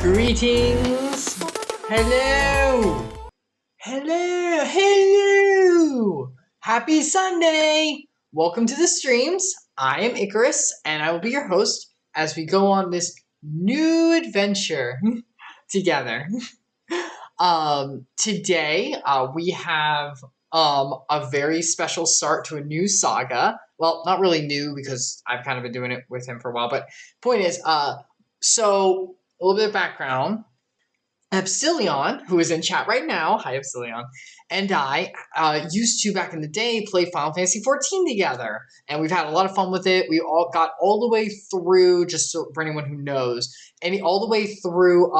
Greetings! Hello! Hello! Hello! Happy Sunday! Welcome to the streams. I am Icarus, and I will be your host as we go on this new adventure together. Today, we have a very special start to a new saga. Well, not really new because I've kind of been doing it with him for a while, but point is, so a little bit of background. Epsilion, who is in chat right now, hi Epsilion, and I used to, back in the day, play Final Fantasy XIV together. And we've had a lot of fun with it. We all got all the way through, just so for anyone who knows, all the way through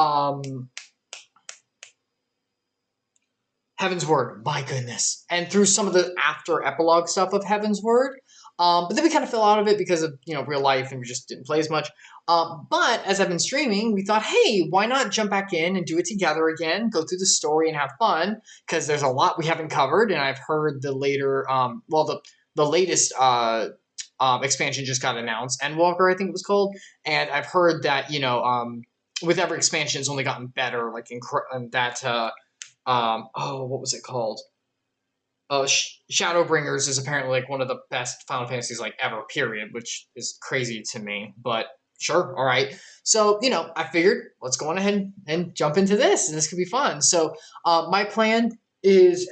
Heavensword, my goodness. And through some of the after epilogue stuff of Heavensword. But then we kind of fell out of it because of, real life, and we just didn't play as much. But as I've been streaming, we thought, hey, why not jump back in and do it together again, go through the story and have fun, because there's a lot we haven't covered, and I've heard the later, the latest expansion just got announced, Endwalker, I think it was called, and I've heard that, with every expansion, it's only gotten better, like what was it called? Shadowbringers is apparently like one of the best Final Fantasies like ever, period, which is crazy to me, but sure, all right. So, I figured let's go on ahead and jump into this, and this could be fun. So, my plan is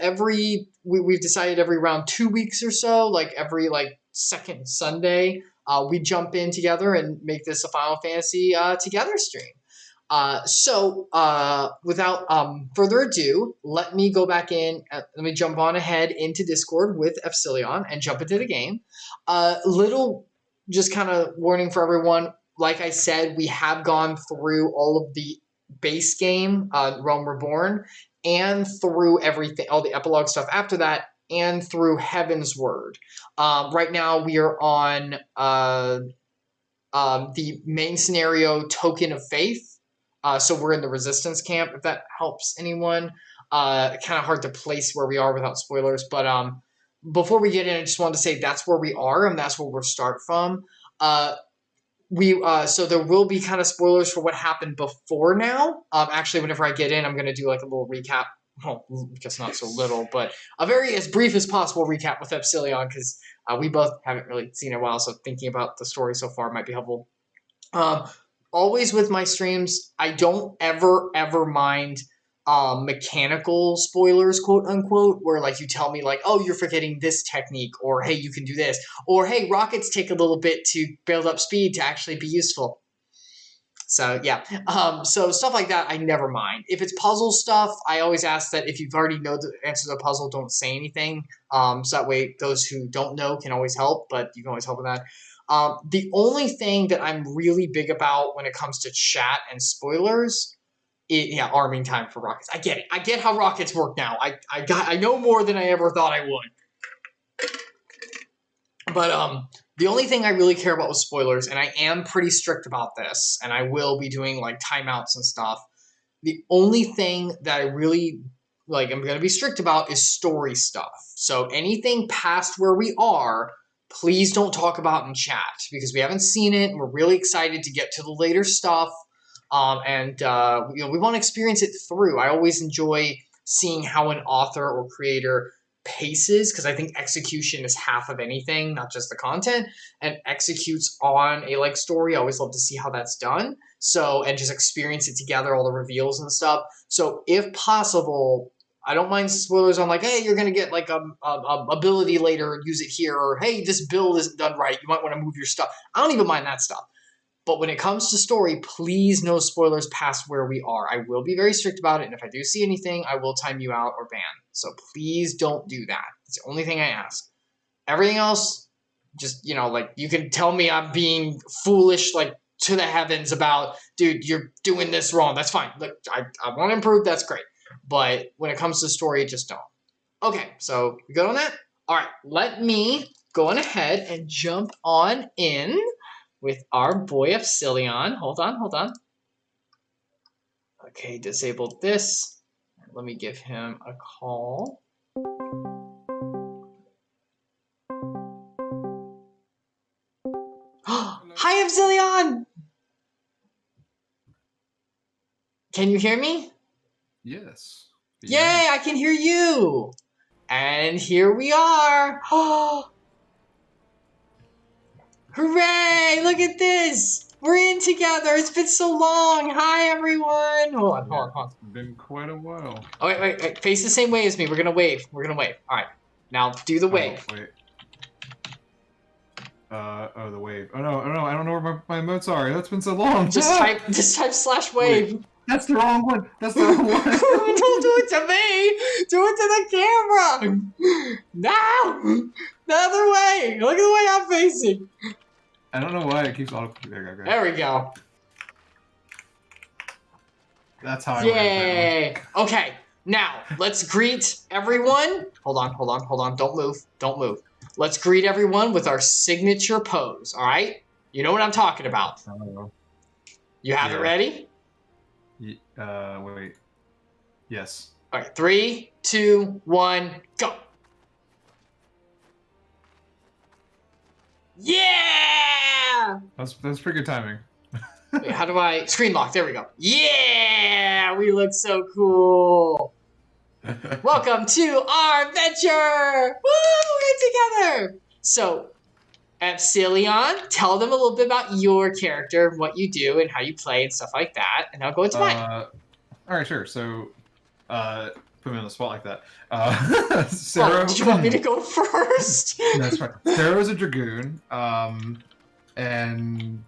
we've decided every around 2 weeks or so, like every second Sunday, we jump in together and make this a Final Fantasy together stream. So without further ado, let me go back in. Let me jump on ahead into Discord with Epsilion and jump into the game. Little just kind of warning for everyone. Like I said, we have gone through all of the base game, Realm Reborn, and through everything, all the epilogue stuff after that, and through Heavensword. Right now, we are on the main scenario, Token of Faith. So we're in the Resistance camp, if that helps anyone. Kind of hard to place where we are without spoilers, but before we get in, I just wanted to say that's where we are, and that's where we'll start from. So there will be kind of spoilers for what happened before now. Actually, whenever I get in, I'm going to do like a little recap. Well, I guess not so little, but a very as brief as possible recap with Epsilion, because we both haven't really seen it in a while, so thinking about the story so far might be helpful. Always with my streams, I don't ever mind mechanical spoilers, quote unquote, where like you tell me like, oh, you're forgetting this technique, or hey, you can do this, or hey, rockets take a little bit to build up speed to actually be useful. So yeah, so stuff like that I never mind. If it's puzzle stuff, I always ask that if you've already know the answer to the puzzle, don't say anything. So that way those who don't know can always help, but you can always help with that. The only thing that I'm really big about when it comes to chat and spoilers, arming time for rockets. I get it. I get how rockets work now. I know more than I ever thought I would. But the only thing I really care about with spoilers, and I am pretty strict about this, and I will be doing like timeouts and stuff. The only thing that I really I'm going to be strict about is story stuff. So anything past where we are, please don't talk about in chat, because we haven't seen it and we're really excited to get to the later stuff. We want to experience it through. I always enjoy seeing how an author or creator paces, because I think execution is half of anything, not just the content, and executes on a story. I always love to see how that's done. So, and just experience it together, all the reveals and stuff. So if possible, I don't mind spoilers on hey, you're going to get a ability later, use it here, or hey, this build isn't done right, you might want to move your stuff. I don't even mind that stuff. But when it comes to story, please no spoilers past where we are. I will be very strict about it, and if I do see anything, I will time you out or ban. So please don't do that. It's the only thing I ask. Everything else, just, you can tell me I'm being foolish, to the heavens about, dude, you're doing this wrong. That's fine. Look, I want to improve. That's great. But when it comes to story, just don't. Okay, so we good on that? All right, let me go on ahead and jump on in with our boy Epsilion. Hold on. Okay, disabled this. Let me give him a call. Hi, Epsilion! Can you hear me? Yes. Yay, I can hear you. And here we are. Oh, hooray! Look at this. We're in together. It's been so long. Hi, everyone. Hold on. It's been quite a while. Oh, wait. Face the same way as me. We're gonna wave. All right. Now do the wave. Wait. The wave. Oh no, I don't know where my emotes are. That's been so long. Just type /wave. Wait, that's the wrong one. Don't do it to me. Do it to the camera. No, the other way. Look at the way I'm facing. I don't know why it keeps auto. There we go. That's how I Yay. Okay, now let's greet everyone. Hold on. Don't move. Let's greet everyone with our signature pose, all right? You know what I'm talking about. You have it ready? Wait. Yes. All right, 3, 2, 1, go. Yeah! That's pretty good timing. Wait, how do I... Screen lock, there we go. Yeah! We look so cool. Welcome to our adventure! Woo! We're together! So, Epsilion, tell them a little bit about your character, what you do, and how you play, and stuff like that, and I'll go into mine. Alright, sure. So, put me on the spot like that. Sarah... did you want me to go first? No, that's fine. Sarah's a Dragoon, and...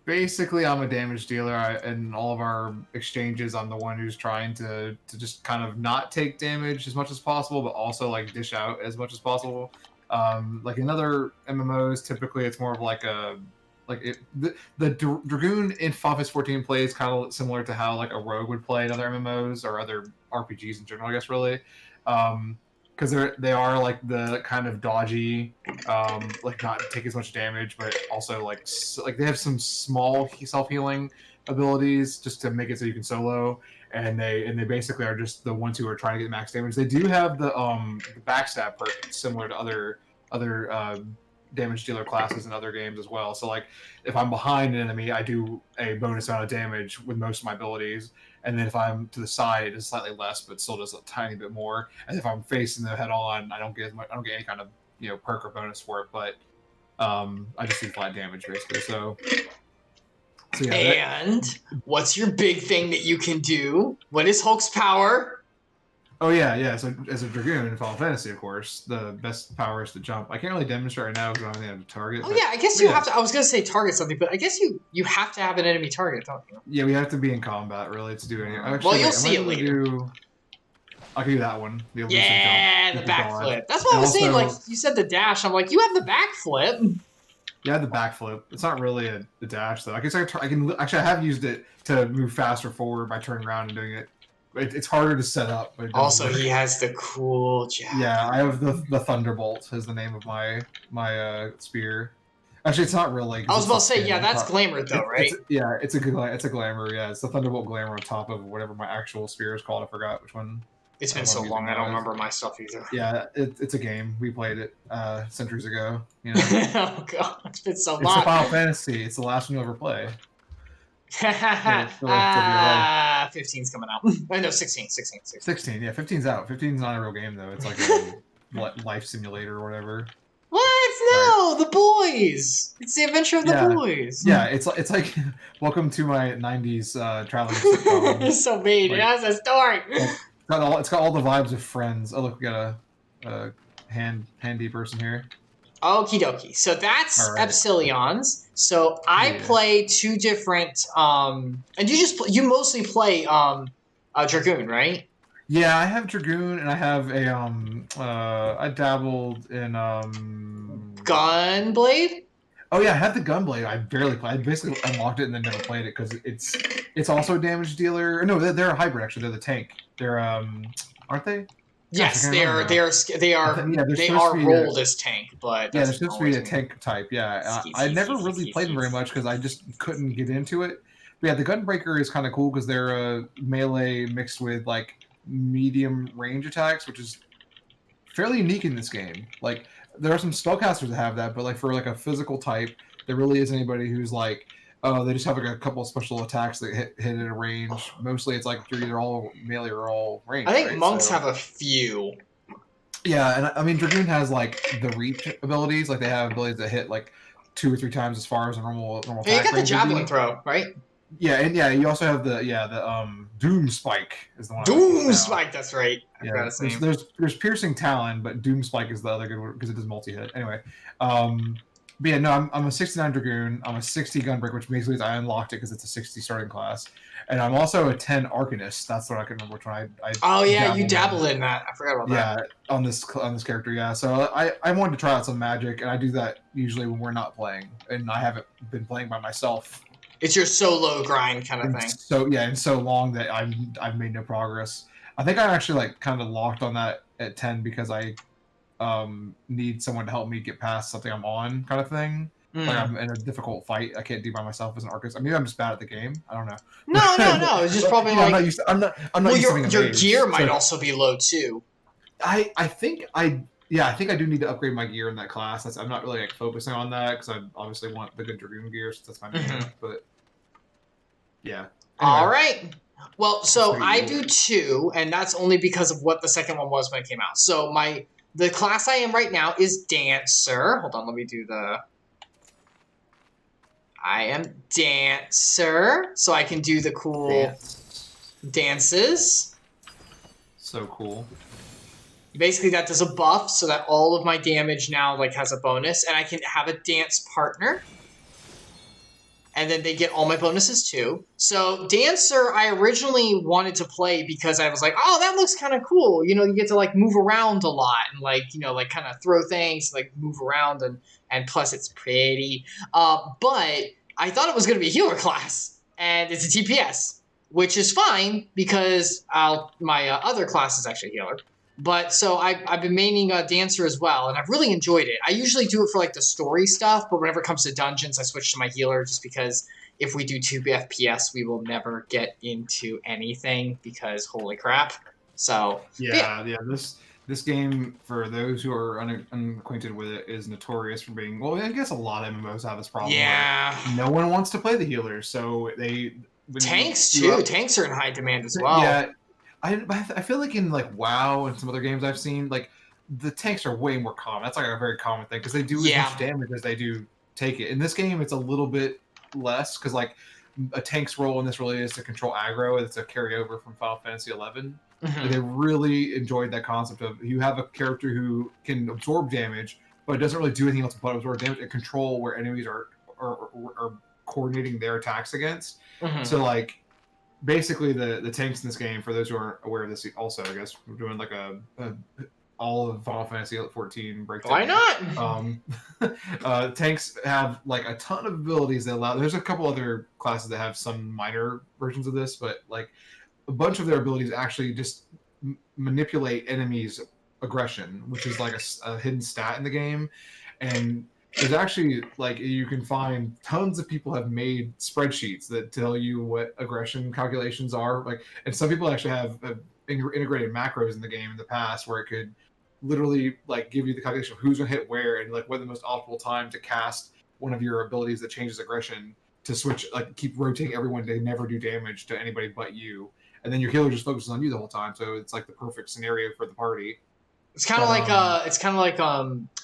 Basically, I'm a damage dealer. In all of our exchanges, I'm the one who's trying to just kind of not take damage as much as possible, but also like dish out as much as possible. Like in other MMOs, typically it's more of like the Dragoon in Final Fantasy 14 plays kind of similar to how like a rogue would play in other MMOs or other RPGs in general, I guess, really. Because they are like the kind of dodgy, like not take as much damage, but also like they have some small self-healing abilities just to make it so you can solo, and they basically are just the ones who are trying to get max damage. They do have the backstab perk similar to other damage dealer classes in other games as well. So like if I'm behind an enemy, I do a bonus amount of damage with most of my abilities. And then if I'm to the side, it's slightly less, but still does a tiny bit more. And if I'm facing them head on, I don't get any kind of perk or bonus for it. But I just do flat damage basically. So yeah. And what's your big thing that you can do? What is Hulk's power? Oh yeah. So as a Dragoon in Final Fantasy, of course, the best power is to jump. I can't really demonstrate right now because I don't think I have a target. Oh yeah, I guess you have to. I was gonna say target something, but I guess you have to have an enemy target, don't you? Yeah, we have to be in combat really to do any. Actually, well, you'll see it later. I can do that one. The backflip. That's what I was saying. Like you said, the dash. I'm like, you have the backflip. Yeah, the backflip. It's not really a dash though. I guess I can actually. I have used it to move faster forward by turning around and doing it. It's harder to set up. But also, he has the cool jab. Yeah, I have the Thunderbolt is the name of my spear. Actually, it's not really. I was about to say, yeah, that's glamour though, right? It's a glamour. Yeah, it's the Thunderbolt glamour on top of whatever my actual spear is called. I forgot which one. It's been so long, I don't remember my stuff either. Yeah, it's a game. We played it centuries ago. You know? Oh god, it's been so long. It's a Final Fantasy. It's the last one you'll ever play. 15's coming out. I know 16. 16, yeah, 15's out. 15's not a real game though. It's like a life simulator or whatever. What? No, the boys. It's the adventure of the boys. Yeah, it's like welcome to my '90s traveling sitcom. It's so mean. It has a story. It's got all the vibes of Friends. Oh look, we got a handy person here. Okie dokie. So that's right. Epsilion's. So I play two different. And you mostly play Dragoon, right? Yeah, I have Dragoon, and I have a I dabbled in Gunblade. Oh yeah, I have the Gunblade. I barely played. I basically unlocked it and then never played it because it's also a damage dealer. No, they're a hybrid actually. They're the tank. They're aren't they? Yes, they are rolled as tank, but yeah, they're supposed to be a tank type. Yeah, I never really played them very much because I just couldn't get into it. But yeah, the Gunbreaker is kind of cool because they're a melee mixed with like medium range attacks, which is fairly unique in this game. Like there are some spellcasters that have that, but like for like a physical type, there really isn't anybody who's like They just have like a couple of special attacks that hit at a range. Mostly, it's like you're either all melee or all range. I think right? monks have a few. Yeah, and I mean Dragoon has like the reach abilities. Like they have abilities that hit like 2 or 3 times as far as a normal And attack. you got the range would javelin be. throw, right? Yeah, and you also have the Doom Spike is the one. Doom Spike, that's right. I forgot his name. There's Piercing Talon, but Doom Spike is the other good one because it does multi-hit. Anyway, but yeah, no, I'm a 69 Dragoon. I'm a 60 Gunbreaker, which basically is I unlocked it because it's a 60 starting class, and I'm also a 10 Arcanist. That's what I can remember which one I oh yeah, you dabbled in that. I forgot about that. Yeah, on this character, yeah. So I wanted to try out some magic, and I do that usually when we're not playing, and I haven't been playing by myself. It's your solo grind kind of thing. So yeah, and so long that I've made no progress. I think I'm actually like kind of locked on that at 10 because I need someone to help me get past something I'm on, kind of thing. Like I'm in a difficult fight I can't do by myself as an artist. I mean, I'm just bad at the game. I don't know. No. It's just probably like I'm not. Well, your gear might also be low too. I think I do need to upgrade my gear in that class. I'm not really like focusing on that because I obviously want the good Dragoon gear since that's my main. But yeah. Anyway. All right. Well, so I do too, and that's only because of what the second one was when it came out. So the class I am right now is Dancer. Hold on, let me do the. I am Dancer, so I can do the cool dances. So cool. Basically, that does a buff so that all of my damage now like has a bonus, and I can have a dance partner. And then they get all my bonuses too. So Dancer, I originally wanted to play because I was like, oh, that looks kind of cool. You know, you get to like move around a lot and like, you know, like kind of throw things, like move around and plus it's pretty. But I thought it was going to be a healer class and it's a TPS, which is fine because my other class is actually healer. But so I've been maining Dancer as well, and I've really enjoyed it. I usually do it for like the story stuff, but whenever it comes to dungeons, I switch to my healer just because if we do 2 FPS, we will never get into anything because holy crap. So yeah. This game, for those who are unacquainted with it, is notorious for being, well, I guess a lot of MMOs have this problem. Yeah. No one wants to play the healer, so tanks too. Tanks are in high demand as well. Yeah. I feel like in like WoW and some other games I've seen, like the tanks are way more common. That's like a very common thing because they do as much damage as they do take it. In this game, it's a little bit less because like a tank's role in this really is to control aggro. It's a carryover from Final Fantasy XI. Mm-hmm. They really enjoyed that concept of you have a character who can absorb damage, but it doesn't really do anything else but absorb damage and control where enemies are coordinating their attacks against. Mm-hmm. So like. Basically, the tanks in this game, for those who aren't aware of this, also I guess we're doing like all of Final Fantasy 14 breakdown. Why not? Tanks have like a ton of abilities that allow. There's a couple other classes that have some minor versions of this, but like a bunch of their abilities actually just manipulate enemies' aggression, which is like a hidden stat in the game, and. There's actually, like, you can find tons of people have made spreadsheets that tell you what aggression calculations are. Like, and some people actually have integrated macros in the game in the past where it could literally, like, give you the calculation of who's going to hit where and, like, what the most optimal time to cast one of your abilities that changes aggression to switch, like, keep rotating everyone to never do damage to anybody but you. And then your healer just focuses on you the whole time, so it's, like, the perfect scenario for the party. It's kind of like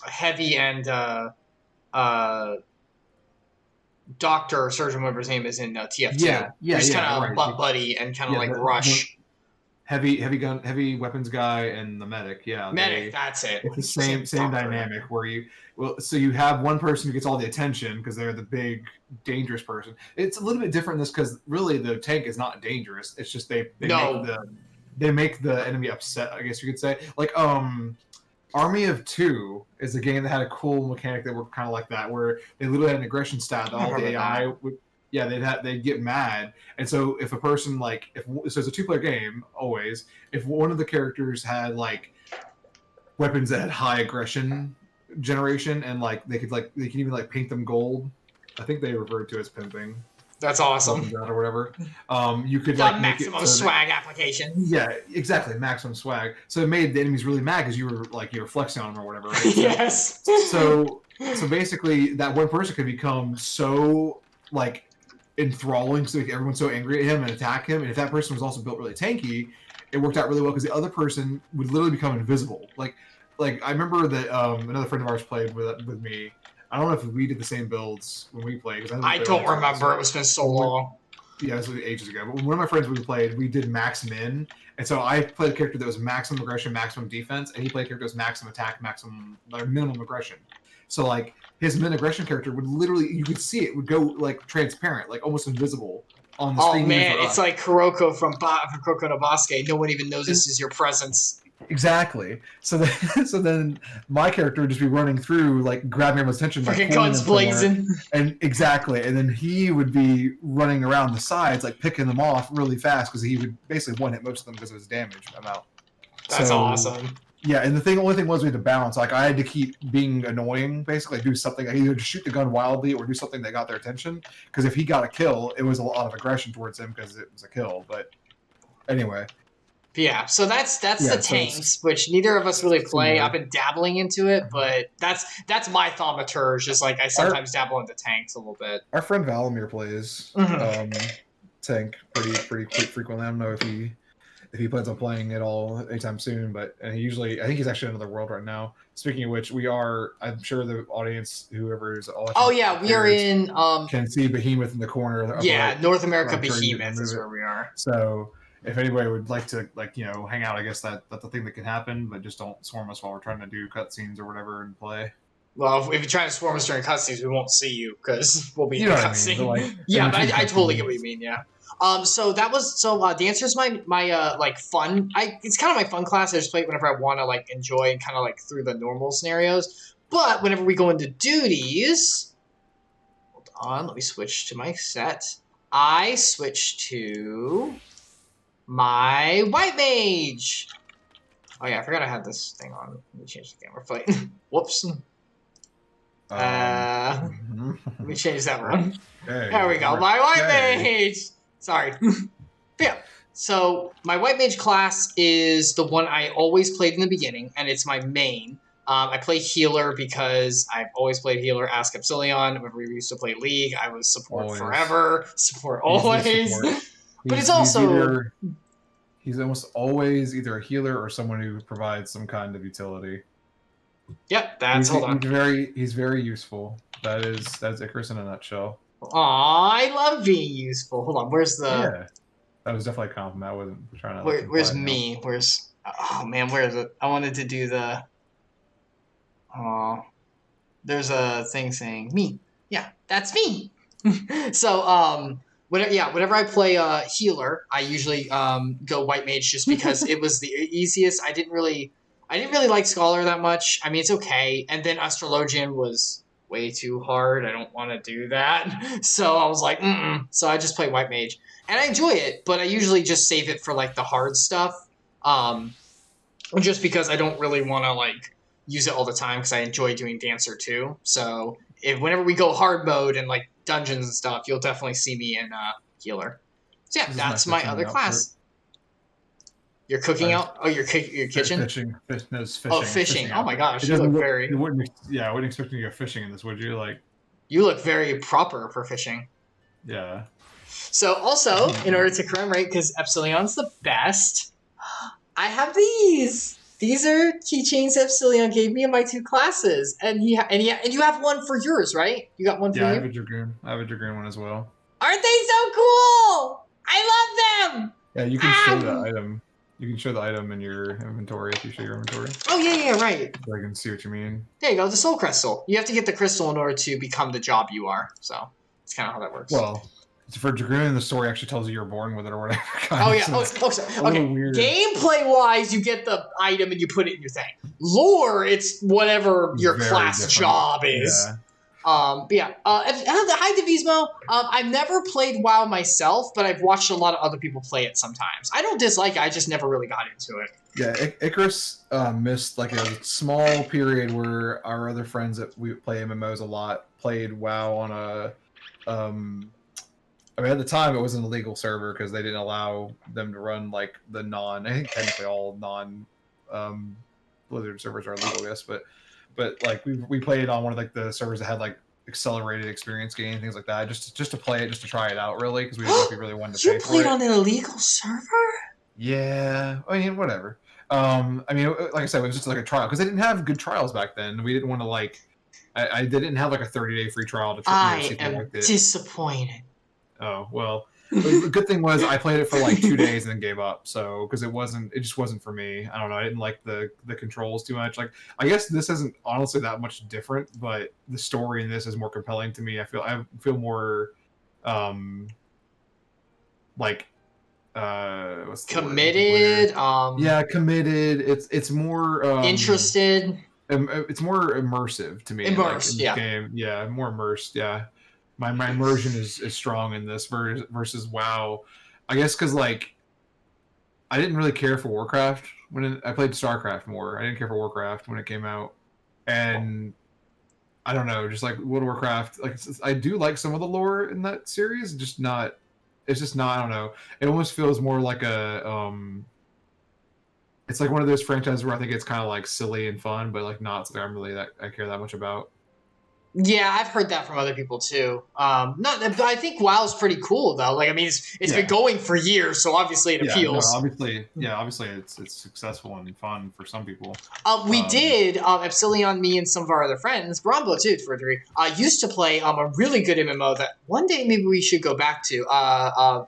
Heavy and... Doctor or Surgeon, whatever his name is in TF2. Yeah, just kind of butt buddy and kind of like rush. Heavy weapons guy and the medic. Yeah, that's it. It's the same dynamic where so you have one person who gets all the attention because they're the big dangerous person. It's a little bit different in this because really the tank is not dangerous. It's just they make the enemy upset. I guess you could say like Army of Two is a game that had a cool mechanic that worked kind of like that, where they literally had an aggression stat that all the AI would, they'd get mad. And so if a person so it's a 2-player game always. If one of the characters had like weapons that had high aggression generation and like they can even like paint them gold. I think they referred to as pimping. That's awesome. Or whatever. You could like maximum swag application. Yeah, exactly, maximum swag. So it made the enemies really mad because you were flexing on them or whatever. Right? Yes. So basically, that one person could become so like enthralling, so everyone's so angry at him and attack him. And if that person was also built really tanky, it worked out really well because the other person would literally become invisible. Like I remember that another friend of ours played with me. I don't know if we did the same builds when we played. I don't remember. It's been so long. Yeah, this was ages ago. But one of my friends we played, we did max min, and so I played a character that was maximum aggression, maximum defense, and he played a character that was maximum attack, maximum minimum aggression. So like his min aggression character would literally, you could see it would go like transparent, like almost invisible on the screen. Oh man, it's like Kuroko from Kuroko no Basuke. No one even notices your presence. Exactly. So then my character would just be running through, like grabbing everyone's attention, freaking guns blazing, and then he would be running around the sides, like picking them off really fast because he would basically one hit most of them because of his damage amount. That's awesome. Yeah, and the only thing was we had to balance. Like I had to keep being annoying, basically do something. I either shoot the gun wildly or do something that got their attention. Because if he got a kill, it was a lot of aggression towards him because it was a kill. But anyway. Yeah, so that's the tanks, which neither of us really play. I've been dabbling into it, but that's my thaumaturge. Just like I sometimes dabble into tanks a little bit. Our friend Valamir plays tank pretty frequently. I don't know if he plans on playing it all anytime soon, but I think he's actually in another world right now. Speaking of which, I'm sure the audience, whoever is we are in can see Behemoth in the corner. Yeah, North America Behemoth is where we are. So if anybody would like to hang out, I guess that's the thing that can happen, but just don't swarm us while we're trying to do cutscenes or whatever and play. Well, if you're trying to swarm us during cutscenes, we won't see you because we'll be in the cutscene. I mean, yeah, but I totally get what you mean. Yeah. So Dancer is my like fun. It's kind of my fun class. I just play it whenever I want to like enjoy and kind of like through the normal scenarios. But whenever we go into duties, hold on, let me switch to my set. I switch to my White Mage. Oh yeah, I forgot I had this thing on. Let me change the camera plate. Whoops. Let me change that one. There we go. My White Mage. Sorry. Yeah. So my White Mage class is the one I always played in the beginning, and it's my main. I play healer because I've always played healer. Ask Epsilion. Whenever we used to play League, I was support forever. Support always. But it's also... He's almost always either a healer or someone who provides some kind of utility. Yep, hold on. He's very useful. That's Icarus in a nutshell. Aw, I love being useful. Hold on, where's the... Yeah, that was definitely a compliment. I wasn't trying to... Where's me? Where's... Oh, man, where is it? I wanted to do the... Oh, there's a thing saying me. Yeah, that's me. So, whenever I play healer, I usually go White Mage just because it was the easiest. I didn't really like Scholar that much. I mean, it's okay. And then Astrologian was way too hard. I don't want to do that. So I was like, So I just play White Mage. And I enjoy it, but I usually just save it for like the hard stuff. Just because I don't really want to like use it all the time because I enjoy doing Dancer too. So whenever we go hard mode and like dungeons and stuff, you'll definitely see me in healer. So yeah, that's my other class. You're cooking out? Oh, your kitchen? Fishing. Oh, fishing. Oh my gosh, you look very... I wouldn't expect you to go fishing in this, would you? Like, you look very proper for fishing. Yeah. So also, in order to commemorate, because Epsilion's the best, I have these. These are keychains Epsilion gave me in my 2 classes, and you have one for yours, right? You got one for you? Yeah, I have a Dragoon one as well. Aren't they so cool? I love them. Yeah, you can show the item. You can show the item in your inventory if you show your inventory. Oh yeah, right. So I can see what you mean. There you go, the soul crystal. You have to get the crystal in order to become the job you are. So it's kind of how that works. Well, for Dragoon, the story actually tells you you're born with it or whatever. Oh yeah. Sorry. Okay. Gameplay-wise, you get the item and you put it in your thing. Lore, it's whatever your class different. Job is. Yeah. Hi Divismo. I've never played WoW myself, but I've watched a lot of other people play it sometimes. I don't dislike it, I just never really got into it. Yeah, Icarus missed like a small period where our other friends that we play MMOs a lot played WoW on a I mean, at the time, it wasn't a legal server because they didn't allow them to run like the I think technically all Blizzard servers are legal, yes, but like we played on one of like the servers that had like accelerated experience gain, things like that, just to play it, just to try it out, really, because we didn't know if we really wanted to You pay for played it. on an illegal server? Yeah, I mean, whatever. I mean, like I said, it was just like a trial because they didn't have good trials back then. We didn't want to like, they didn't have like a 30-day free trial to see I if we am liked it. disappointed. Oh well, the good thing was I played it for like 2 days and then gave up. So because it just wasn't for me. I don't know. I didn't like the controls too much. Like I guess this isn't honestly that much different, but the story in this is more compelling to me. I feel more, like what's the Committed. word? Yeah, committed. It's more Interested. it's more immersive to me. Immersed, in this game. Yeah, more immersed. Yeah, my immersion is strong in this versus WoW. I guess because like I didn't really care for Warcraft I played StarCraft more. I didn't care for Warcraft when it came out, and I don't know, just like World of Warcraft. Like I do like some of the lore in that series, just not. It's just not. I don't know. It almost feels more like a it's like one of those franchises where I think it's kind of like silly and fun, but like not something I care that much about. Yeah, I've heard that from other people too. Not, I think WoW's pretty cool though. Like, I mean, it's been going for years, so obviously it appeals. No, obviously it's successful and fun for some people. We did Epsilion, me and some of our other friends, Brombo too, for a degree, used to play a really good MMO that one day maybe we should go back to.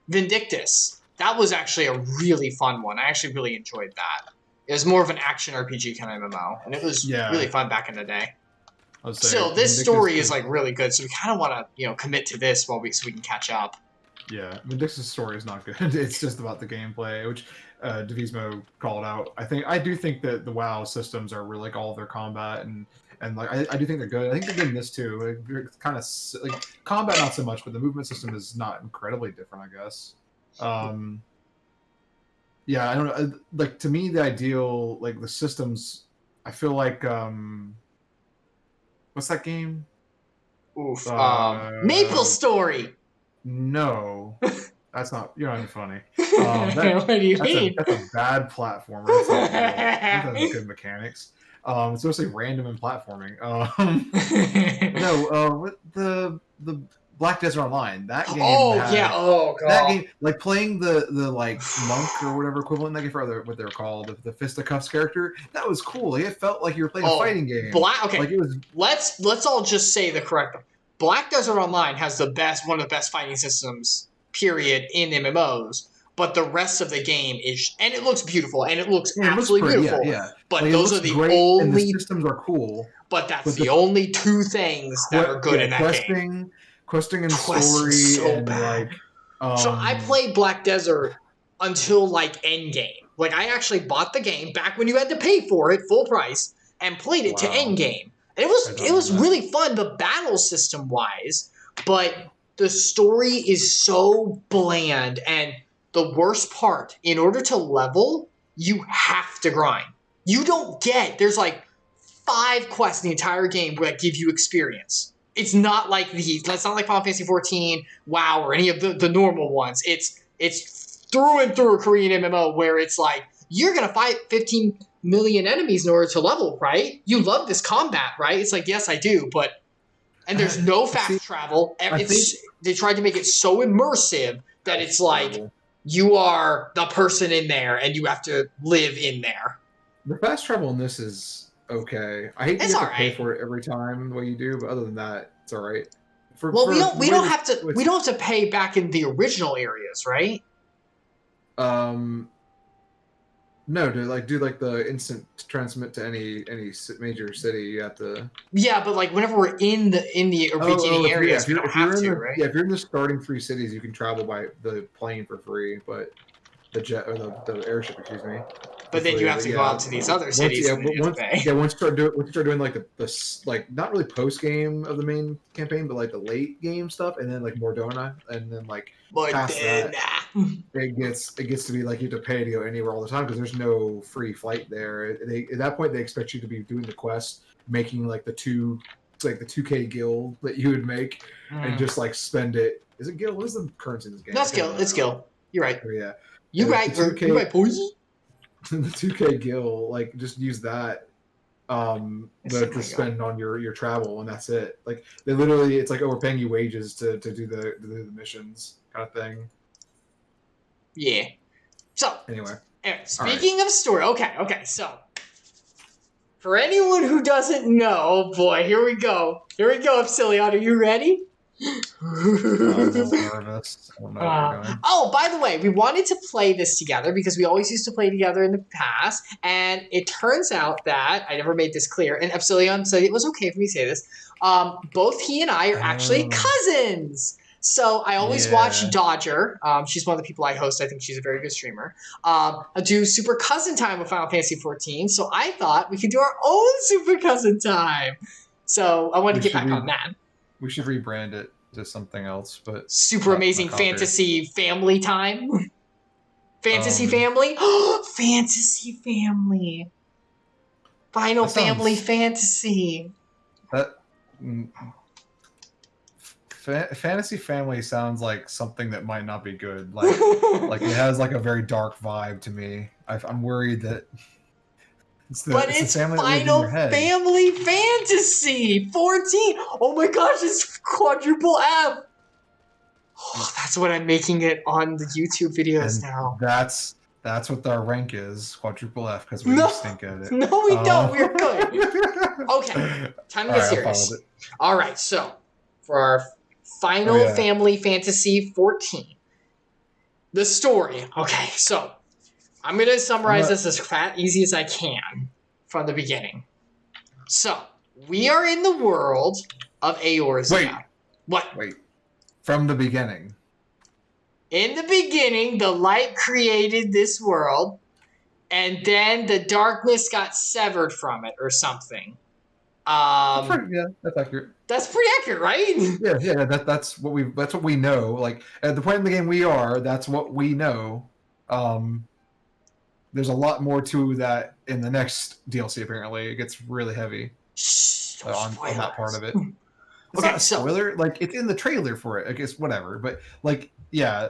Vindictus. That was actually a really fun one. I actually really enjoyed that. It was more of an action RPG kind of MMO, and it was really fun back in the day. Still, this story is like really good, so we kind of want to commit to this so we can catch up. Yeah, Vindictus' story is not good. It's just about the gameplay, which Devismo called out. I do think that the WoW systems are really like all of their combat and like I do think they're good. I think they're good in this too. Like, kind of like combat not so much, but the movement system is not incredibly different, I guess. Yeah, I don't know. Like to me, the ideal like the systems. I feel like what's that game? Oof. Maple Story. No, that's not. You're not even funny. What do you mean? That's a bad platformer. That has good mechanics. It's mostly random and platforming. No, the Black Desert Online. That game. Oh god. That game, like playing the like monk or whatever equivalent they for what they were called, the fisticuffs character. That was cool. It felt like you were playing a fighting game. Okay. Like it was. Let's all just say the correct. Black Desert Online has one of the best fighting systems, period, in MMOs. But the rest of the game is, and it looks beautiful, and it looks absolutely beautiful. Yeah. But like, those are the only. And the systems are cool. But that's the only two things that are good in that game. Questing and story so and bad. like. So I played Black Desert until like endgame. Like I actually bought the game back when you had to pay for it full price and played it to endgame. And it was really fun, the battle system wise, but the story is so bland. And the worst part, in order to level, you have to grind. You don't there's like 5 quests in the entire game that give you experience. It's not like that's not like Final Fantasy 14, WoW, or any of the normal ones. It's through and through a Korean MMO where it's like you're gonna fight 15 million enemies in order to level, right? You love this combat, right? It's like, yes, I do, and there's no fast travel. They tried to make it so immersive that it's like you are the person in there and you have to live in there. The fast travel in this is okay. I hate you have to pay for it every time the way you do, but other than that, it's all right. We don't have to pay back in the original areas, right? No, do like the instant transmit to any major city. You have to. Yeah, but like whenever we're in the beginning areas, we don't have to, right? Yeah, if you're in the starting 3 cities, you can travel by the plane for free, but the jet or the airship, excuse me. But then you have to go out to these other cities. Once you start doing like the like not really post game of the main campaign, but like the late game stuff, and then like Mordona, and then like past that, it gets to be like you have to pay to go anywhere all the time because there's no free flight there. At that point they expect you to be doing the quest, making like the 2K guild that you would make, and just like spend it. Is it guild? What is the currency in this game? No, it's guild. It's guild. You're right. Oh, yeah. You right, poison. The 2K guild, like just use that to spend on your travel, and that's it. Like they literally, it's like overpaying you wages to do the missions kind of thing. Yeah. So Anyway, speaking of story, okay. So for anyone who doesn't know, oh boy, here we go, Epsilion. Are you ready? I'm a little nervous. I don't know where you're going. Oh, by the way, we wanted to play this together because we always used to play together in the past, and it turns out that I never made this clear, and Epsilion said it was okay for me to say this. Both he and I are actually cousins. So I always watch Dodger. She's one of the people I host. I think she's a very good streamer. I do Super Cousin Time with Final Fantasy 14. So I thought we could do our own Super Cousin Time. So I wanted to get back on that. We should rebrand it to something else, but Super Amazing Fantasy Family Time. Fantasy Family? Fantasy Family. Final Family Fantasy. Fantasy Family sounds like something that might not be good. Like it has like a very dark vibe to me. I'm worried that it's Final Family Fantasy 14. Oh my gosh, it's quadruple F. Oh, that's what I'm making it on the YouTube videos now. That's what our rank is, quadruple F, because we stink at it. No, we don't. We're good. Okay, time to get serious. All right, so for our Final Family Fantasy 14, the story. Okay, so I'm going to summarize this as easy as I can from the beginning. So, we are in the world of Eorzea. Wait. From the beginning. In the beginning, the light created this world, and then the darkness got severed from it or something. That's accurate. That's pretty accurate, right? Yeah. That's what we know. Like at the point in the game we are, that's what we know. There's a lot more to that in the next DLC. Apparently, it gets really heavy on that part of it. It's not a spoiler. Like it's in the trailer for it. I guess whatever. But like, yeah,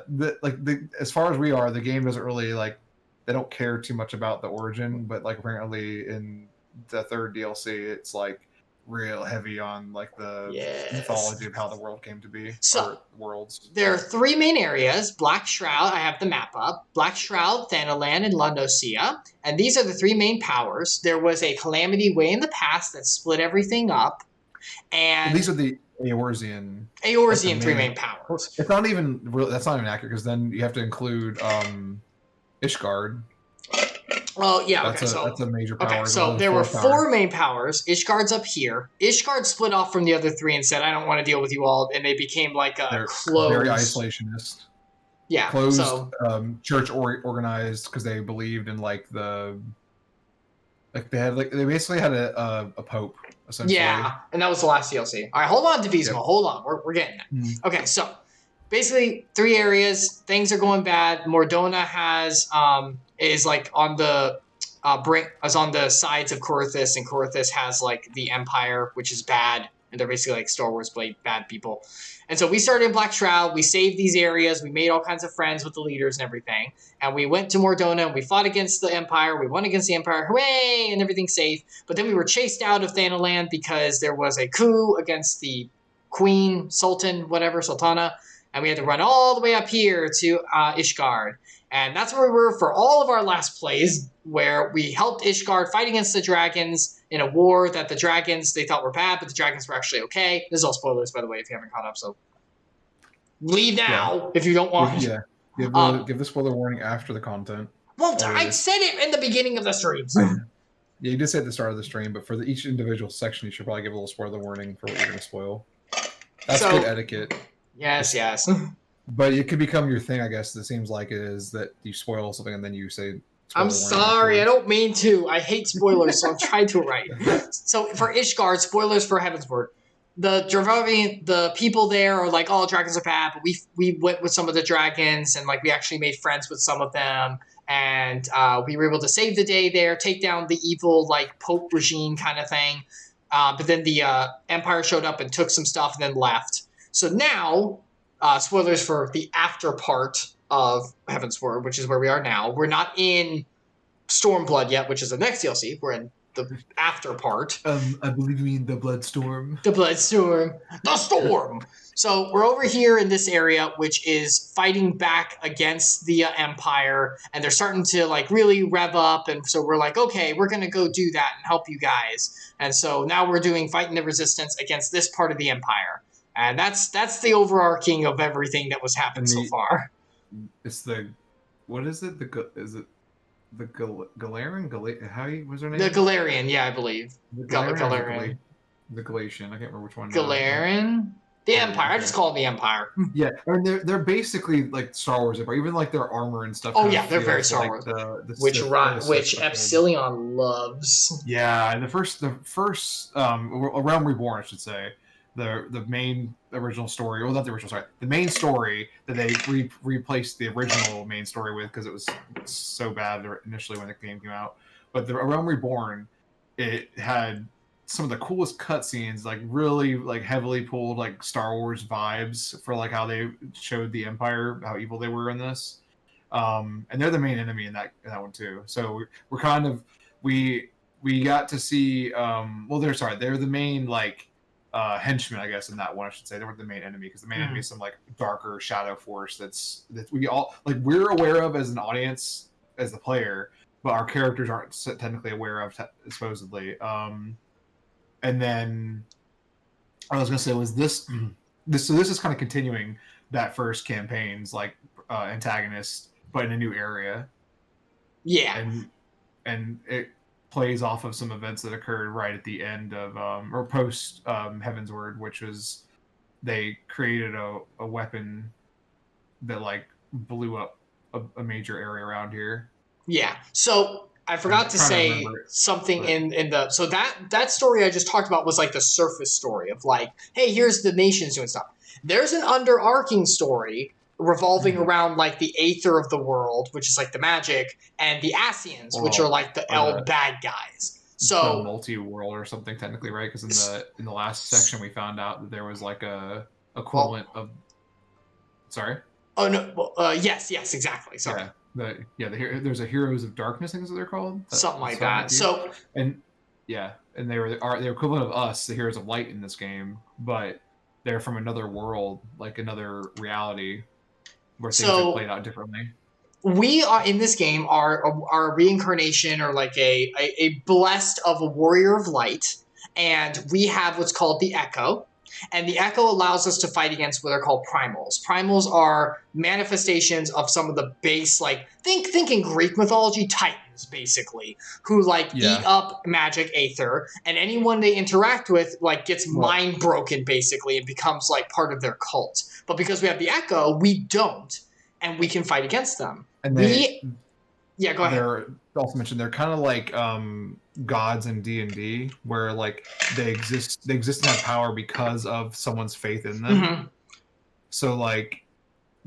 as far as we are, the game doesn't really they don't care too much about the origin. But like apparently in the third DLC, it's like real heavy on like the mythology of how the world came to be. So worlds. There are three main areas: Black Shroud. I have the map up. Black Shroud, Thanalan, and Landosea. And these are the three main powers. There was a calamity way in the past that split everything up. And these are the Eorzean three main powers. It's not even that's not even accurate because then you have to include Ishgard. Oh, yeah, that's a major power. Okay, so there were four main powers. Ishgard's up here. Ishgard split off from the other three and said, I don't want to deal with you all, and they became like a closed... Very isolationist. Yeah, closed, church organized because they believed in like the... Like they basically had a pope, essentially. Yeah, and that was the last DLC. All right, hold on, Divismo. Yep. Hold on, we're getting there. Mm-hmm. Okay, so basically three areas. Things are going bad. Mordona is like on the on the sides of Corythus, and Corythus has like the Empire, which is bad, and they're basically like Star Wars Blade bad people. And so we started in Black Shroud. We saved these areas. We made all kinds of friends with the leaders and everything. And we went to Mordona, and we fought against the Empire. We won against the Empire. Hooray! And everything's safe. But then we were chased out of Thanalan because there was a coup against the Queen, Sultan, whatever, Sultana. And we had to run all the way up here to Ishgard. And that's where we were for all of our last plays, where we helped Ishgard fight against the dragons in a war that the dragons, they thought were bad, but the dragons were actually okay. This is all spoilers, by the way, if you haven't caught up, so leave now if you don't want. Yeah, give the spoiler warning after the content. Well, I said it in the beginning of the stream. Yeah, you did say at the start of the stream, but for each individual section, you should probably give a little spoiler warning for what you're going to spoil. That's good etiquette. Yes. But it could become your thing, I guess. It seems like it is that you spoil something and then you say... I'm sorry, I don't mean to. I hate spoilers, so I'm trying to write. So for Ishgard, spoilers for Heavensword. The people there are like, oh, dragons are bad, but we went with some of the dragons, and like we actually made friends with some of them, and we were able to save the day there, take down the evil like Pope regime kind of thing. But then the Empire showed up and took some stuff and then left. So now... spoilers for the after part of Heavensword, which is where we are now. We're not in Stormblood yet, which is the next DLC. We're in the after part. I believe you mean the Bloodstorm. The Bloodstorm. The Storm! So we're over here in this area, which is fighting back against the Empire, and they're starting to like really rev up, and so we're like, okay, we're gonna go do that and help you guys. And so now we're doing fighting the resistance against this part of the Empire. And that's the overarching of everything that was happening so far. It's the, what is it? Is it the Galarian? How was her name? The Galarian, yeah, I believe. The Galarian. The Galatian. I can't remember which one. Galarian? The Empire. I just call it the Empire. Yeah, and they're basically like Star Wars Empire. Even like their armor and stuff. Oh yeah, they're very Star Wars. Which Epsilion loves. Yeah, and the first Realm Reborn, I should say. The main original story, well, not the original, sorry, the main story that they replaced the original main story with because it was so bad initially when the game came out. But the Realm Reborn, it had some of the coolest cutscenes, like really like heavily pulled like Star Wars vibes for like how they showed the Empire, how evil they were in this. And they're the main enemy in that one too. So we're kind of we got to see they're the main like henchmen, I guess, in that one. I should say they weren't the main enemy because the main enemy is some like darker shadow force that we all like we're aware of as an audience, as the player, but our characters aren't technically aware of supposedly. And then I was gonna say was this is kind of continuing that first campaign's like antagonist, but in a new area. Yeah, and it plays off of some events that occurred right at the end of or post Heavensword, which was they created a weapon that like blew up a major area around here. Yeah. So I forgot to say something in the so that story I just talked about was like the surface story of like, hey, here's the nations doing stuff. There's an underarching story revolving around like the Aether of the world, which is like the magic, and the Ascians, which are like the bad guys. So multi-world or something technically, right? Because in the last section we found out that there was like a equivalent of. Sorry. Oh no! Well, yes, exactly. Sorry. Yeah. There's a Heroes of Darkness, I think is what they're called. Something like that. So and they were the equivalent of us, the Heroes of Light in this game, but they're from another world, like another reality, where things are played out differently. We are in this game are a reincarnation or like a blessed of a warrior of light, and we have what's called the Echo. And the Echo allows us to fight against what are called primals. Primals are manifestations of some of the base, like think in Greek mythology, titans basically, who like eat up magic aether, and anyone they interact with like gets mind broken basically and becomes like part of their cult. But because we have the Echo, we don't, and we can fight against them. And go ahead. They're also mentioned they're kind of like gods in D&D, where like they exist and have power because of someone's faith in them. Mm-hmm. So like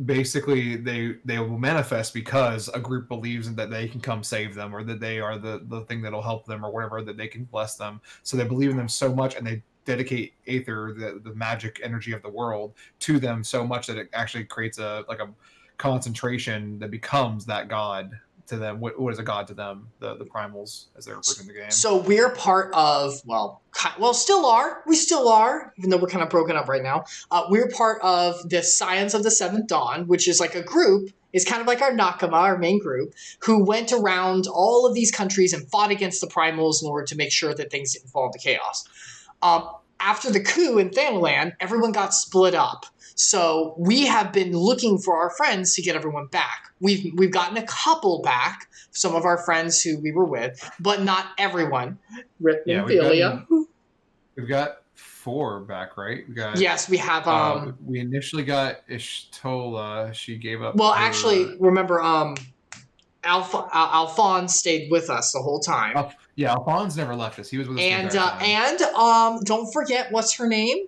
basically they will manifest because a group believes that they can come save them, or that they are the thing that'll help them, or whatever, that they can bless them. So they believe in them so much, and they dedicate Aether, the magic energy of the world, to them so much that it actually creates a concentration that becomes that god to them. What is a god to them? The primals, as they're referred to in the game. So we're part of we still are, even though we're kind of broken up right now. We're part of the Scions of the Seventh Dawn, which is like a group. Is kind of like our Nakama, our main group, who went around all of these countries and fought against the primals in order to make sure that things didn't fall into chaos. After the coup in Thanalan, everyone got split up. So we have been looking for our friends to get everyone back. We've gotten a couple back, some of our friends who we were with, but not everyone. We've got 4 back, right? Yes, we have. We initially got Ishtola. She gave up. Well, actually, remember, Alphonse stayed with us the whole time. Alphonse never left us. He was with us. And don't forget, what's her name?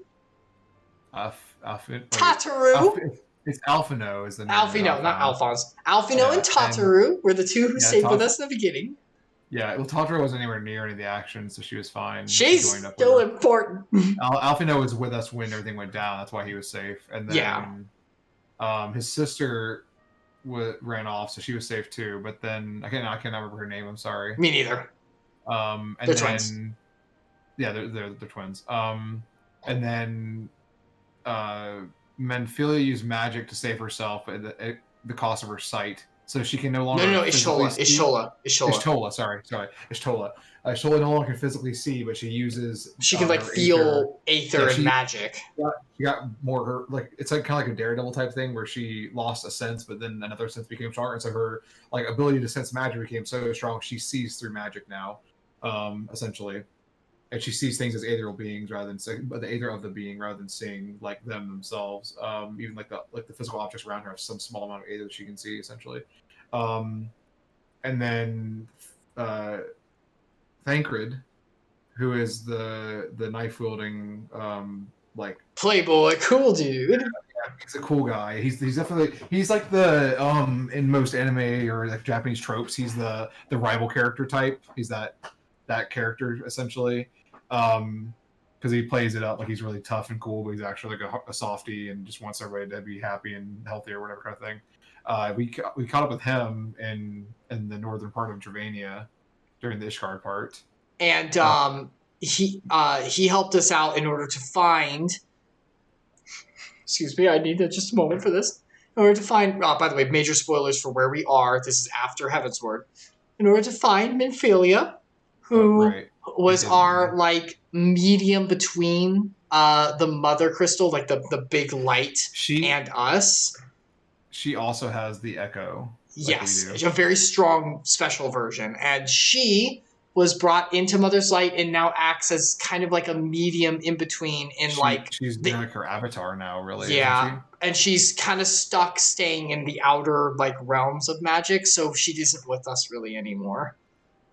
Tataru. It's Alphino is the name. Alphino, not Alphonse. Alphino and Tataru were the two who stayed with us in the beginning. Yeah, well, Tataru wasn't anywhere near any of the action, so she was fine. She's still important. Alphino was with us when everything went down. That's why he was safe. And then his sister ran off, so she was safe too. But then I cannot remember her name. I'm sorry. Me neither. And They're then twins. yeah, they're twins. And then Menphilia used magic to save herself at the cost of her sight, so she can no longer No, physically Ishola. see. Ishola. Ishtola, sorry, Ishtola. Ishtola no longer can physically see, but she uses She can like her aether. feel aether Yeah, and magic. she got more her like it's like kind of like a Daredevil type thing where she lost a sense, but then another sense became stronger, and so her like ability to sense magic became so strong she sees through magic now, essentially, and she sees things as aetherial beings rather than the aether of the being rather than seeing like them themselves. Even like the physical objects around her have some small amount of aether that she can see essentially. Um, and then Thancred, who is the knife wielding like Playboy, cool dude. he's a cool guy. He's definitely he's like the in most anime or like Japanese tropes. He's the rival character type. He's that character essentially. Because he plays it up like he's really tough and cool, but he's actually like a softie and just wants everybody to be happy and healthy or whatever kind of thing. We caught up with him in the northern part of Dravania during the Ishgard part. And he helped us out in order to find. Excuse me, I need just a moment for this. In order to find, by the way, major spoilers for where we are. This is after Heavensword. In order to find Minphilia, who Right. was our like medium between the mother crystal, like the big light, and us. She also has the echo. Yes, a very strong special version, and she was brought into Mother's Light and now acts as kind of like a medium in between. She's like her avatar now, really. Yeah, isn't she? and she's kind of stuck staying in the outer like realms of magic, so she isn't with us really anymore.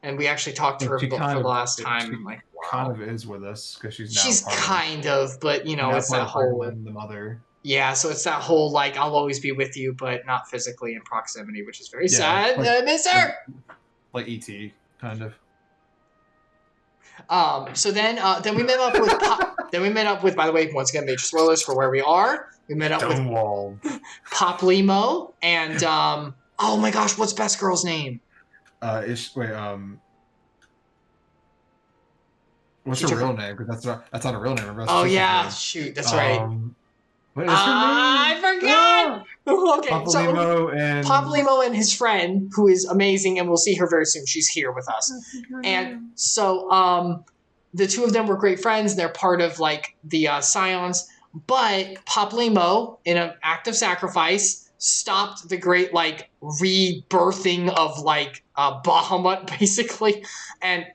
And we actually talked to her for the last time. She like, wow. kind of is with us because she's now she's kind of, but you know, it's that whole the mother. Yeah, so it's that whole like I'll always be with you, but not physically in proximity, which is very sad. Like, I miss her. Like ET, kind of. So then we met up with then we met up with, by the way, once again, major spoilers for where we are. We met up with Pop Limo and oh my gosh, what's Best Girl's name? What's her real name? Because that's not a real name. Oh yeah, name. Shoot, that's right. What is her name? I forgot. Okay, Papolimo and Papolimo and his friend, who is amazing, and we'll see her very soon. She's here with us, and so the two of them were great friends. They're part of like the Scions, but Papolimo, in an act of sacrifice, stopped the great like rebirthing of like Bahamut, basically, and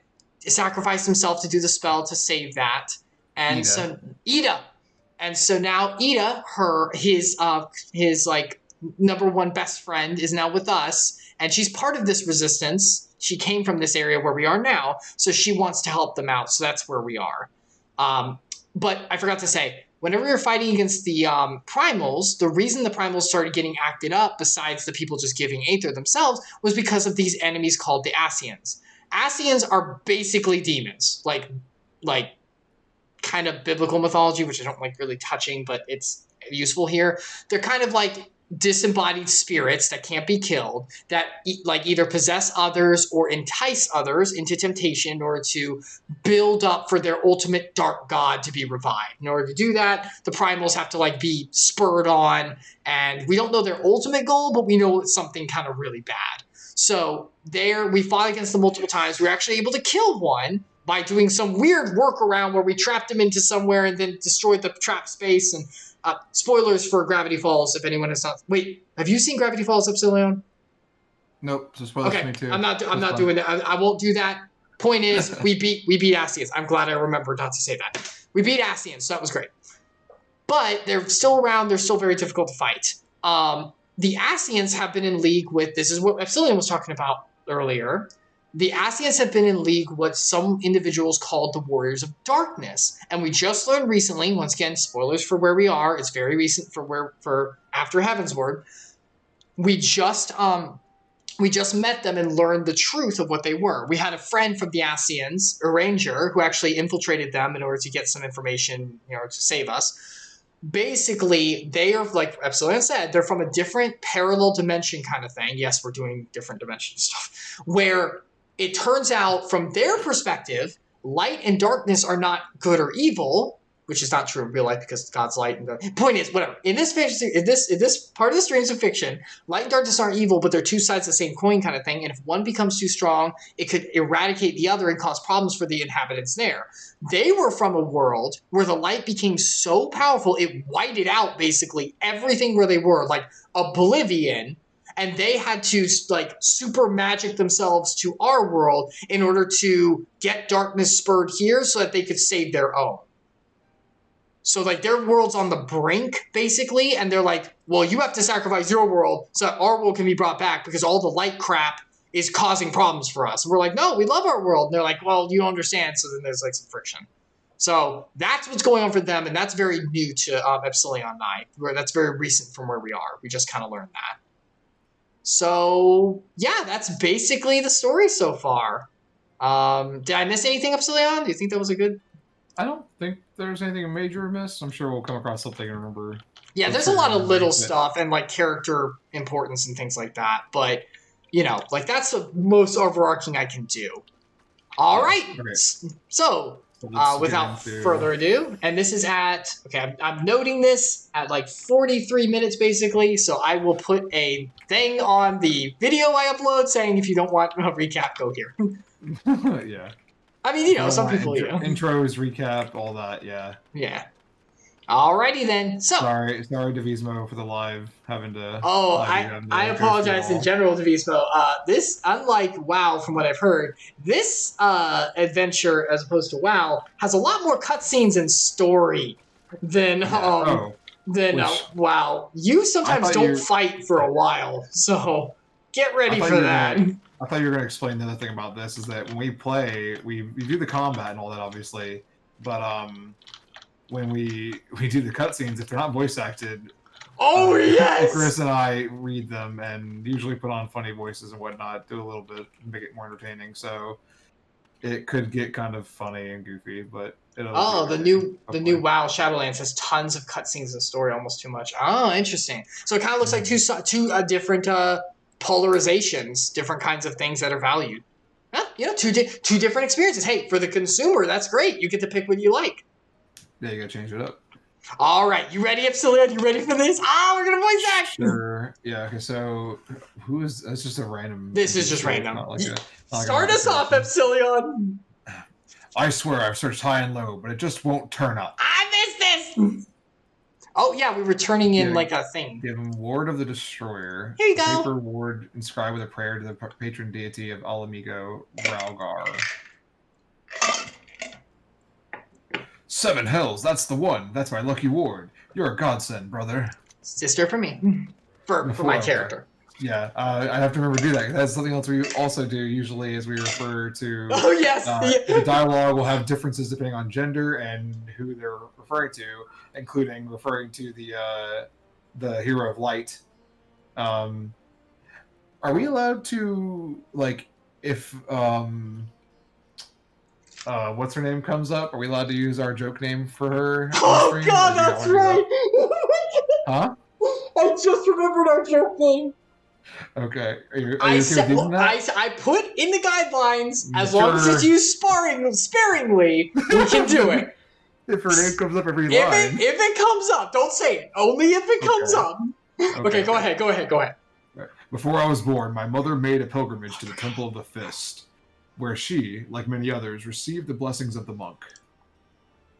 sacrificed himself to do the spell to save that. And Ida. So Ida. And so now Ida, his like number one best friend, is now with us, and she's part of this resistance. She came from this area where we are now, so she wants to help them out. So that's where we are. But I forgot to say, whenever we were fighting against the primals, the reason the primals started getting acted up, besides the people just giving aether themselves, was because of these enemies called the Ascians. Ascians are basically demons, like kind of biblical mythology, which I don't like really touching, but it's useful here. They're kind of like disembodied spirits that can't be killed, that like either possess others or entice others into temptation in order to build up for their ultimate dark god to be revived. In order to do that, the primals have to like be spurred on, and we don't know their ultimate goal, but we know it's something kind of really bad. So there, we fought against them multiple times. We were actually able to kill one by doing some weird workaround where we trapped him into somewhere and then destroyed the trap space. And spoilers for Gravity Falls, if anyone has not. Wait, have you seen Gravity Falls, Epsilion? Nope. So spoilers for me too. I'm not doing that. I won't do that. Point is, we beat Ascians. I'm glad I remembered not to say that. We beat Ascians, so that was great. But they're still around. They're still very difficult to fight. The Ascians have been in league with. This is what Epsilion was talking about earlier. The Ascians have been in league what some individuals called the Warriors of Darkness. And we just learned recently, once again, spoilers for where we are, it's very recent for after Heavensword. We just met them and learned the truth of what they were. We had a friend from the Ascians, a ranger, who actually infiltrated them in order to get some information, to save us. Basically, they are, like Epsilion said, they're from a different parallel dimension kind of thing. Yes, we're doing different dimension stuff, where it turns out from their perspective, light and darkness are not good or evil, which is not true in real life because God's light. And the point is, whatever. In this fantasy, in this part of the streams of fiction, light and darkness aren't evil, but they're two sides of the same coin kind of thing. And if one becomes too strong, it could eradicate the other and cause problems for the inhabitants there. They were from a world where the light became so powerful, it whited out basically everything where they were, like oblivion. And they had to like super magic themselves to our world in order to get darkness spurred here so that they could save their own. So, like, their world's on the brink, basically, and they're like, well, you have to sacrifice your world so that our world can be brought back because all the light crap is causing problems for us. And we're like, no, we love our world. And they're like, well, you don't understand. So then there's, like, some friction. So that's what's going on for them, and that's very new to Epsilion 9. That's very recent from where we are. We just kind of learned that. So, yeah, that's basically the story so far. Did I miss anything, Epsilion? Do you think that was a good... I don't think there's anything major amiss. I'm sure we'll come across something and remember. Yeah, there's a lot of little stuff and like character importance and things like that. But, you know, like that's the most overarching I can do. All right. Okay. So without further ado, and this is at, okay, I'm noting this at like 43 minutes basically. So I will put a thing on the video I upload saying if you don't want a recap, go here. Yeah. I mean, you know, some people, you know. Intros, recap, all that, yeah. Yeah. Alrighty then. So sorry, Devismo for the live having to. Oh, I apologize in general, Devismo. This, unlike WoW, from what I've heard, this adventure, as opposed to WoW, has a lot more cutscenes and story than WoW. You sometimes don't fight for a while, so get ready for that. I thought you were going to explain the other thing about this, is that when we play, we do the combat and all that, obviously, but when we do the cutscenes, if they're not voice acted, yes, Chris and I read them and usually put on funny voices and whatnot, do a little bit, make it more entertaining. So it could get kind of funny and goofy, but it'll the new WoW Shadowlands has tons of cutscenes and story, almost too much. Oh, interesting. So it kind of looks like two different polarizations, different kinds of things that are valued. You know, two different experiences. Hey, for the consumer, that's great. You get to pick what you like. Yeah, you gotta change it up. All right, you ready, Epsilion? You ready for this? We're gonna voice act. Sure. Yeah. Okay. So, who is? That's just a random. This is just random. Start us off, Epsilion. I swear, I've searched high and low, but it just won't turn up. I missed this. Oh yeah, we were turning in like a thing. Give him Ward of the Destroyer. Here you go. Paper ward inscribed with a prayer to the patron deity of Ala Mhigan, Ralgar. 7 hells, that's the one. That's my lucky ward. You're a godsend, brother. Sister for me. For my character. Yeah, I have to remember to do that. That's something else we also do usually, is we refer to... Oh, yes! The dialogue will have differences depending on gender and who they're referring to, including referring to the hero of light. Are we allowed to, like, if... what's her name comes up? Are we allowed to use our joke name for her? Oh God, that's right! Huh? I just remembered our joke name. Okay. Are you okay with using that? I put in the guidelines, as long as it's used sparingly, we can do it. If her name comes up every line. If it comes up, don't say it. Only if it comes up. Okay, go ahead. Before I was born, my mother made a pilgrimage to the Temple of the Fist, where she, like many others, received the blessings of the monk.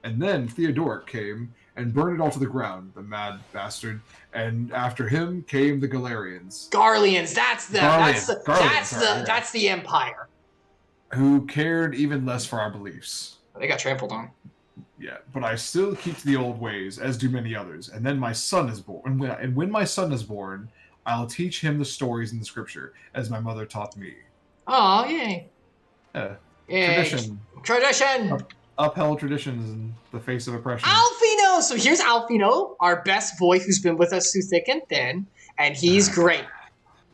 And then Theodoric came and burned it all to the ground, the mad bastard. And after him came the Garleans. Garleans, that's the empire. Who cared even less for our beliefs. They got trampled on. Yeah, but I still keep to the old ways, as do many others. And then my son is born. And when my son is born, I'll teach him the stories in the scripture, as my mother taught me. Oh, yay. Tradition. Upheld traditions in the face of oppression. Alfino! So here's Alfino, our best boy who's been with us through thick and thin, and he's great.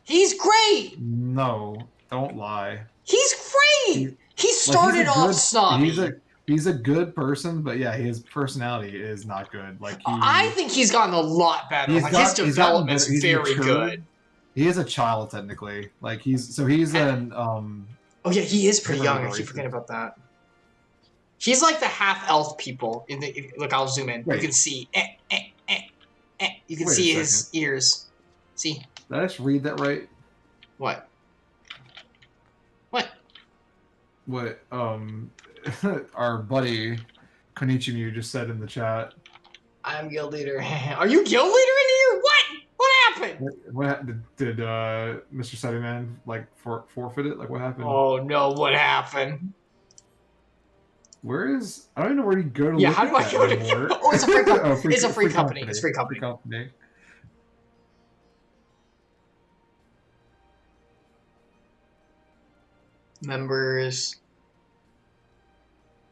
He's great! No, don't lie. He's great! He started off snobby. He's a good person, but yeah, his personality is not good. I think he's gotten a lot better. His development's very good. He is a child, technically. He's an Oh yeah, he is pretty young. I Remember keep Reese. forgetting about that. He's like the half elf people. Look, I'll zoom in. Wait. You can see. You can Wait a see second. his ears. See Did I just read that right? what? What? What our buddy Konichimu just said in the chat. I'm guild leader. Are you guild leader in here? What? What happened? What did Mr. Settyman like forfeit it? Like what happened? Oh no! What happened? Where is? I don't know where to go to. Yeah, look how at do I that go to? anymore. Oh, it's a free company. Oh, It's a free company. It's free company. Free company. Members.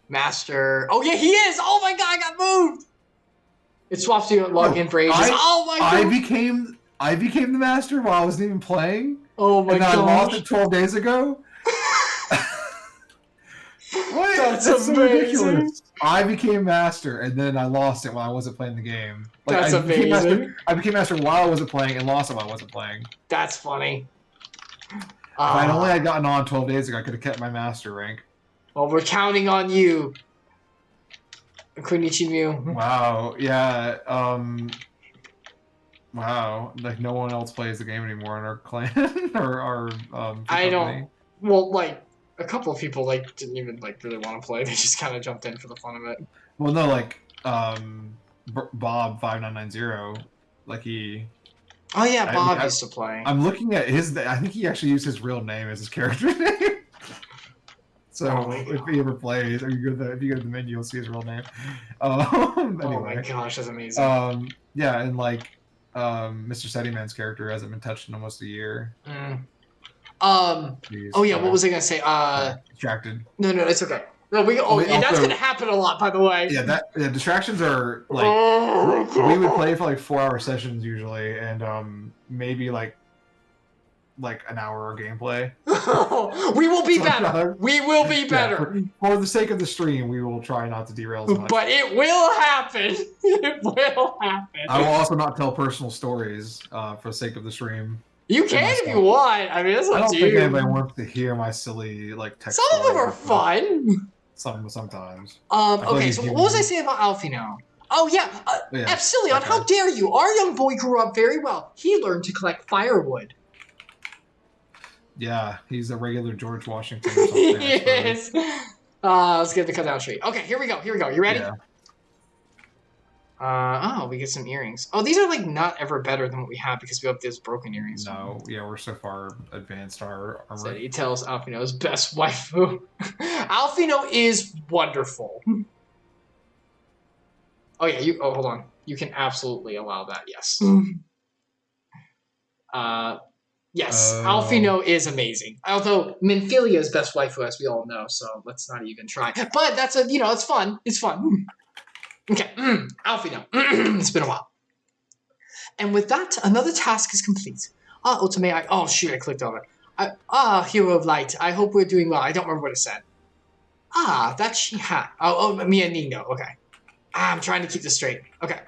Master. Oh yeah, he is. Oh my god, I got moved. It swaps you at login for ages. Oh my god. I became the master while I wasn't even playing. Oh my and god. I lost it 12 days ago. What? That's so amazing. ridiculous. I became master and then I lost it while I wasn't playing the game. Like, That's amazing. I became master while I wasn't playing and lost it while I wasn't playing. That's funny. If I'd only had gotten on 12 days ago, I could have kept my master rank. Well, we're counting on you, Kunichimu. Wow. Yeah. Wow. Like no one else plays the game anymore in our clan or our I company. don't. Well, like a couple of people like didn't even like really want to play. They just kind of jumped in for the fun of it. Well, no, like Bob 5990, like he. Oh yeah, Bob used to play. I'm looking at his. I think he actually used his real name as his character name. So if he ever plays, or if you go to the menu, you'll see his real name. Anyway. Oh my gosh, that's amazing. Yeah, and like Mr. Settyman's character hasn't been touched in almost a year. Jeez, Oh yeah, what was I gonna say? Distracted. No, it's okay. No, that's gonna happen a lot, by the way. Yeah, distractions are like we would play for like 4-hour sessions usually, and maybe like an hour of gameplay. We will be better. We will be better. Yeah, for the sake of the stream, we will try not to derail as much. But it will happen. It will happen. I will also not tell personal stories for the sake of the stream. You can if you want. I mean, it's I up don't to think you. anybody wants to hear my silly like text. Some of them are fun. Sometimes. Okay, so what was I saying about Alfie now? Oh yeah, Epsilion, okay. how dare you? Our young boy grew up very well. He learned to collect firewood. Yeah, he's a regular George Washington or something. Yes. Let's get the cut down straight. Okay, here we go. You ready? Yeah. We get some earrings. Oh, these are like not ever better than what we have because we have those broken earrings. No, yeah, we're so far advanced our armor. So he tells Alfino's best waifu. Alfino is wonderful. Oh yeah, hold on. You can absolutely allow that, yes. Yes, Alfino is amazing. Although Minfilia is best waifu, as we all know, so let's not even try. But that's it's fun. It's fun. Okay, Alfino. It's been a while. And with that, another task is complete. Ultimate, oh shoot, I clicked over. Hero of Light, I hope we're doing well. I don't remember what it said. That she had. Mia Nino, okay. I'm trying to keep this straight. Okay.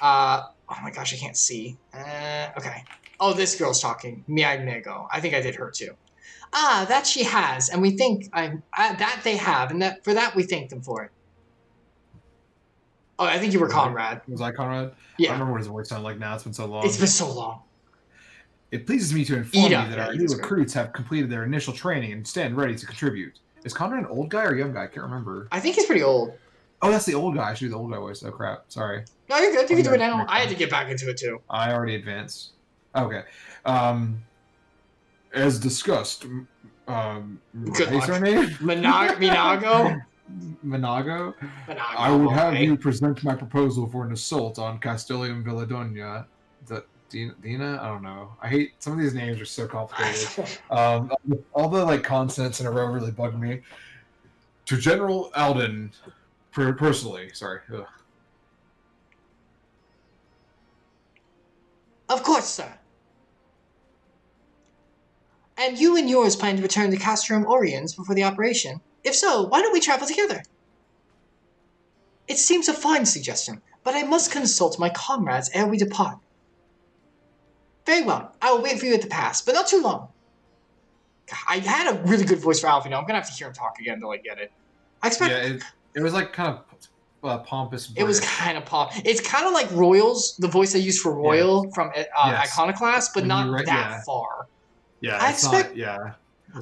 Oh my gosh, I can't see. Okay. Oh, this girl's talking. Mia Nego. I think I did her too. That she has, and we think that they have, and that for that we thank them for it. Oh, I think you were Conrad. Was I Conrad? Yeah. I remember what his voice sounded like now. It's been so long. It's been so long. It pleases me to inform you that our new recruits have completed their initial training and stand ready to contribute. Is Conrad an old guy or a young guy? I can't remember. I think he's pretty old. Oh, that's the old guy. I should do the old guy voice. Oh, crap. Sorry. No, you're good. You can do it now. I had to get back into it, too. I already advanced. Okay. As discussed, Good what's her name? Minago? Manago? I would have you present my proposal for an assault on Castellium Villadonia. Is that Dina? I don't know. I hate some of these names are so complicated. All the like consonants in a row really bug me. To General Alden, personally. Sorry. Ugh. Of course, sir. And you and yours plan to return to Castrum Oriens before the operation? If so, why don't we travel together? It seems a fine suggestion, but I must consult my comrades ere we depart. Very well, I will wait for you at the pass, but not too long. I had a really good voice for Alfie. Now I'm gonna have to hear him talk again to like get it. I expect. Yeah, it was like kind of pompous. British. It was kind of pop. It's kind of like Royals, the voice I used for Royal from Iconoclast, but not that far. Yeah, I expect. not, yeah.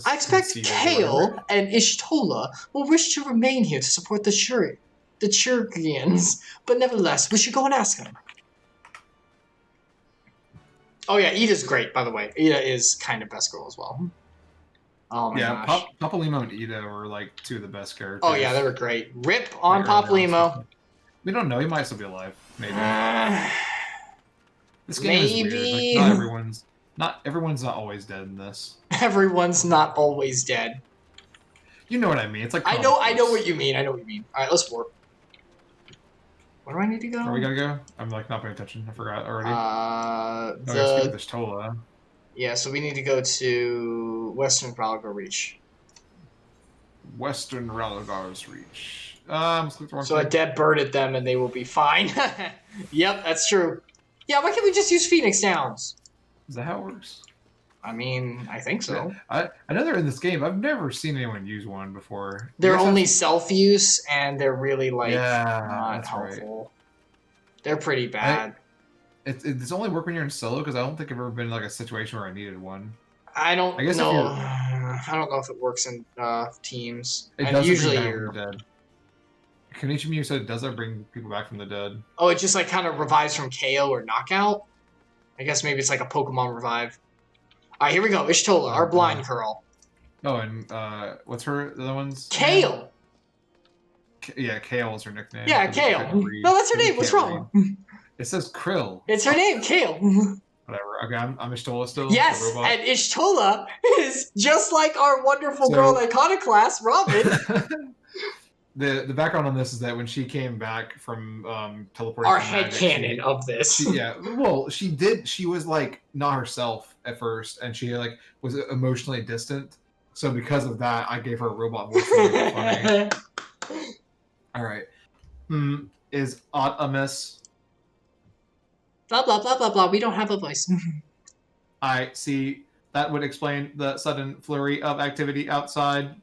I expect Kale and Ishtola will wish to remain here to support the Churgians, but nevertheless, we should go and ask them. Oh yeah, Ida's great, by the way. Ida is kind of best girl as well. Oh my gosh. Papalymo and Ida were like two of the best characters. Oh yeah, they were great. Rip on Papalymo. We don't know. He might still be alive. Maybe. This game is weird. Like, not everyone's not always dead in this. Everyone's not always dead. You know what I mean? It's like I know what you mean. All right, let's warp. Where do I need to go? Where we gotta go? I'm like not paying attention. I forgot already. There's Tola. Yeah, so we need to go to Western Ralgar Reach. Western Ralgar's Reach. So a dead bird at them and they will be fine. Yep, that's true. Yeah, why can't we just use Phoenix Downs? Is that how it works? I mean, I think so. I know they're in this game. I've never seen anyone use one before. They're only self-use, and they're really, like, not helpful. Right. They're pretty bad. It's only work when you're in solo, because I don't think I've ever been in, like, a situation where I needed one. I don't know. I don't know if it works in teams. It doesn't usually you're dead. Konichimu said it doesn't bring people back from the dead. Oh, it just, like, kind of revives from KO or knockout? I guess maybe it's like a Pokemon revive. All right, here we go. Ishtola, our blind girl. Oh, and what's the other one's? Kale. Yeah, Kale is her nickname. Yeah, Kale. No, that's her name. What's wrong? It says Krill. It's her name, Kale. Whatever. Okay, I'm Ishtola still. Yes, and Ishtola is just like our wonderful girl Iconoclast, Robin. The background on this is that when she came back from teleporting, our headcanon of this. She was like not herself at first, and she like was emotionally distant. So because of that, I gave her a robot voice. Funny. All right, is Amiss? Blah blah blah blah blah. We don't have a voice. I see. That would explain the sudden flurry of activity outside.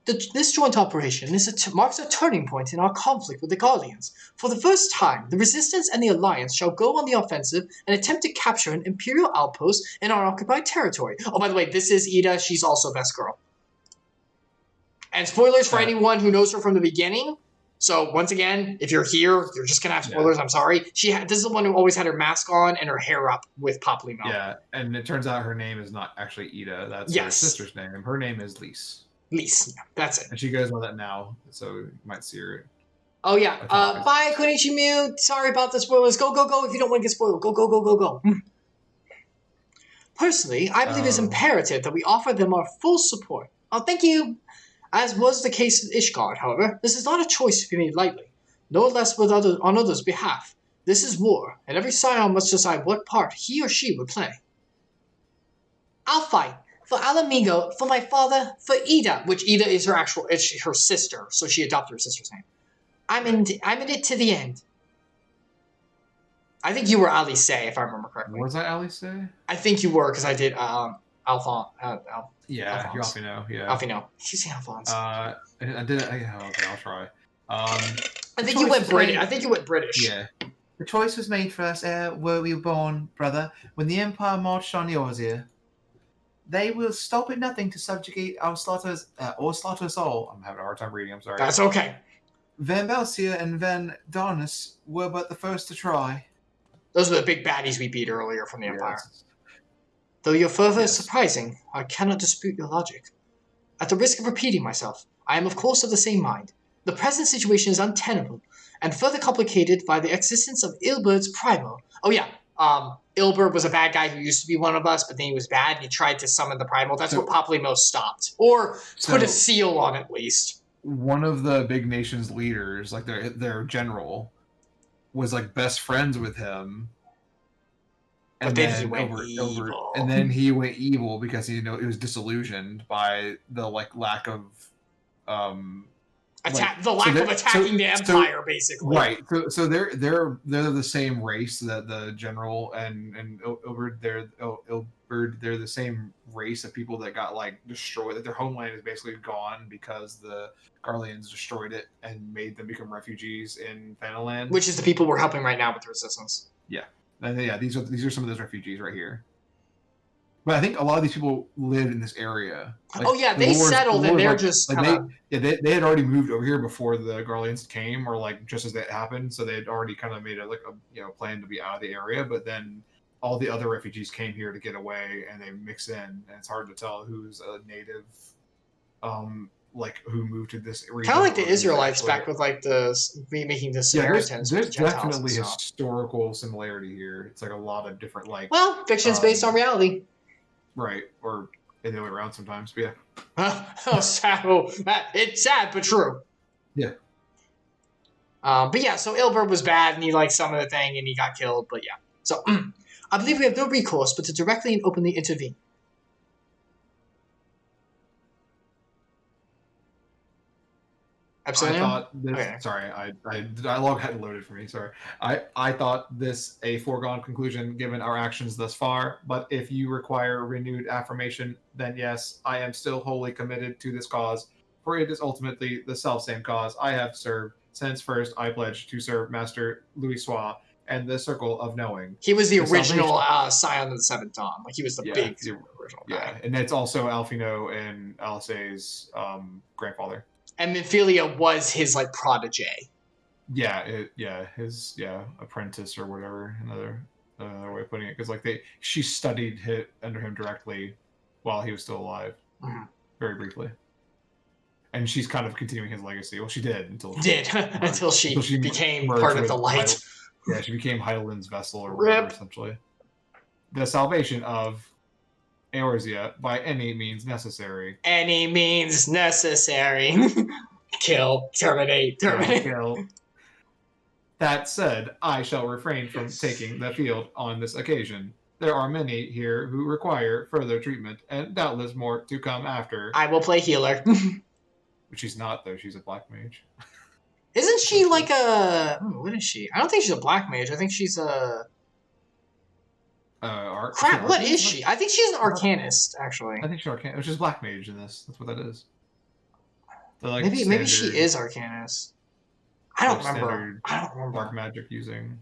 This joint operation marks a turning point in our conflict with the Garleans. For the first time, the Resistance and the Alliance shall go on the offensive and attempt to capture an Imperial outpost in our occupied territory. Oh, by the way, this is Ida. She's also best girl. And spoilers for anyone who knows her from the beginning. So, once again, if you're here, you're just going to have spoilers. I'm sorry. This is the one who always had her mask on and her hair up with Papalymo. Yeah, and it turns out her name is not actually Ida. That's her sister's name. Her name is Lise. Lise, that's it. And she goes by that now, so you might see her. Oh, yeah. Bye, Konichimu. Sorry about the spoilers. Go, go, go. If you don't want to get spoiled, go, go, go, go, go. Personally, I believe it's imperative that we offer them our full support. Oh, thank you. As was the case with Ishgard, however, this is not a choice to be made lightly, no less on others' behalf. This is war, and every scion must decide what part he or she would play. I'll fight. For Ala Mhigan, for my father, for Ida, which Ida is her sister, so she adopted her sister's name. I'm in it to the end. I think you were Alice, if I remember correctly. Was I Alice? I think you were, because I did Alphonse. Yeah, Alphonse. You Alphino, yeah. Alphino. She's Alphonse. I did it. Okay, I'll try. I think you went British. Yeah. The choice was made for us where we were born, brother, when the Empire marched on yours here. They will stop at nothing to subjugate our slaughters, or slaughter us all. I'm having a hard time reading, I'm sorry. That's okay. Van Belsia and Van Darnus were but the first to try. Those were the big baddies we beat earlier from the Empire. Though your fervor is surprising, I cannot dispute your logic. At the risk of repeating myself, I am of course of the same mind. The present situation is untenable, and further complicated by the existence of Ilbert's Primo. Oh yeah, Ilbert was a bad guy who used to be one of us, but then he was bad and he tried to summon the Primal. That's what Papalymo stopped. Or put a seal on at least. One of the big nation's leaders, like their general, was like best friends with him. But then he went evil. And then he went evil because he was disillusioned by the lack of attacking the Empire, basically. Right. So they're the same race that the general and Ilberd they're the same race of people that got like destroyed. That their homeland is basically gone because the Garleans destroyed it and made them become refugees in Fanaland. Which is the people we're helping right now with the resistance. Yeah, and yeah, these are some of those refugees right here. But I think a lot of these people live in this area. Like, oh yeah, they settled and they're just like they had already moved over here before the Garleans came, or like just as that happened. So they had already kind of made a plan to be out of the area. But then all the other refugees came here to get away, and they mix in, and it's hard to tell who's a native, like who moved to this region. Kind of like the Israelites back with like the making the Samaritans. There's definitely historical similarity here. It's like a lot of different fiction's based on reality. Right, or the other way around sometimes, but yeah. It's sad, but true. Yeah. But yeah, so Ilberd was bad, and he like summoned the thing, and he got killed. But yeah, so I believe we have no recourse but to directly and openly intervene. Epsilion? I thought this. Okay. Sorry, I dialogue hadn't loaded for me. Sorry. I thought this a foregone conclusion given our actions thus far. But if you require renewed affirmation, then yes, I am still wholly committed to this cause, for it is ultimately the selfsame cause I have served since first I pledged to serve Master Louis Sois and the Circle of Knowing. He was the original Scion of the Seventh Dawn. Like he was the original guy. Yeah, and it's also Alphino and Alice's grandfather. And Minfilia was his like protege. Yeah, his apprentice or whatever. Another way of putting it, because she studied under him directly while he was still alive, very briefly. And she's kind of continuing his legacy. Well, she did until she became part of the light. She became Heidelin's vessel or whatever, essentially. The salvation of Eorzea by any means necessary. Any means necessary. Kill. Terminate. Kill. That said, I shall refrain from taking the field on this occasion. There are many here who require further treatment, and doubtless more to come after. I will play healer. But she's not, though. She's a black mage. Isn't she like a... what is she? I don't think she's a black mage. I think she's a... Crap, what is she? I think she's an arcanist, actually. I think she's arcanist, which is black mage in this. That's what that is. Maybe she is arcanist. I don't remember. Dark magic using,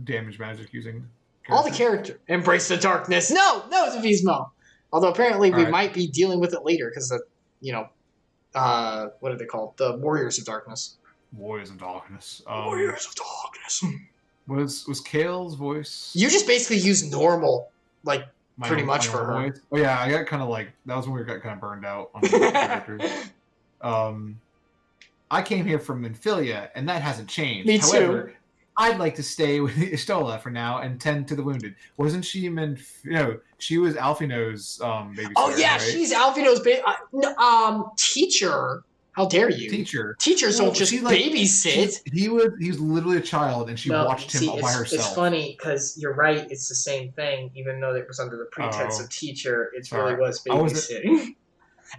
damage magic using. All the character. Embrace the darkness. No, it's a Vismo. Although apparently we might be dealing with it later because what are they called? The Warriors of Darkness. Warriors of Darkness. Warriors of Darkness. Was Kale's voice? You just basically use normal, pretty much for her. Voice? Oh yeah, I got kind of that was when we got kind of burned out on the characters. I came here from Minfilia, and that hasn't changed. Me However, too. I'd like to stay with Istola for now and tend to the wounded. Wasn't she she was Alphino's babysitter. Oh yeah, right? she's Alphino's teacher. How dare you? Teachers don't just babysit. He was literally a child, and she watched him all by herself. It's funny because you're right. It's the same thing, even though it was under the pretense of teacher. It really was babysitting.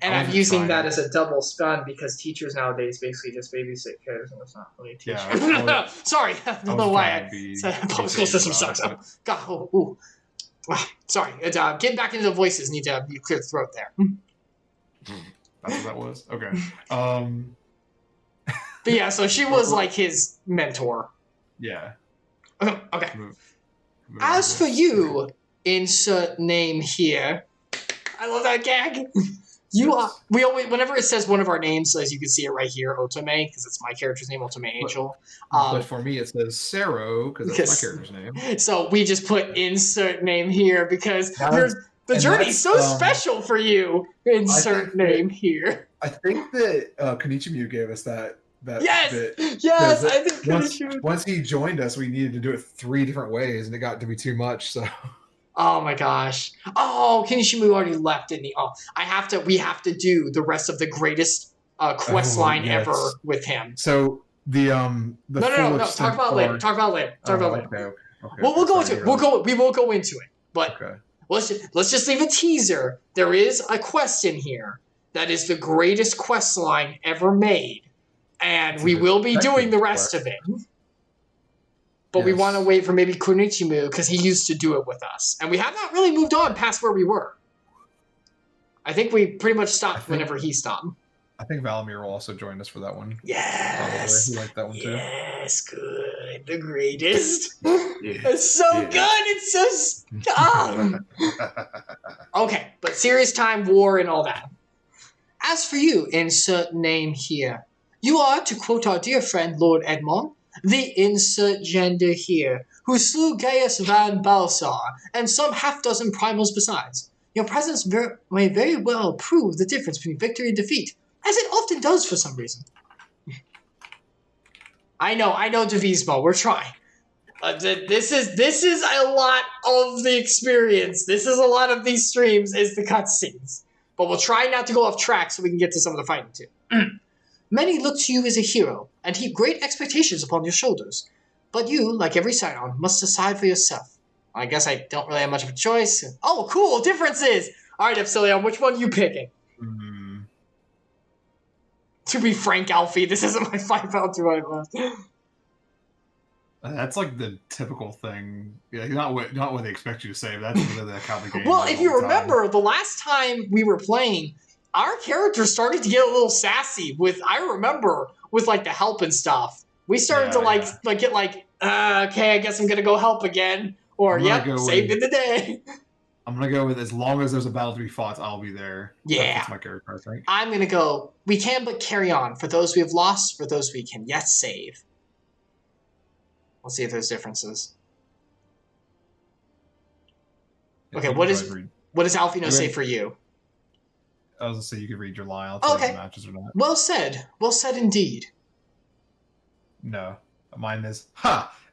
And I'm using that as a double spun because teachers nowadays basically just babysit kids, and it's not really teaching. Yeah, sorry, I don't know why I said public school system sucks. God, sorry. Getting back into the voices, need to clear the throat there. That's what that was? Okay. But yeah, so she was his mentor. Yeah. Okay. As for you, insert name here. I love that gag. We always, whenever it says one of our names, as you can see it right here, Otome, because it's my character's name, Otome Angel. But for me, it says Sero, because that's my character's name. So we just put insert name here because the journey's so special for you. Insert name here. I think that Konichimu gave us that yes! bit. Yes, I think Konichimu. Once he joined us, we needed to do it 3 different ways, and it got to be too much, so... Oh my gosh. Oh, Kinishimu already left, didn't he? Oh, we have to do the rest of the greatest quest line ever with him. So the No. Talk about later. Okay. We'll go into it. We will go into it. But let's just leave a teaser. There is a quest in here that is the greatest quest line ever made. And we will be doing the rest of it. But we want to wait for maybe Kunichimu because he used to do it with us. And we have not really moved on past where we were. I think we pretty much stopped whenever he stopped. I think Valamir will also join us for that one. Yes. Probably. He liked that one too. Yes, good. The greatest. It's so good. It's so okay, but serious time, war, and all that. As for you, insert name here. You are, to quote our dear friend Lord Edmond, the insert gender here, who slew Gaius Van Balsar and some half-dozen primals besides. Your presence may very well prove the difference between victory and defeat, as it often does for some reason. I know, Devismo, we're trying. This is a lot of the experience. This is a lot of these streams, is the cutscenes. But we'll try not to go off track so we can get to some of the fighting too. Many look to you as a hero, and heap great expectations upon your shoulders. But you, like every Scion, must decide for yourself. I guess I don't really have much of a choice. Oh, cool, differences! Alright, Epsilion, which one are you picking? To be frank, Alfie, this isn't my 5 out to my left. That's like the typical thing. Yeah, not what they expect you to say, but that's really how the game. Well, if you remember, the last time we were playing, our characters started to get a little sassy with like the help and stuff. We started to get okay, I guess I'm gonna go help again. Or saved in the day. I'm gonna go with as long as there's a battle to be fought, I'll be there. Yeah. That's my character, I think. I'm gonna go, we can but carry on. For those we have lost, for those we can yet save. We'll see if there's differences. Okay, what does Alfino say for you? I was gonna say you could read your line. I'll tell you if it matches or not. Well said. Well said indeed. No. Mine is,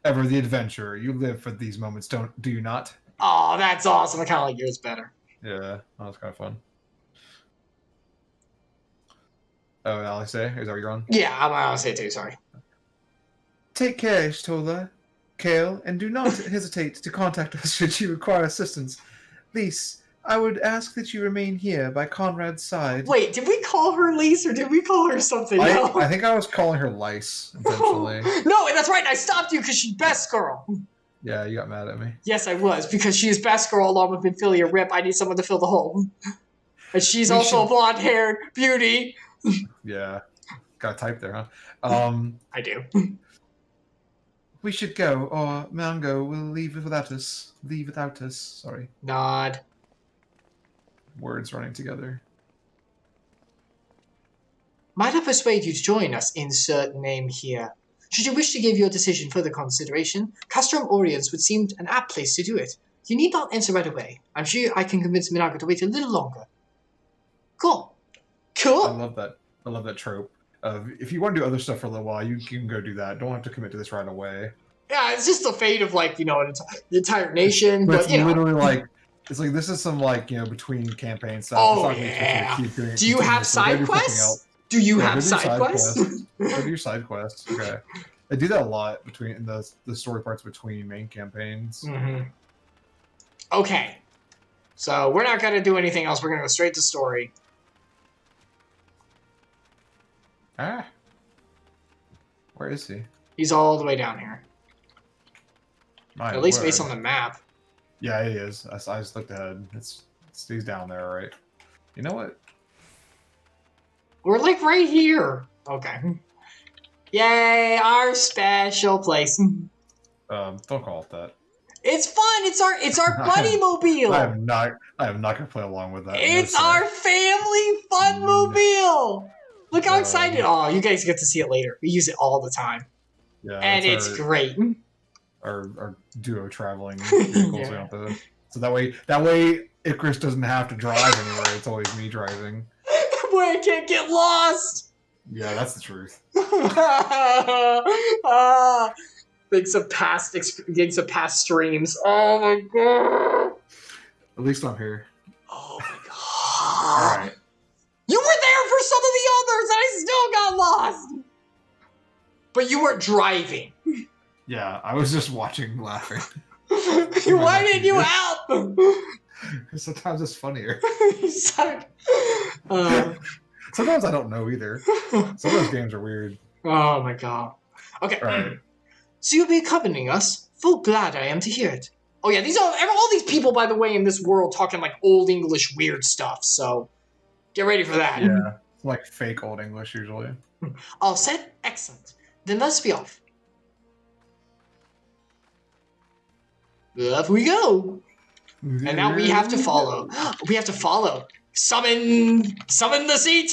ever the adventurer. You live for these moments, do you not? Oh, that's awesome. I kind of like yours better. Yeah, that was kind of fun. Oh, Alex, is that what you're on? Yeah, I'm gonna say it too, sorry. Take care, Shtola, Kale, and do not hesitate to contact us should you require assistance. Lise, I would ask that you remain here by Conrad's side. Wait, did we call her Lise or did we call her something else? I think I was calling her Lice, intentionally. No, that's right. I stopped you because she's best girl. Yeah, you got mad at me. Yes, I was, because she is best girl along with Minfilia Rip. I need someone to fill the hole. And she's also a blonde-haired beauty. Yeah. Got type there, huh? I do. We should go, or Mango will leave without us. Sorry. Nod. Words running together. Might I persuade you to join us? Insert name here. Should you wish to give your decision further consideration, Castrum Oriens would seem an apt place to do it. You need not answer right away. I'm sure I can convince Minaga to wait a little longer. Cool. I love that trope. If you want to do other stuff for a little while, you can go do that. Don't have to commit to this right away. Yeah, it's just the fate of the entire nation. But it's literally like it's like this is some between campaign stuff. Oh yeah. Do you have side quests? Do you have side quests? Go do your side quests. Okay. I do that a lot in the story parts between main campaigns. Mm-hmm. Okay. So we're not gonna do anything else. We're gonna go straight to story. Where is he? He's all the way down here. At least based on the map. Yeah, he is. I just looked ahead. He's down there, right? You know what? We're like right here. Okay. Yay, our special place. Don't call it that. It's fun. It's our buddy mobile. I am not gonna play along with that. It's our family fun mobile. Look how excited! Oh, you guys get to see it later. We use it all the time. Yeah, and it's great. Our duo traveling vehicles. Yeah. So that way Icarus doesn't have to drive anywhere. It's always me driving. Boy, I can't get lost. Yeah, that's the truth. Thinks of past streams. Oh my god. At least I'm here. Oh my god. All right. You were there for some of the others, and I still got lost. But you weren't driving. Yeah, I was just watching, laughing. Why didn't you help? Sometimes it's funnier. Sometimes I don't know either. Some of those games are weird. Oh my god. Okay. Right. So you'll be accompanying us? Full glad I am to hear it. Oh yeah, all these people, by the way, in this world talking like old English weird stuff, so Get ready for that. Yeah, it's like fake Old English usually. All set? Excellent. Then let's be off. Off we go. And now we have to follow. We have to follow. Summon the seat.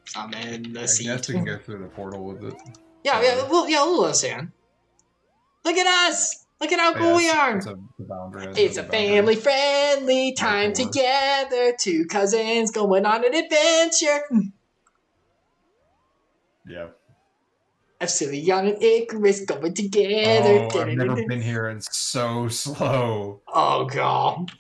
Summon the seat. I guess we can go through the portal with it. Yeah, we'll let us in. Look at us. Look at how cool we are. It's a family-friendly time together. Two cousins going on an adventure. Yeah. Epsilion and Icarus going together. Oh, I've never been here. It's so slow. Oh, God.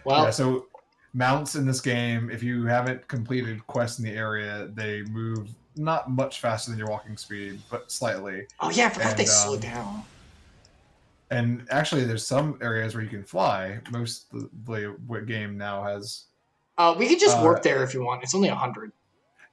Well, yeah, so mounts in this game, if you haven't completed quests in the area, they move not much faster than your walking speed, but slightly. Oh, yeah, I forgot they slow down. And actually, there's some areas where you can fly. Most of the game now has... we can just work there if you want. It's only 100.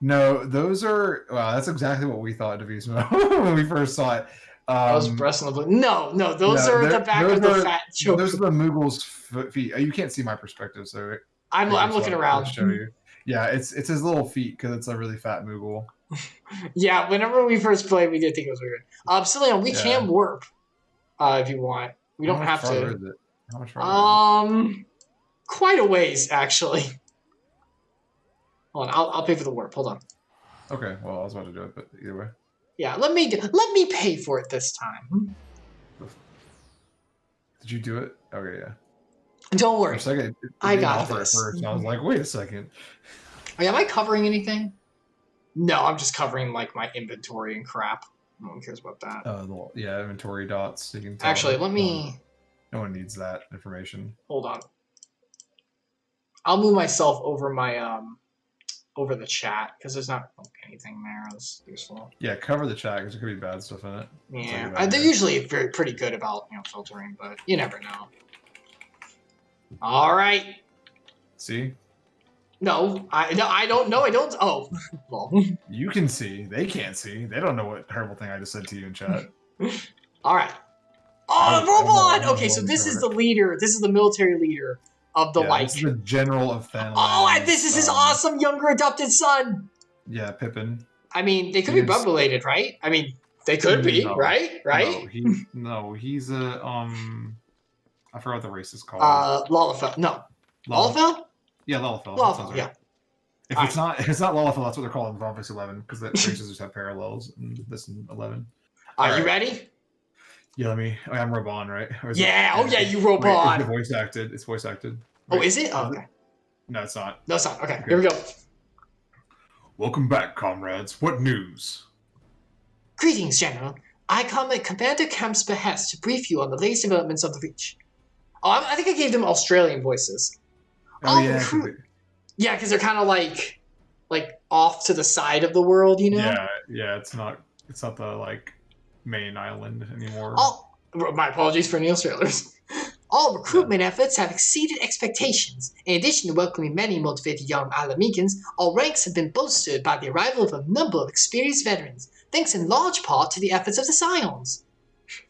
No, those are... Wow, that's exactly what we thought of Divismo when we first saw it. I was breast on the blue. No, those are the back of the fat choke. Those are the Moogle's feet. You can't see my perspective, so... I'm looking around. I'll show you. Yeah, it's his little feet because it's a really fat Moogle. Yeah, whenever we first played, we did think it was weird. Epsilion, we can warp if you want. We don't have to. How much farther is it? Quite a ways actually. Hold on, I'll pay for the warp. Hold on. Okay, well I was about to do it, but either way. Yeah, let me pay for it this time. Did you do it? Okay, yeah. Don't worry. For a second, I got this. First, I was like, wait a second. Am I covering anything? No, I'm just covering like my inventory and crap. No one cares about that. Yeah, inventory dots. So you can tell. Actually, let me... No one needs that information. Hold on. I'll move myself over my over the chat because there's not anything there that's useful. Yeah, cover the chat because there could be bad stuff in it. Yeah, they're usually pretty good about filtering, but you never know. All right. See? No, I don't. No, I don't. Oh, well. You can see. They can't see. They don't know what terrible thing I just said to you in chat. All right. Oh, robot! Okay, so this is the leader. This is the military leader of the This is the general of Thanland. Oh, and this is his awesome younger adopted son. Yeah, Pippin. I mean, they could be blood related, right? I mean, they could be, right? Right? No, he's a I forgot what the race is called. Lalafell. No. Lalafell? Yeah, Lalafell. Lalafell, yeah. If it's not Lalafell, that's what they're called in Final Fantasy 11 because the races just have parallels in this in 11. Are you ready? Yeah, I'm Robon, right? Yeah, you Robon. It's voice acted. It's voice acted. Right? Oh, is it? Oh, okay. No, it's not. No, it's not. Okay, here we go. Welcome back, comrades. What news? Greetings, General. I come at Commander Camp's behest to brief you on the latest developments of the Reach. Oh, I think I gave them Australian voices. Oh, yeah. Yeah, because they're kind of like off to the side of the world, you know? Yeah. It's not the main island anymore. My apologies for any Australians. All recruitment efforts have exceeded expectations. In addition to welcoming many motivated young Ala Mhigans, all ranks have been bolstered by the arrival of a number of experienced veterans, thanks in large part to the efforts of the Scions.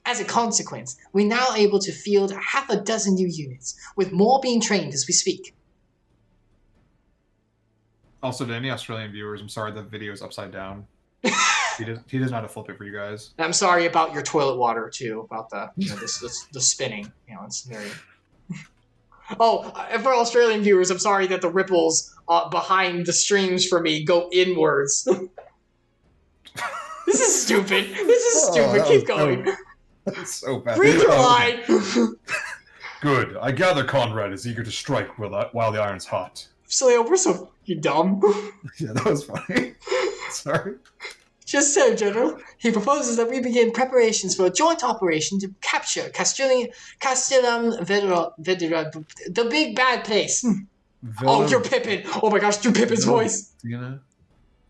As a consequence, we're now able to field half a dozen new units, with more being trained as we speak. Also, to any Australian viewers, I'm sorry the video is upside down. He doesn't know how to flip it for you guys. I'm sorry about your toilet water too, about the the spinning. It's very. Oh, for Australian viewers, I'm sorry that the ripples behind the streams for me go inwards. This is stupid. Keep going. That's so bad. Reply. Good. I gather Conrad is eager to strike while the iron's hot. Epsilion, we're so dumb. Yeah, that was funny. Sorry. Just so, General, he proposes that we begin preparations for a joint operation to capture Castellum Vedera, the big bad place. Oh, you're Pippin. Oh my gosh, do Pippin's voice.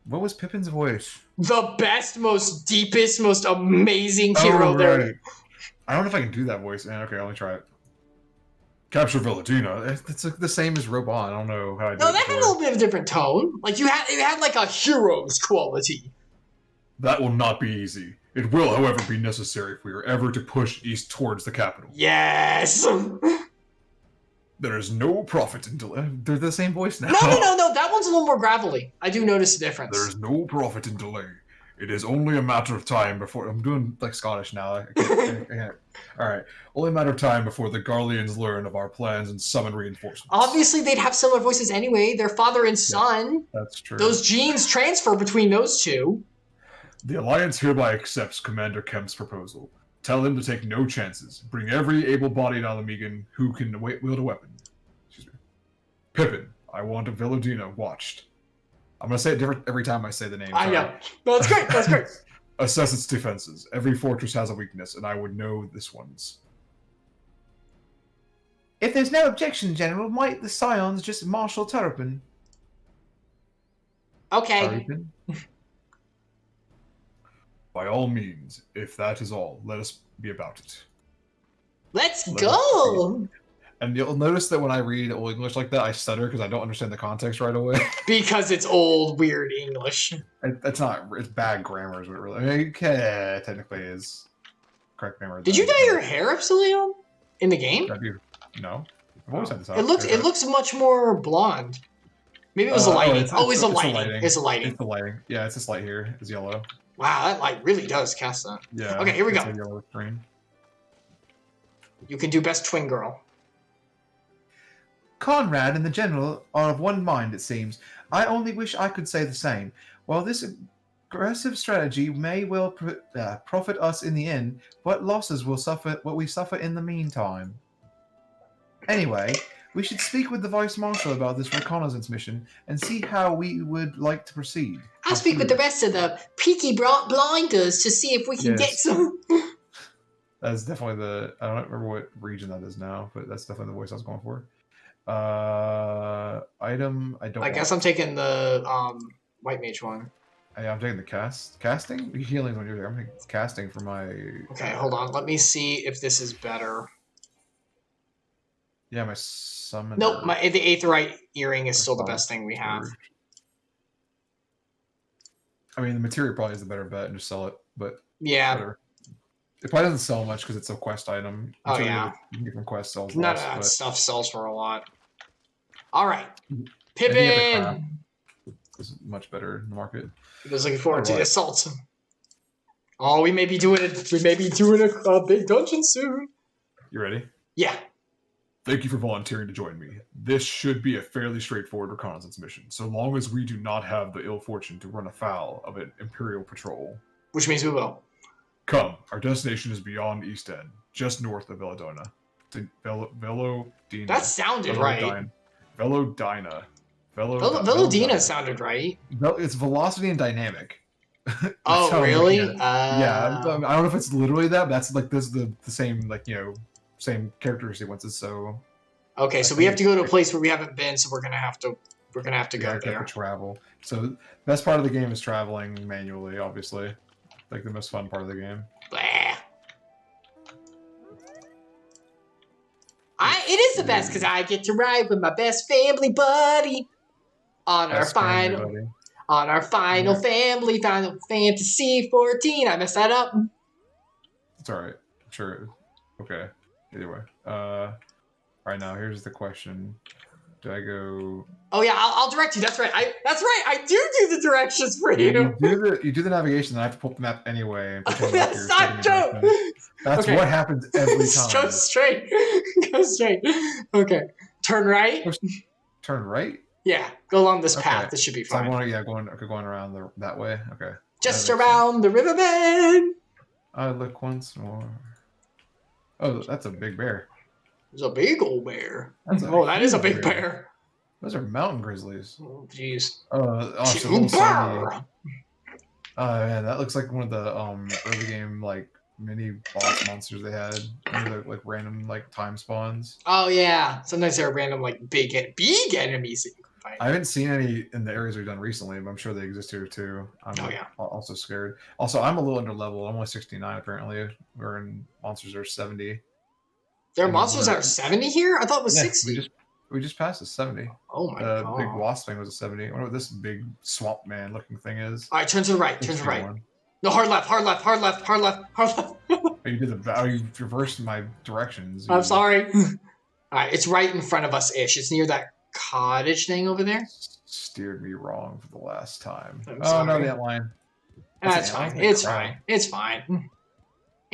What was Pippin's voice? The best, most deepest, most amazing hero there. I don't know if I can do that voice. Okay, let me try it. Capture Veladina. It's the same as Robon. I don't know how I do it. No, that had a little bit of a different tone. It had like a hero's quality. That will not be easy. It will, however, be necessary if we are ever to push east towards the capital. Yes! There is no profit in delay. They're the same voice now. No. That one's a little more gravelly. I do notice a difference. There is no profit in delay. It is only a matter of time before... I'm doing, like, Scottish now. I can't. All right. Only a matter of time before the Garleans learn of our plans and summon reinforcements. Obviously, they'd have similar voices anyway. They're father and son. Yeah, that's true. Those genes transfer between those two. The Alliance hereby accepts Commander Kemp's proposal. Tell him to take no chances. Bring every able-bodied Ala Mhigan who can wield a weapon. Excuse me. Pippin, I want a Velodina watched. I'm going to say it different every time I say the name. I know. No, that's great. That's great. Assess its defenses. Every fortress has a weakness, and I would know this one's. If there's no objection, General, might the Scions just marshal Turpin? Okay. Turpin? By all means, if that is all, let us be about it. Let's go! And you'll notice that when I read Old English like that, I stutter because I don't understand the context right away. Because it's old, weird English. It's not. It's bad grammar is what it really... I mean, okay, technically is correct grammar. Did you dye your hair, Epsilion? In the game? No. I've always had this out. It looks much more blonde. Maybe it was the lighting. It's the lighting. It's the lighting. It's the lighting. Yeah, it's this light here. It's yellow. Wow, that light really does cast that. Yeah. Okay, here we go. A yellow screen. You can do best twin girl. Conrad and the General are of one mind, it seems. I only wish I could say the same. While this aggressive strategy may well profit us in the end, what losses will suffer? What we suffer in the meantime. Anyway, we should speak with the Vice Marshal about this reconnaissance mission and see how we would like to proceed. I'll speak with the rest of the Peaky Blinders to see if we can get some. That's definitely the... I don't remember what region that is now, but that's definitely the voice I was going for. Item... I guess I'm taking the White Mage one. Yeah, I'm taking the casting? Healing when you're there. I'm taking casting for my... Okay, hold on. Let me see if this is better. Yeah, my summon... Nope, the Aetheryte Earring is still the best thing we have. I mean, the material probably is the better bet and just sell it, but... Yeah. Whatever. It probably doesn't sell much because it's a quest item. Oh, yeah. Different quest sells None less, of that but... stuff sells for a lot. All right. Pippin! This is much better in the market. I was looking forward to the assault. Oh, we may be doing it. We may be doing a big dungeon soon. You ready? Yeah. Thank you for volunteering to join me. This should be a fairly straightforward reconnaissance mission, so long as we do not have the ill fortune to run afoul of an Imperial patrol. Which means we will. Come, our destination is beyond East End, just north of Velodina. Velodina. That sounded right. Velodina. Velodina sounded right. It's velocity and dynamic. Oh, really? Yeah, I don't know if it's literally that, but that's like this is the same same character sequences. So okay, so we have to go to a place where we haven't been, so we're gonna have to go there. Travel. So best part of the game is traveling manually, obviously. Like the most fun part of the game. Blah. It is the best because I get to ride with my best family buddy on our final family Final Fantasy 14. I messed that up. It's all right. Sure. Okay. Either way. Right now, here's the question. Do I go... Oh, yeah, I'll direct you. That's right. I do the directions for you. You do the navigation, and I have to pull up the map anyway. And that's not true. That's what happens every time. Go straight. Go straight. Okay. Turn right. Turn right? Yeah. Go along this path. This should be fine. So going around that way? Okay. Just around the riverbed. I look once more. Oh, that's a big bear. There's a big old bear. That is a big bear. Those are mountain grizzlies. Oh, jeez. Man, that looks like one of the early game mini boss monsters they had. Like random time spawns. Oh yeah. Sometimes there are random big enemies that you can fight. I haven't seen any in the areas we've done recently, but I'm sure they exist here too. I'm also scared. Also, I'm a little under leveled. I'm only 69 apparently. We're in monsters are 70. There are monsters that are 70 here? I thought it was 60. We just passed a 70. Oh my god. The big wasp thing was a 70. I wonder what this big swamp man looking thing is. Alright, turn to the right, turn to the right. No, hard left. Oh, you reversed my directions. I'm sorry. Alright, it's right in front of us-ish. It's near that cottage thing over there. Steered me wrong for the last time. I'm Oh, sorry. no, that line. That's an fine. antlion It's crab. fine. It's fine.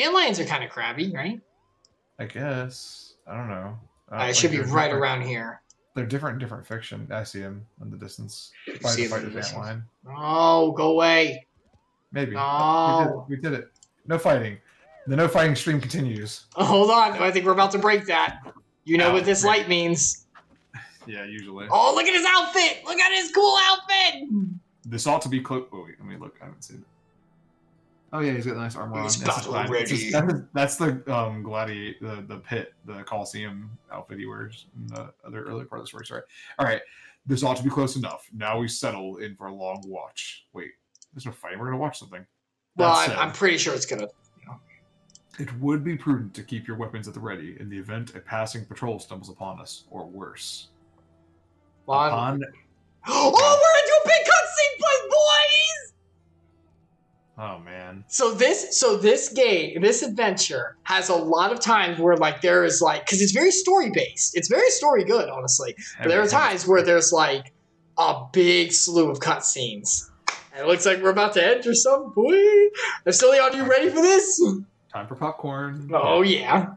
Antlions are kind of crabby, right? I guess. I don't know. It should be they're right different- around here. They're different in different fiction. I see him in the distance. You Probably see to him fight in the the distance. line. Oh, go away. Maybe. No. We did it. No fighting. The no fighting stream continues. Oh, hold on. I think we're about to break that. You know Ow, what this man. light means. Yeah, usually. Oh, look at his outfit. Look at his cool outfit. This ought to be close. Oh, wait, let me look. I haven't seen it. Oh, yeah, he's got nice armor on. He's That's battle fine. ready. That's the the pit, the Coliseum outfit he wears in the other early part of the story. Sorry. All right. This ought to be close enough. Now we settle in for a long watch. Wait, there's no fighting. We're going to watch something. Well, That said, I'm pretty sure it's going to... it would be prudent to keep your weapons at the ready in the event a passing patrol stumbles upon us, or worse. Oh, we're into a big cutscene, boys! Oh man. So this game, this adventure, has a lot of times where like there is like, because it's very story based. It's very story good, honestly. But there are times where there's like a big slew of cutscenes. And it looks like we're about to enter some, boy. Epsilion, you ready for this? Time for popcorn. Oh yeah.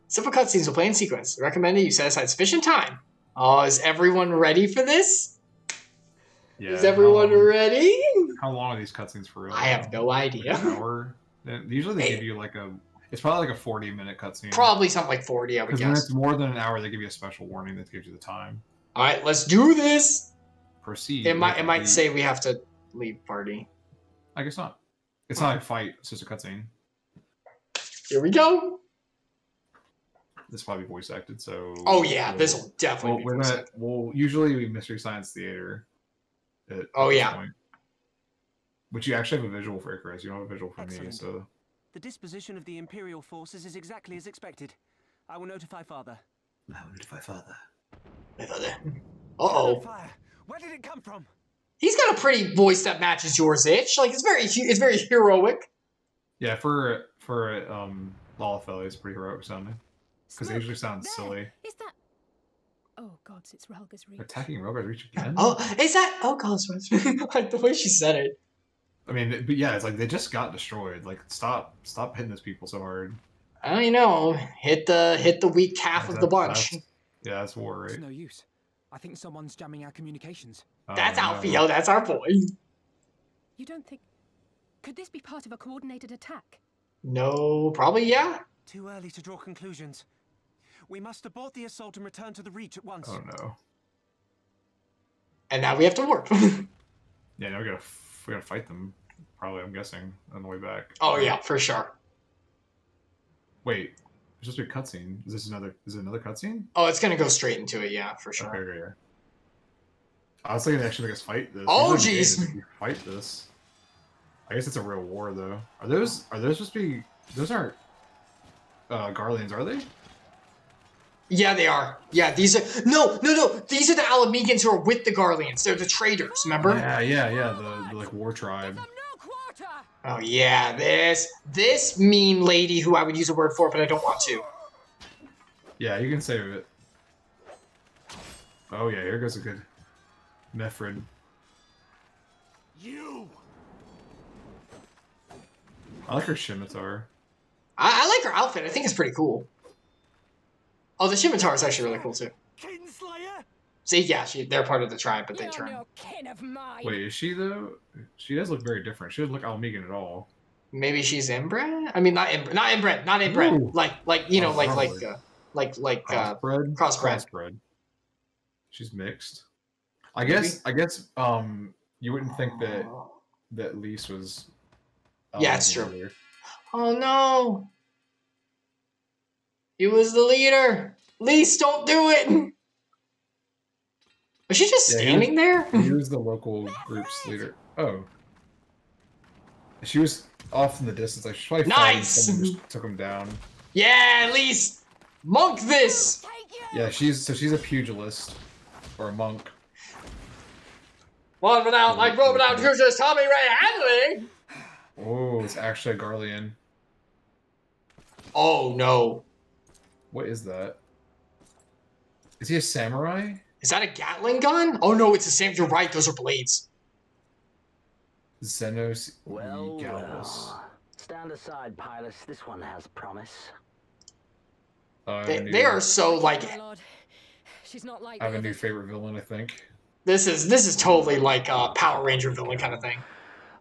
Simple cutscenes will play in sequence. Recommended you set aside sufficient time. Oh, is everyone ready for this? Yeah. Is everyone ready? How long are these cutscenes for real? I have no idea. Like an hour? Usually they give you like it's probably like a 40-minute cutscene. Probably something like 40, I would Because when guess. it's more than an hour, they give you a special warning that gives you the time. All right, let's do this. Proceed. It might say we have to leave party. I guess not. It's not a fight. It's just a cutscene. Here we go. This will probably be voice acted, so. Oh yeah, this will definitely be voice acted. Usually we Mystery Science Theater. Oh yeah. Point. But you actually have a visual for Icarus. You don't have a visual for me, Excellent. so. The disposition of the Imperial forces is exactly as expected. I will notify Father. Uh-oh. Fire! Where did it come from? He's got a pretty voice that matches yours, Itch. Like it's very heroic. Yeah, for Lalafell, it's pretty heroic sounding. Because they usually sound silly. Is that? Oh gods, it's Ralga's Reach. Attacking Rogar's Reach again? Oh, is that? Oh god, like the way she said it. I mean, but yeah, it's like they just got destroyed. Like, stop hitting those people so hard. I don't know. Hit the weak calf of the bunch. That's war, It's right? no use. I think someone's jamming our communications. That's no. Alfio. That's our boy. You don't think? Could this be part of a coordinated attack? No, probably yeah. Too early to draw conclusions. We must abort the assault and return to the Reach at once. Oh no. And now we have to warp. Yeah, now we gotta fight them. Probably, I'm guessing, on the way back. Oh yeah, for sure. Wait, there's supposed to be a cutscene. Is it another cutscene? Oh, it's gonna go straight into it, yeah, for sure. Okay, yeah. I was thinking they actually make us fight this. Oh, Usually in jeez. games, you fight this. I guess it's a real war, though. Are those supposed to be? Those aren't Garleans, are they? Yeah, they are. Yeah, these are no. These are the Ala Mhigans who are with the Garleans. They're the traders, remember? Yeah. The like war tribe. No quarter. Oh yeah, this mean lady who I would use a word for, but I don't want to. Yeah, you can save it. Oh yeah, here goes a good Mephrid. You! I like her scimitar. I like her outfit. I think it's pretty cool. Oh, the scimitar is actually really cool too. Kinslayer! See, yeah, they're part of the tribe, but they You're turn. no kin of mine. Wait, is she though? She does look very different. She doesn't look Ala Mhigan at all. Maybe she's inbred. I mean, not inbred. Ooh. Like you know, like Crossbred. crossbred. She's mixed. I guess. You wouldn't think that Lise was. Yeah, it's true. either. Oh no! He was the leader. Lise, don't do it. Was she just Yeah, standing there? He was the local group's leader. Oh. She was off in the distance. Like she probably fighting Nice! someone just took him down. Yeah, Lise, monk this. Take you. Yeah, she's a pugilist or a monk. One without like roll without cruisers, Tommy Ray handling. Oh, it's actually a Garlean. Oh no! What is that? Is he a samurai? Is that a Gatling gun? Oh no, it's the same. You're right. Those are blades. Xenos Well, Gallus. stand aside, Pilus. This one has promise. They are so like. My lord, she's not like I have the a new others. favorite villain, I think. This is totally like a Power Ranger villain kind of thing.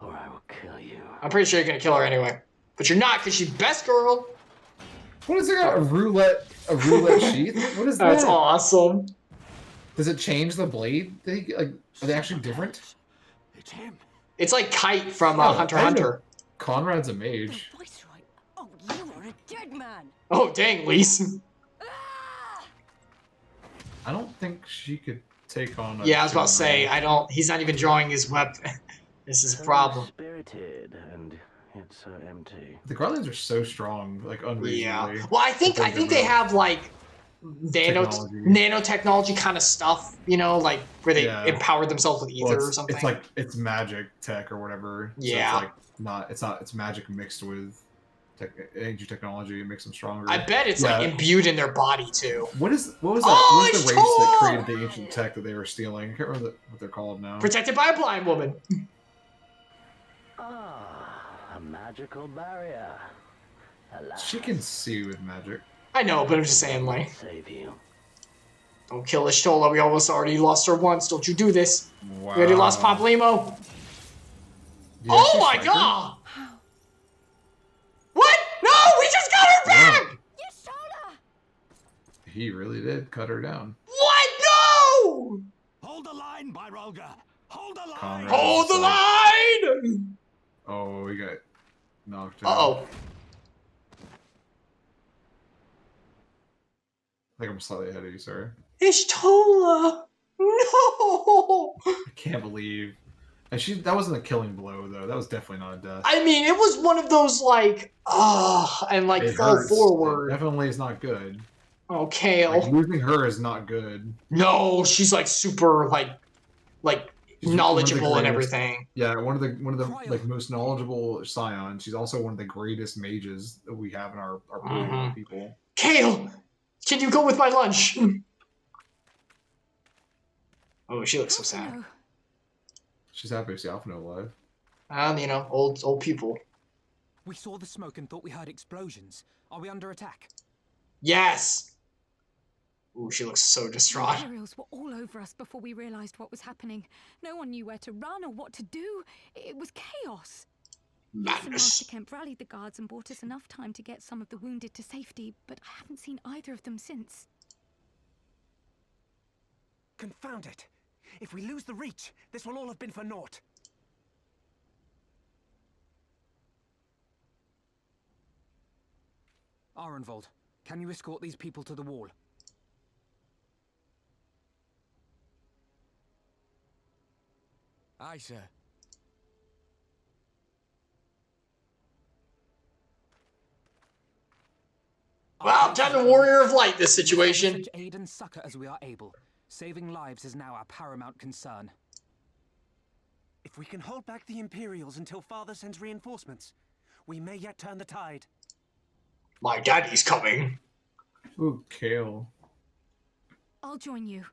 Or I will kill you. I'm pretty sure you're gonna kill her anyway, but you're not because she's best girl. What is it got? A roulette sheath? What is that? That's awesome. Does it change the blade? Are they actually different? It's him. It's like Kite from Oh, Hunter I x didn't know Hunter. Conrad's a mage. The Viceroy. Oh, you are a dead man. Oh dang, Lise. I don't think she could take on. Yeah, I was about to say I don't. He's not even drawing his weapon. This is a problem. Spirited and yet so empty. The Garleans are so strong, like unreasonably. Yeah. Well, I think they have like nanotechnology kind of stuff, you know, like where they empower themselves with ether or something. It's like it's magic tech or whatever. Yeah. So it's like it's magic mixed with ancient technology. It makes them stronger. I bet it's like imbued in their body too. What was that? What was the race that created the ancient tech that they were stealing? I can't remember what they're called now. Protected by a blind woman. A magical barrier. Alas, She can see with magic. I know, but I'm just saying, like, save you. don't kill Ishtola. We almost already lost her once. Don't you do this. Wow. We already lost Pablimo. Oh my god! What? No, we just got her back! He really did cut her down. What? No! Hold the line, Byrolga. Hold the line. Conrad. Hold the line! Oh, we got knocked out. Uh-oh. I think I'm slightly ahead of you, sorry. Ishtola! No! I can't believe. And that wasn't a killing blow, though. That was definitely not a death. I mean, it was one of those, like, and, like, It fell hurts. forward. It definitely is not good. Oh, Kale. Like, losing her is not good. No, she's, like, super, like She's knowledgeable one and of the greatest- everything. Yeah, one of the like most knowledgeable scions. She's also one of the greatest mages that we have in our pool of people. Kale! Can you go with my lunch? Oh, she looks so sad. She's happy to see Alphino alive. You know, old people. We saw the smoke and thought we heard explosions. Are we under attack? Yes! Ooh, she looks so The distraught. Imperials were all over us before we realized what was happening. No one knew where to run or what to do. It was chaos. Yes, and Master Madness. Kemp rallied the guards and bought us enough time to get some of the wounded to safety, but I haven't seen either of them since. Confound it! If we lose the reach, this will all have been for naught. Arenvold, can you escort these people to the wall? Aye, sir. Well, time to Warrior of Light this situation. Such aid and succor as we are able. Saving lives is now our paramount concern. If we can hold back the Imperials until Father sends reinforcements, we may yet turn the tide. My daddy's coming. Ooh, Kale. I'll join you.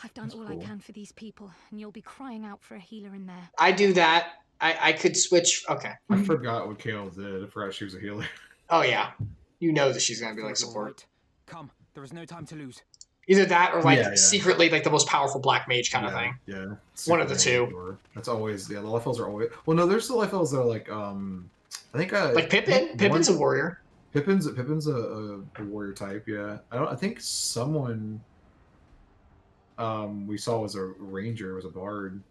I've done That's all cool. I can for these people, and you'll be crying out for a healer in there. I do that. I could switch. Okay. I forgot what Kale did. I forgot she was a healer. Oh, yeah. You know that she's going to be, like, All support. right. Come, there is no time to lose. Either that or, like, Yeah. secretly, like, the most powerful black mage kind of thing. Yeah. One of the Super two. Or- That's always, the life elves are always. Well, no, there's the life elves that are like, I think, Like Pippin. Pippin's a warrior. Pippin's a warrior type, yeah. I think someone we saw was a ranger, was a bard.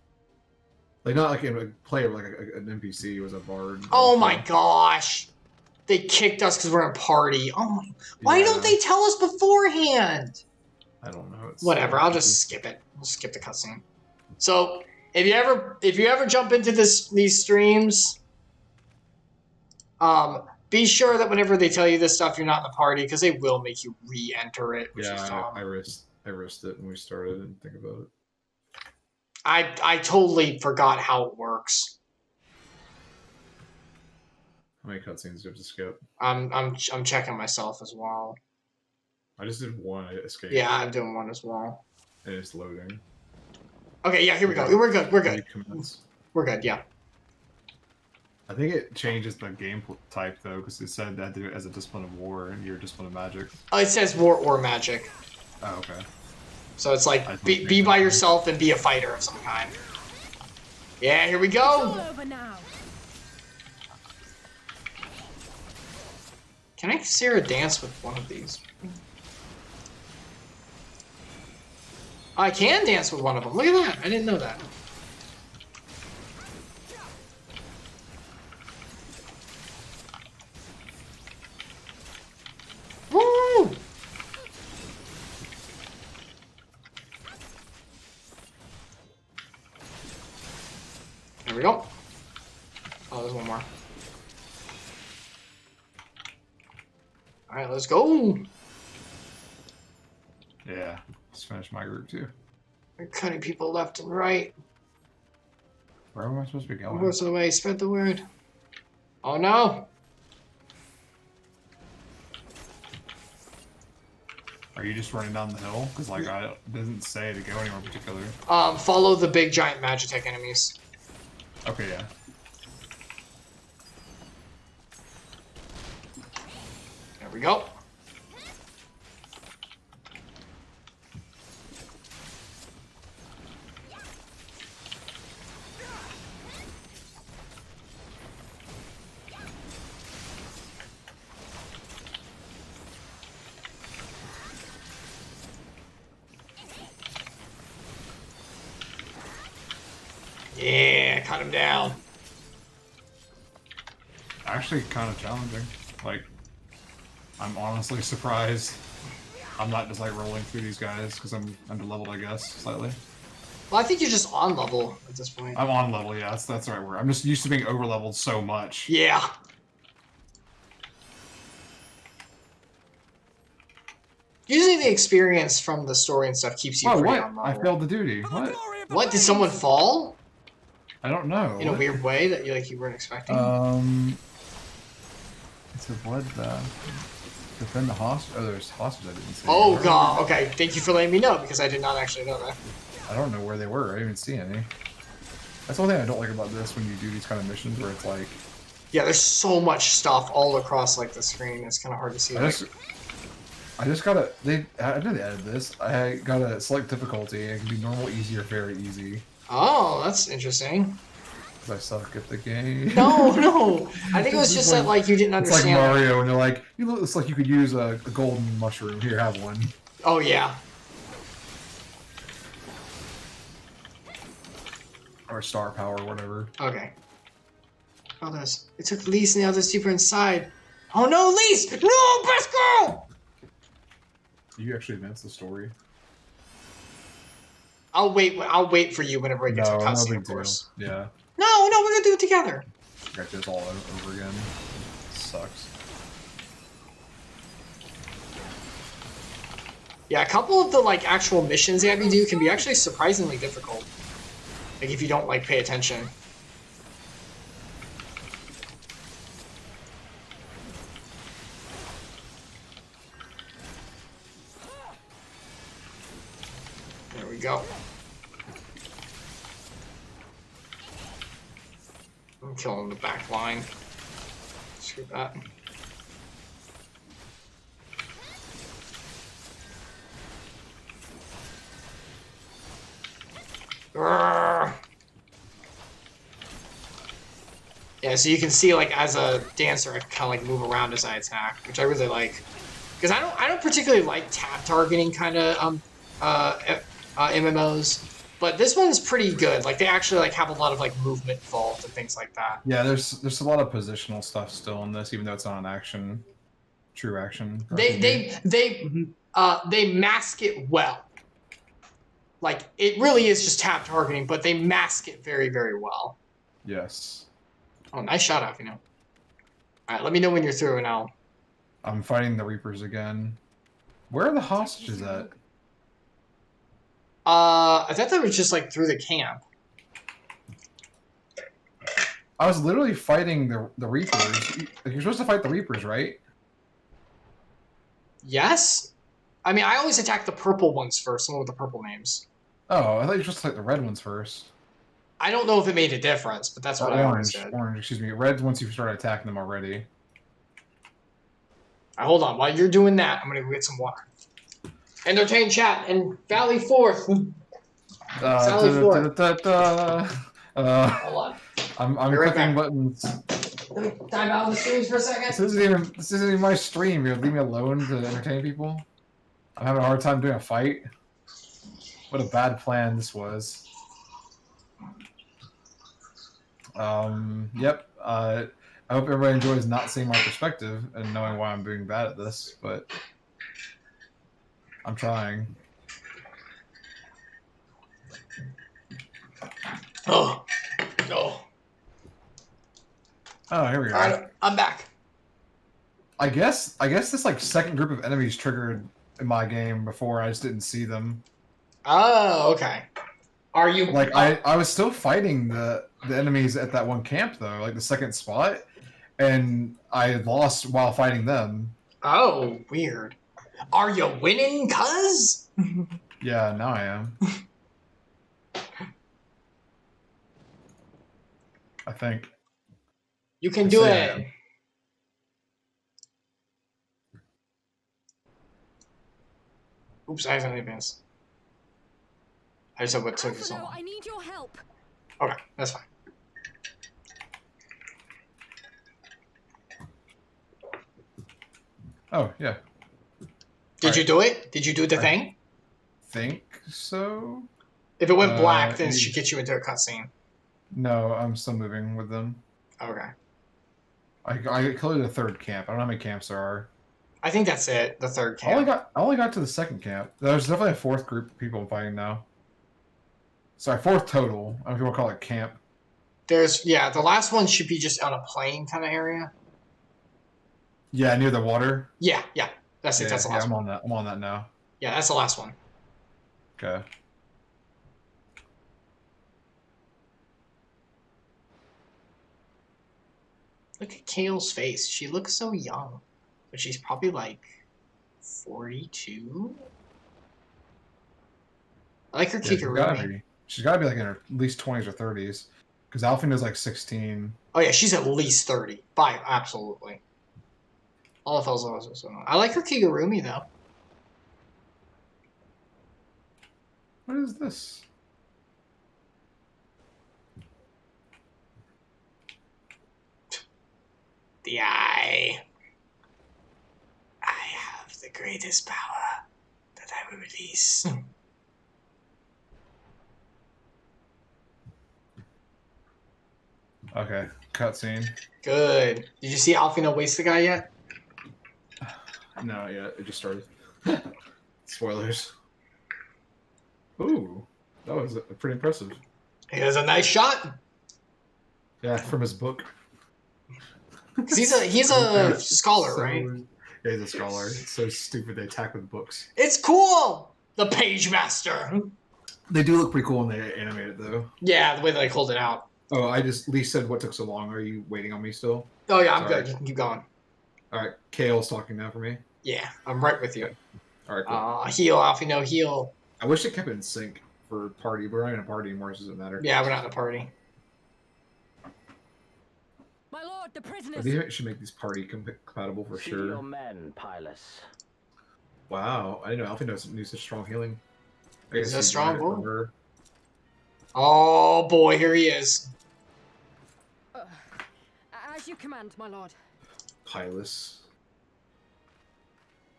Like not like a player, like an NPC was a bard. Oh my gosh. They kicked us because we're in a party. Oh my. Why don't they tell us beforehand? I don't know. It's Whatever, I'll just skip it. We'll skip the cutscene. So if you ever jump into these streams, be sure that whenever they tell you this stuff, you're not in the party because they will make you re-enter it. Which is Yeah, I risked it when we started. I didn't think about it. I totally forgot how it works. How many cutscenes do you have to skip? I'm checking myself as well. I just did one escape. Yeah, I'm doing one as well. And it's loading. Okay, yeah, here we go. We're good. We're good. Recommence. We're good, yeah. I think it changes the game type, though, because it said that do it as a discipline of war and your discipline of magic. Oh, it says war or magic. Oh, okay. So it's like, be by yourself and be a fighter of some kind. Yeah, here we It's all go! over now. Can I see her dance with one of these? I can dance with one of them. Look at that. I didn't know that. Woo! There we go. Oh, there's one more. Alright, let's go! Yeah, let's finish my group, too. We're cutting people left and right. Where am I supposed to be going? Most of the way, spread the word. Oh no! Are you just running down the hill? Because, like, it doesn't say to go anywhere particular. Follow the big giant Magitech enemies. Okay, yeah. There we go. Yeah, cut him down. Actually, kind of challenging. Like, I'm honestly surprised I'm not just, like, rolling through these guys, because I'm under-leveled, I guess, slightly. Well, I think you're just on level at this point. I'm on level, yeah, that's the right word. I'm just used to being over-leveled so much. Yeah. Usually the experience from the story and stuff keeps you Oh, pretty what? on I level. failed the duty. What? What? Did someone fall? I don't know. In a weird way that you weren't expecting? It's a what? Defend the hostage? Oh, there's hostages I didn't see. Oh, God. Okay, thank you for letting me know, because I did not actually know that. I don't know where they were. I didn't even see any. That's the one thing I don't like about this when you do these kind of missions where it's like... Yeah, there's so much stuff all across, like, the screen. It's kind of hard to see. I just gotta... I know they added this. I gotta select difficulty. It can be normal, easy, or very easy. Oh, that's interesting. Because I suck at the game. No. I think it was just that, like, you didn't It's like understand. Mario, and they're like, it's like you could use a golden mushroom. Here, have one. Oh, yeah. Or star power, or whatever. Okay. Oh, this. It took Lise and the others deeper inside. Oh, no, Lise! No, best girl! Do you actually advance the story? I'll wait for you whenever I get to No cutscene, big of deal. course. Yeah. No, we're gonna do it together. Got this all over again. Sucks. Yeah, a couple of the, like, actual missions they have you do can be actually surprisingly difficult. Like, if you don't, like, pay attention. There we go. I'm killing the back line. Screw that. Urgh. Yeah, so you can see, like, as a dancer, I can kind of, like, move around as I attack, which I really like. Because I don't particularly like tab targeting kind of MMOs, but this one's pretty good. Like, they actually, like, have a lot of, like, movement involved and things like that. Yeah, there's a lot of positional stuff still in this, even though it's not an action, true action. They mask it well. Like, it really is just tab targeting, but they mask it very, very well. Yes. Oh, nice shot off, you know. Alright, let me know when you're through and I'm fighting the Reapers again. Where are the hostages at? I thought that was just, like, through the camp. I was literally fighting the Reapers. Like, you're supposed to fight the Reapers, right? Yes? I mean, I always attack the purple ones first, the one with the purple names. Oh, I thought you just like the red ones first. I don't know if it made a difference, but that's what I always Orange, did. orange, excuse me. Red once you started attacking them already. Right, hold on, while you're doing that, I'm gonna go get some water. Entertain chat and Valley Forth. Sally Forth. Hold on. I'm Be right clicking back. buttons. Time out of the streams for a second. This isn't even my stream. You'll leave me alone to entertain people. I'm having a hard time doing a fight. What a bad plan this was. Yep. I hope everybody enjoys not seeing my perspective and knowing why I'm being bad at this, but I'm trying. Oh, no. Oh, here we go. All right, I'm back. I guess this like second group of enemies triggered in my game before. I just didn't see them. Oh, okay. Are you Like I was still fighting the enemies at that one camp though, like the second spot, and I lost while fighting them. Oh, weird. Are you winning, cuz? Yeah, now I am. I think. You can do say I it. am. Oops, I accidentally advanced. I just said what took so Alphino, long. I need your help. Okay, that's fine. Oh yeah, Did you do it? Did you do the thing? think so. If it went black, then it you- should get you into a cutscene. No, I'm still moving with them. Okay. I cleared the third camp. I don't know how many camps there are. I think that's it, the third I camp. only got to the second camp. There's definitely a fourth group of people fighting now. Sorry, fourth total. I don't know if you want to call it camp. Yeah, the last one should be just on a plain kind of area. Yeah, near the water. Yeah, that's it, that's the last I'm one. on that. I'm on that now. Yeah, that's the last one. Okay. Look at Kale's face. She looks so young. But she's probably like 42? I like her Yeah, Kigurumi. she's gotta be like in her at least 20s or 30s. Because Alfina's like 16. Oh yeah, she's at least 30. Fine, absolutely. All of those are so nice. I like her Kigurumi though. What is this? The Eye. I have the greatest power that I will release. Okay, cutscene. Good. Did you see Alfina waste the guy yet? No, yeah, it just started. Spoilers. Ooh, that was pretty impressive. He has a nice shot. Yeah, from his book. 'Cause he's a scholar, right? Yeah, he's a scholar. It's so stupid they attack with books. It's cool. The Page Master. They do look pretty cool when they animate it, though. Yeah, the way they hold it out. Oh, Lee said what took so long. Are you waiting on me still? Oh yeah, I'm Sorry. good. You can keep going. All right, Kale's talking now for me. Yeah, I'm right with you. All right, cool. Heal, Alfie, heal. I wish it kept it in sync for party. We're not in a party anymore, so it doesn't matter. Yeah, we're not in a party. My lord, the I prisoners. think it should make these party compatible for See sure. your men, Pilus. Wow, I didn't know Alfie knew such strong healing. I He's a he strong learned it from boy. her. Oh boy, here he is. As you command, my lord. Pilus.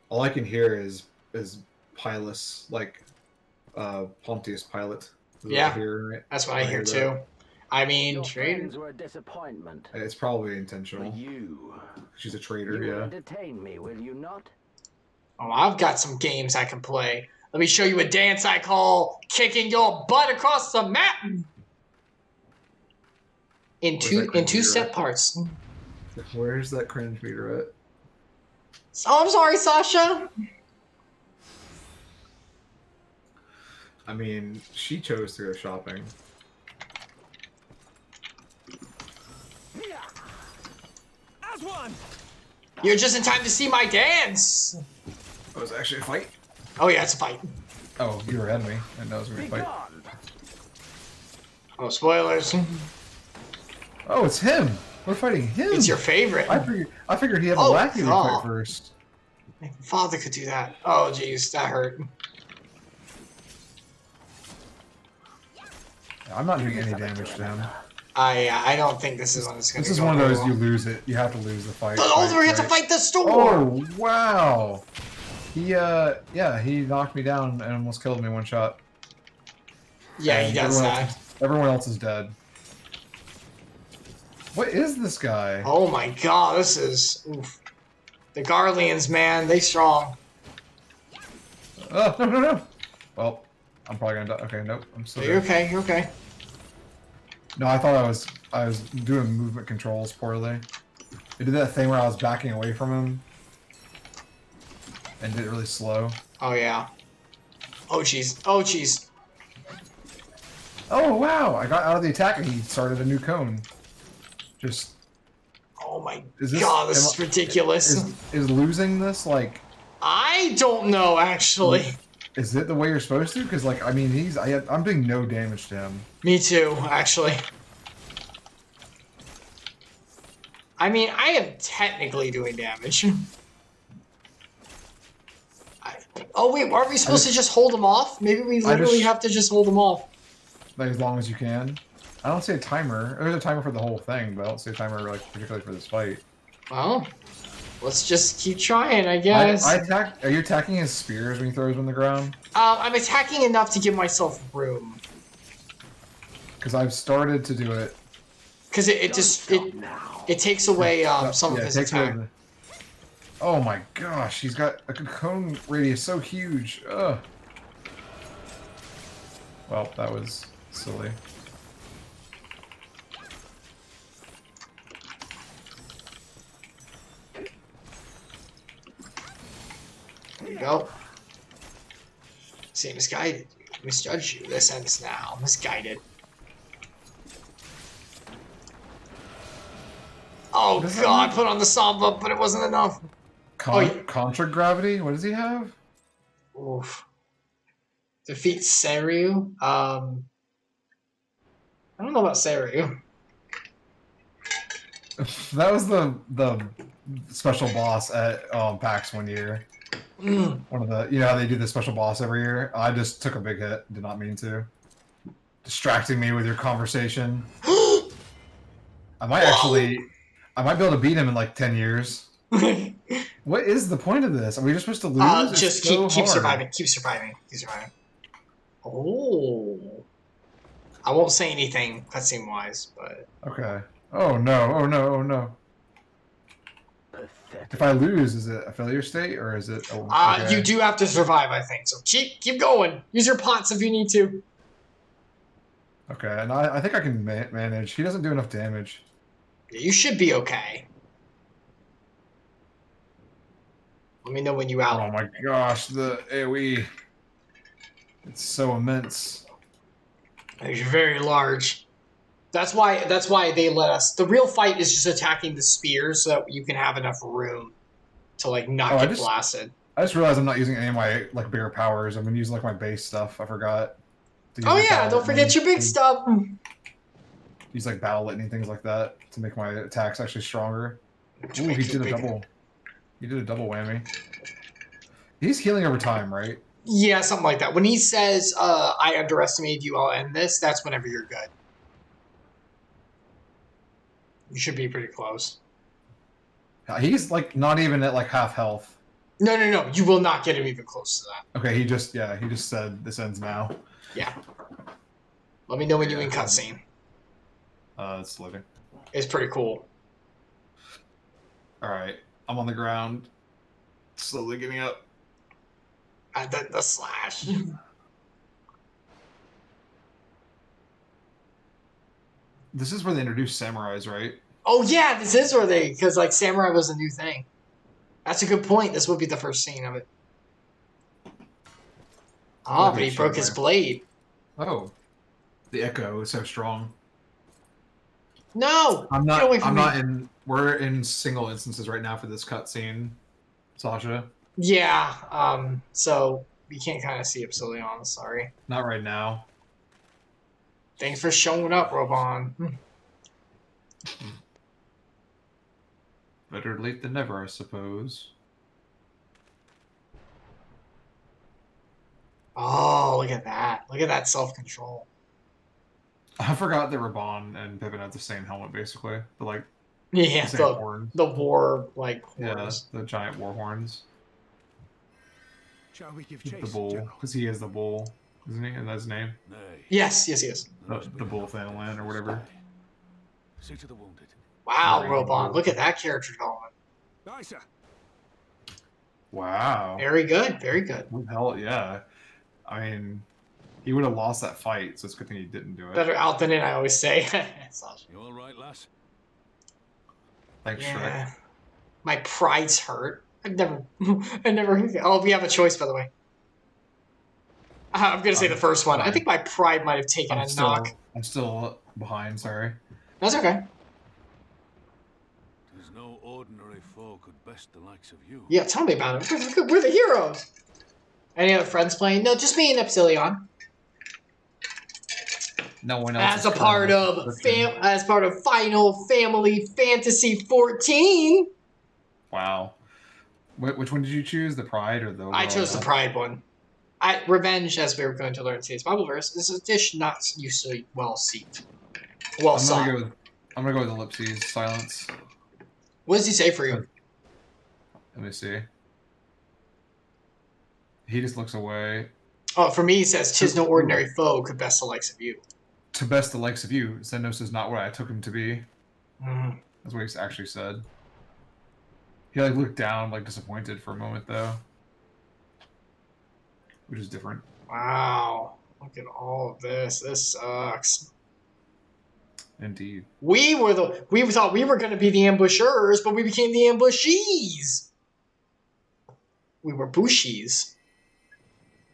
All I can hear is Pilus, like Pontius Pilate. Is what Yeah. I hear, right? That's what I hear that. too. I mean, Your traitor. friends were a disappointment. It's probably But intentional. you, She's a traitor, you will yeah. entertain me, will you not? Oh, I've got some games I can play. Let me show you a dance I call kicking your butt across the map. In Where's two that cringe meter set at? parts. Where's that cringe meter at? Oh, I'm sorry, Sasha. I mean, she chose to go shopping. As one! You're just in time to see my dance. That was actually a fight. Oh yeah, it's a fight. Oh, you were ahead of me. I didn't know it was going to Be fight. gone. Oh, spoilers. Oh, it's him. We're fighting him. It's your favorite. I figured he had Oh, the wacky to God. fight first. My father could do that. Oh, jeez, that hurt. I'm not doing any damage to him. I don't think this is one that's gonna. This is go one of very those well. you lose it. You have to lose the fight. Oh, we have to right? fight the storm. Oh wow! Yeah, he knocked me down and almost killed me one shot. Yeah, he And does that. Everyone else is dead. What is this guy? Oh my god, this is oof. The Garleans, man, they strong. Oh no! Well, I'm probably gonna die. Okay, nope. I'm still. You're Dead. okay. You're okay. No, I thought I was doing movement controls poorly. I did that thing where I was backing away from him and did it really slow. Oh yeah. Oh jeez. Oh jeez. Oh wow! I got out of the attack and he started a new cone. Just Oh my is this, god, this is ridiculous. Is losing this like? I don't know actually. Is it the way you're supposed to? Because like I mean I'm doing no damage to him. Me too, actually. I mean, I am technically doing damage. Oh wait, aren't we supposed to just hold them off? Maybe we literally have to just hold them off. Like as long as you can. I don't see a timer. There's a timer for the whole thing, but I don't see a timer like particularly for this fight. Well, let's just keep trying, I guess. Are you attacking his spears when he throws them on the ground? I'm attacking enough to give myself room. Because I've started to do it. Because it takes away some of his attack. Oh my gosh, he's got a cone radius so huge. Ugh. Well, that was silly. There you go. See, misguided. Misjudged you. This ends now. Misguided. Oh god, put on the samba, but it wasn't enough. Contra gravity? What does he have? Oof. Defeat Seiryu. I don't know about Seiryu. That was the special boss at PAX one year. One of the how they do the special boss every year. I just took a big hit. Did not mean to. Distracting me with your conversation. I might be able to beat him in like 10 years. What is the point of this? Are we just supposed to lose? Just keep surviving. Keep surviving. Keep surviving. Oh. I won't say anything cutscene wise, but Okay. Oh no! Oh no! Oh no! Pathetic. If I lose, is it a failure state or is it? Okay. you do have to survive, I think. So keep going. Use your pots if you need to. Okay, and I think I can manage. He doesn't do enough damage. You should be okay. Let me know when you out. Oh my gosh, the AoE. It's so immense. It's very large. That's why they let us. The real fight is just attacking the spears so that you can have enough room to like not get blasted. I just realized I'm not using any of my like bigger powers. I've been using like my base stuff. I forgot. Oh yeah, don't forget your big stuff. Use like battle litany things like that to make my attacks actually stronger. Ooh, he did a double. He did a double whammy. He's healing over time, right? Yeah, something like that. When he says, "I underestimated you, I'll end this," that's whenever you're good. You should be pretty close. He's like not even at like half health. No. You will not get him even close to that. Okay, he just said this ends now. Yeah. Let me know when you in cutscene. It's loading. It's pretty cool. All right, I'm on the ground, slowly getting up. The slash. This is where they introduced samurais, right? Oh yeah, this is where because like samurai was a new thing. That's a good point. This would be the first scene of it. Oh, but he broke his blade. Oh, the echo is so strong. No, I'm get away from me. not in. We're in single instances right now for this cutscene, Sasha. Yeah. So We can't kind of see Epsilion. Sorry. Not right now. Thanks for showing up, Robon. Better late than never, I suppose. Oh, look at that. Look at that self-control. I forgot that Raban and Pippin had the same helmet, basically. But like, Yeah, the same horns. the war, like, Yeah, horns. the giant war horns. Shall we give The chase, bull, General? because he is the bull, isn't he? And that's his name. Nay. Yes. The bull Thanalan or whatever. See to the wounded. Wow, Yeah, Robon. cool. Look at that character development. Aye, sir. Wow. Very good. Very good. Hell yeah. I mean, he would have lost that fight, so it's a good thing he didn't do it. Better out than in, I always say. Sasha. You all right, lass? Thanks, Yeah. Shrek. My pride's hurt. I never. Oh, we have a choice, by the way. I'm gonna say the first one. I think my pride might have taken a knock. I'm still behind, sorry. That's okay. There's no ordinary foe could best the likes of you. Yeah, tell me about it. We're the heroes. Any other friends playing? No, just me and Epsilion. No one else. As a part of Final Family Fantasy 14. Wow. Which one did you choose? The Pride or the overall? I chose the Pride one. Revenge, as we were going to learn today's Bible verse, is a dish not usually well sought. I'm gonna go with ellipses, silence. What does he say for you? Let me see. He just looks away. Oh, for me, he says, "'Tis no ordinary foe could best the likes of you." To best the likes of you, Xenos is not what I took him to be. Mm. That's what he actually said. He like looked down, like disappointed for a moment though, which is different. Wow! Look at all of this. This sucks. Indeed. We thought we were going to be the ambushers, but we became the ambushees. We were bushies.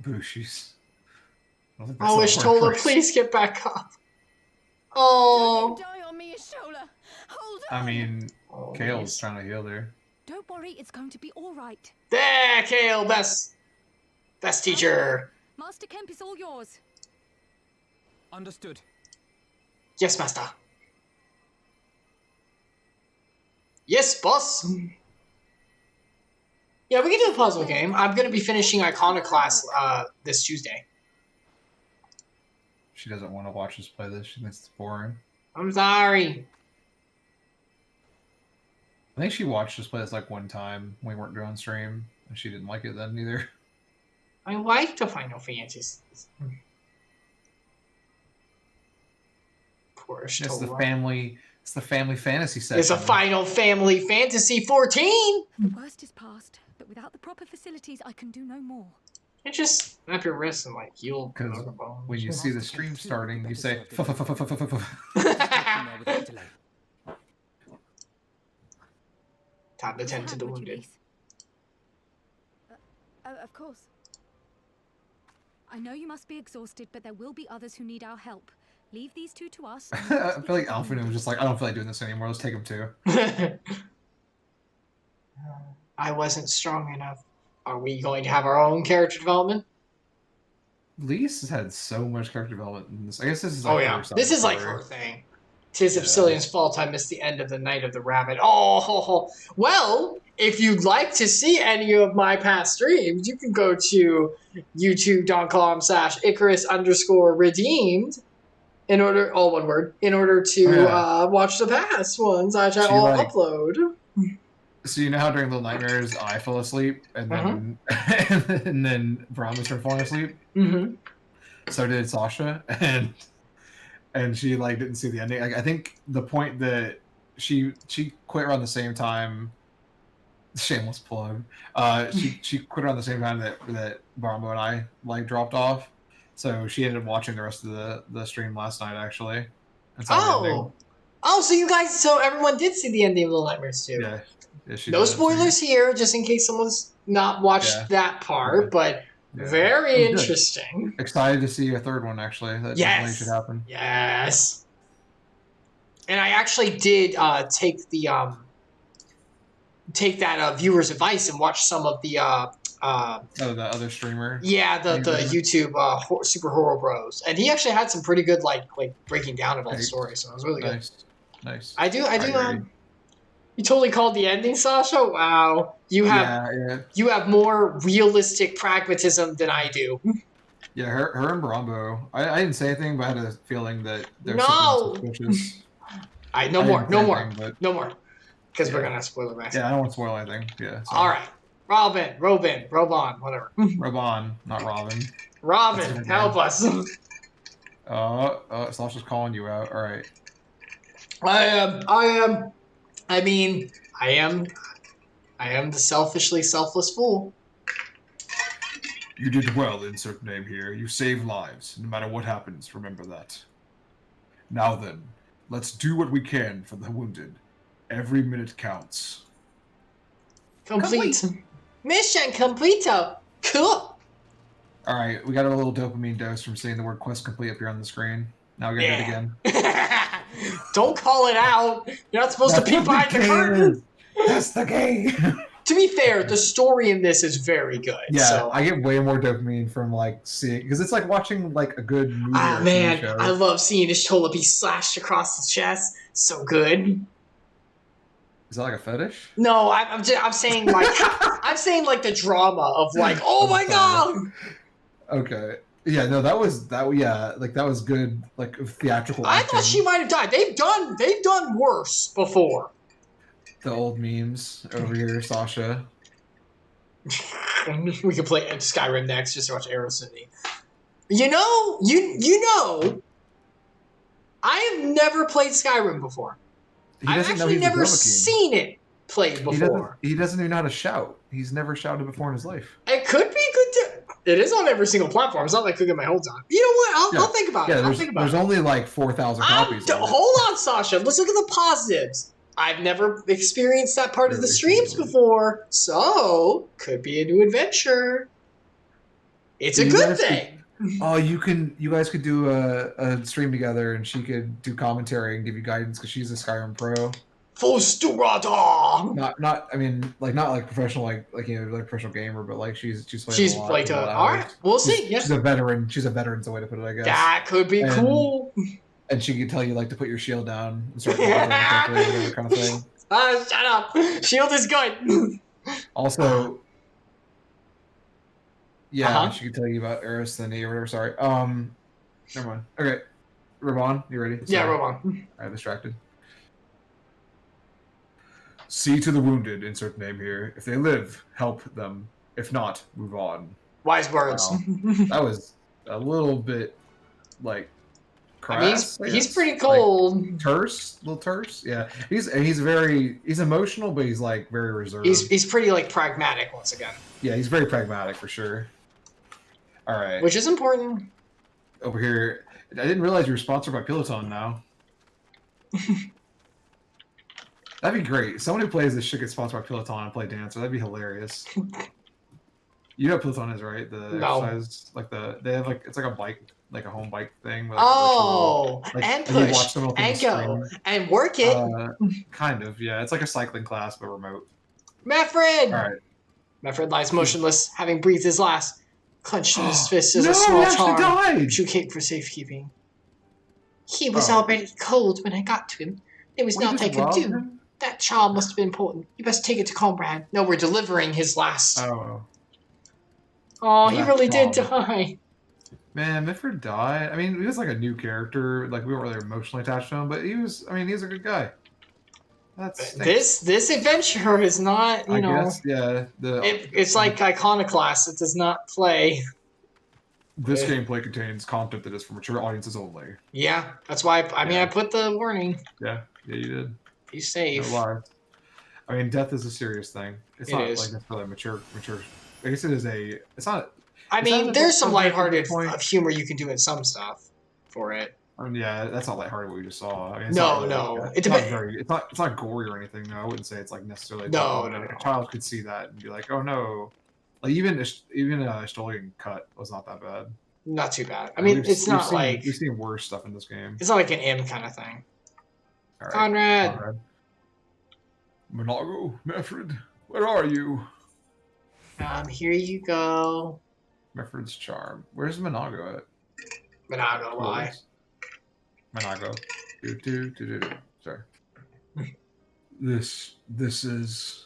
Bushies. I wish Tola, please get back up. Oh. Don't you die on me, Ashola. Hold on. I mean, Oh, Kale's yes. trying to heal there. Don't worry, it's going to be all right. There, Kale, best teacher. Master Kemp is all yours. Understood. Yes, master. Yes, boss. Yeah, we can do a puzzle game. I'm going to be finishing Iconoclast this Tuesday. She doesn't want to watch us play this. She thinks it's boring. I'm sorry. I think she watched us play this like one time when we weren't doing stream, and she didn't like it then either. I like the Final Fantasies. Poor It's Tola. the family. It's the family fantasy section. It's a Final Family Fantasy 14. The worst is past, but without the proper facilities, I can do no more. You just snap your wrist and like heal. Because when you see the stream starting, you say. Now without delay. Time to tend to the Would you, wounded. Reese? Of course. I know you must be exhausted, but there will be others who need our help. Leave these two to us. I feel like Alpha was just like, I don't feel like doing this anymore. Let's take him too. I wasn't strong enough. Are we going to have our own character development? Lise has had so much character development in this. I guess this is Oh like yeah, her side this is like story. her thing. 'Tis Yeah. Epsilion's fault I missed the end of the Night of the Rabbit. Oh, well, if you'd like to see any of my past streams, you can go to youtube.com/Icarus_redeemed in order, all one word, in order to watch the past ones I She, all like- upload. So you know how during Little Nightmares I fell asleep and then and then Brahma started falling asleep? Mm-hmm. So did Sasha, and she like didn't see the ending. Like I think the point that she quit around the same time. Shameless plug. She quit around the same time that Brahma and I like dropped off. So she ended up watching the rest of the stream last night actually. And saw the ending. So everyone did see the ending of Little Nightmares too. Yeah. Yeah, she No did. spoilers here, just in case someone's not watched Yeah. that part, Yeah. but Yeah. very It was good. interesting. Excited to see a third one actually. That definitely should happen. Yes. And I actually did take that viewer's advice and watch some of the the other streamer. Yeah, the YouTube Super Horror Bros, and he actually had some pretty good like breaking down of all the stories, so it was really good. Nice. I do. You totally called the ending, Sasha. Wow, you have more realistic pragmatism than I do. Yeah, her and Brombo. I didn't say anything, but I had a feeling that there's something suspicious. No more, because we're gonna spoil the rest. Yeah, I don't want to spoil anything. Yeah. All right. Robin, whatever. Robin, not Robin. Robin, help us. Sasha's calling you out. All right. I am the selfishly selfless fool. You did well, insert name here. You saved lives. No matter what happens, remember that. Now then, let's do what we can for the wounded. Every minute counts. Complete. Mission completo. Cool. All right, we got a little dopamine dose from seeing the word quest complete up here on the screen. Now we're gonna do it again. Don't call it out. You're not supposed to peek behind the curtain. That's the game. To be fair, the story in this is very good. Yeah, so. I get way more dopamine from like seeing, because it's like watching like a good movie. Ah man, show. I love seeing Ishtola be slashed across the chest. So good. Is that like a fetish? No, I'm saying like I'm saying like the drama of like, oh my god. Okay. Yeah, no, that was good, like theatrical acting. I thought she might have died. They've done worse before. The old memes over here, Sasha. We could play Skyrim next just to watch Aerosmith. You know, I have never played Skyrim before. I've actually never seen it played before. He doesn't even know how to shout. He's never shouted before in his life. It could be good. It is on every single platform. It's not like cooking my whole time. You know what? I'll think about it. There's only like 4,000 copies. Hold on, Sasha. Let's look at the positives. I've never experienced that part of the streams before, so could be a new adventure. It's a good thing. You guys could do a stream together, and she could do commentary and give you guidance because she's a Skyrim pro. Fosturata. Not like professional like professional gamer, but like she's played a lot. All right, we'll see. She's a veteran. She's a veteran's the way to put it, I guess. That could be cool. And she could tell you like to put your shield down and start kind of thing. Shut up. Shield is good. Also, she could tell you about Aristony or whatever. Sorry. Never mind. Okay, Robon, you ready? Yeah, Robon. I'm distracted. See to the wounded, insert name here. If they live, help them. If not, move on. Wise words. Wow. That was a little bit like crass. He's pretty cold. Like, terse, a little terse. Yeah, he's emotional, but he's like very reserved. He's pretty like pragmatic once again. Yeah, he's very pragmatic for sure. All right, which is important. Over here, I didn't realize you were sponsored by Peloton now. That'd be great. Someone who plays this should get sponsored by Peloton and play Dancer. That'd be hilarious. You know what Peloton is, right? The exercise, like they have like it's like a bike, like a home bike thing. With like and push, and go, and work it. Kind of, yeah. It's like a cycling class, but remote. Meffred! All right. Meffred lies motionless, having breathed his last. Clenched in his fist as a small charm. Shook cape for safekeeping. He was already cold when I got to him. There was nothing I could do. That charm must have been important. You best take it to Combrand. No, we're delivering his last. Oh, he really did die. Man, Meffred died. I mean, he was like a new character. Like, we weren't really emotionally attached to him, but he was a good guy. This adventure is not, you know. Guess, yeah. It's like Iconoclast. It does not play. This gameplay contains content that is for mature audiences only. Yeah, that's why. I put the warning. Yeah, you did. Be safe. No lie. I mean, death is a serious thing. It's not like necessarily mature. I guess it is a. It's not. I mean, there's some lighthearted humor you can do in some stuff for it. I mean, yeah, that's not lighthearted what we just saw. I mean, no. It's not gory or anything. No, I wouldn't say it's like necessarily. No. A child could see that and be like, "Oh no!" Like even Stolian cut was not that bad. Not too bad. I mean, it's not like we've seen worse stuff in this game. It's not like an M kind of thing. All right, Conrad. Monago, Meffred, where are you? Here you go. Mefford's charm. Where's Monago at? But I don't know why. Monago. Sorry. This is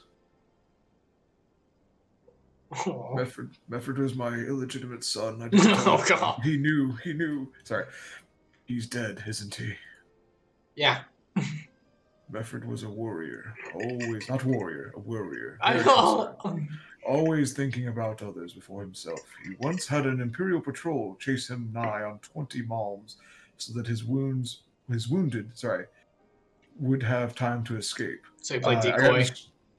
Oh, Mefford was my illegitimate son. I oh god. He knew. Sorry. He's dead, isn't he? Yeah. Mefford was a warrior. Always, not warrior, a warrior. I Very know. concerned. Always thinking about others before himself. He once had an Imperial patrol chase him nigh on 20 malms so that his wounded, would have time to escape. So he played decoy.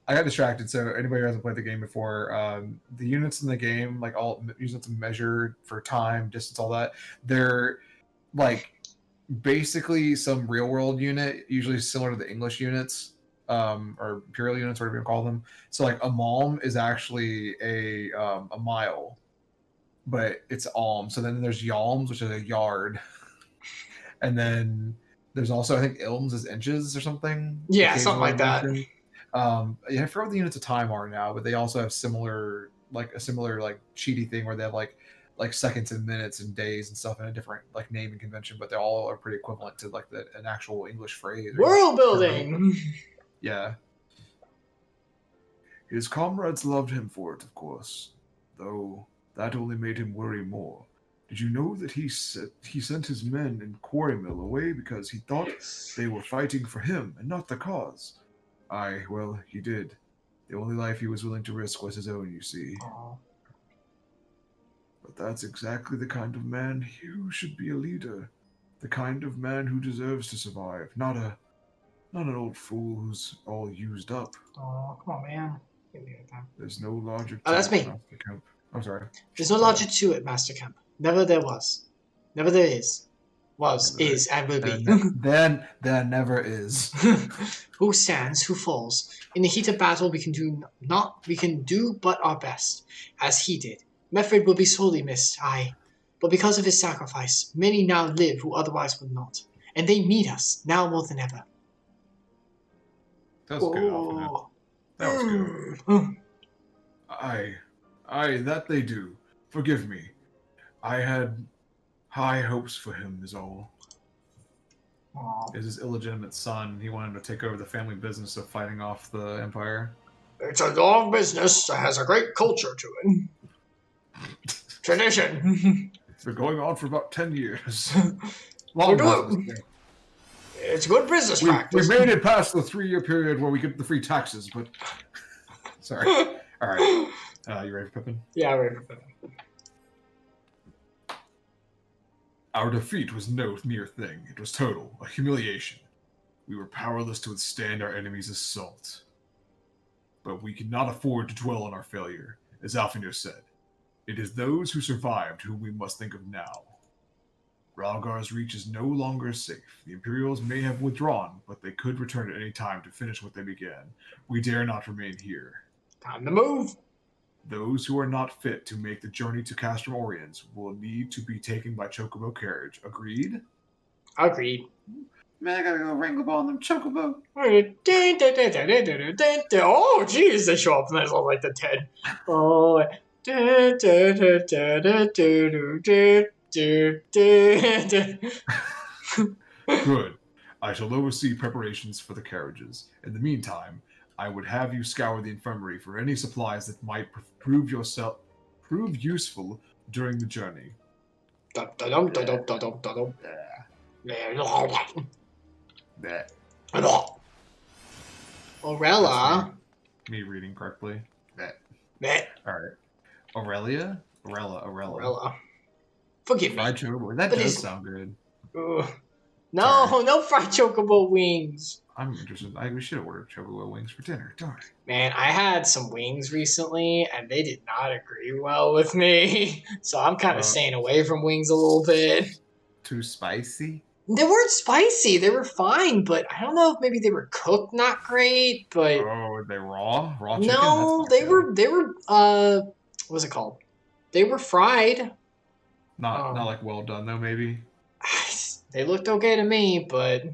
I got distracted. So anybody who hasn't played the game before, the units in the game, like all units measured for time, distance, all that, they're like basically some real world unit, usually similar to the English units, or imperial units, whatever you call them. So like a malm is actually a mile, but it's alm. So then there's yalms, which is a yard, and then there's also I think ilms is inches or something. Yeah, something like that. Yeah, I forgot what the units of time are now, but they also have similar cheaty thing where they have like seconds and minutes and days and stuff in a different like naming convention, but they all are pretty equivalent to like an actual English phrase. World building. Yeah. His comrades loved him for it, of course, though that only made him worry more. Did you know that he sent his men in Quarry Mill away because he thought they were fighting for him and not the cause? Aye, well, he did. The only life he was willing to risk was his own, you see. Aww. But that's exactly the kind of man who should be a leader. The kind of man who deserves to survive, not an old fool who's all used up. Oh, come on, man. There's no logic to that's me. Master Kemp. I'm sorry. There's no logic to it, Master Kemp. Never there was. Never there is. Was, never is, and will be. Then there never is. Who stands, who falls. In the heat of battle we can do but our best, as he did. Mefford will be sorely missed, aye. But because of his sacrifice, many now live who otherwise would not. And they need us, now more than ever. That was good, Alpha. That was good. Aye, that they do. Forgive me. I had high hopes for him, is all. Is his illegitimate son. He wanted to take over the family business of fighting off the Empire. It's a long business that has a great culture to it. Tradition. It's been going on for about 10 years. It's good business practice. We made it past the 3-year period where we get the free taxes, but... Sorry. All right. You ready for Pippin? Yeah, I'm ready for Pippin. Our defeat was no mere thing. It was total, a humiliation. We were powerless to withstand our enemy's assault. But we cannot afford to dwell on our failure. As Alfinir said, it is those who survived whom we must think of now. Ralgar's reach is no longer safe. The Imperials may have withdrawn, but they could return at any time to finish what they began. We dare not remain here. Time to move. Those who are not fit to make the journey to Castrum Oriens will need to be taken by Chocobo carriage. Agreed? Agreed. Man, I gotta go wrangle ball on them Chocobo. Oh, jeez, they show up and they look like the 10. Oh, Good. I shall oversee preparations for the carriages. In the meantime, I would have you scour the infirmary for any supplies that might prove useful during the journey. Orella. Me reading correctly. Meh. All right. Aurelia? Orella. Forgive me. Fried chocobo. That does sound good. No fried chocobo wings. I'm interested. We should have ordered chocobo wings for dinner. Darn. Man, I had some wings recently, and they did not agree well with me. So I'm kind of staying away from wings a little bit. Too spicy? They weren't spicy. They were fine, but I don't know if maybe they were cooked not great. But were they raw? Raw chicken? No, they were. What's it called? They were fried. Not like well done though. Maybe. They looked okay to me, but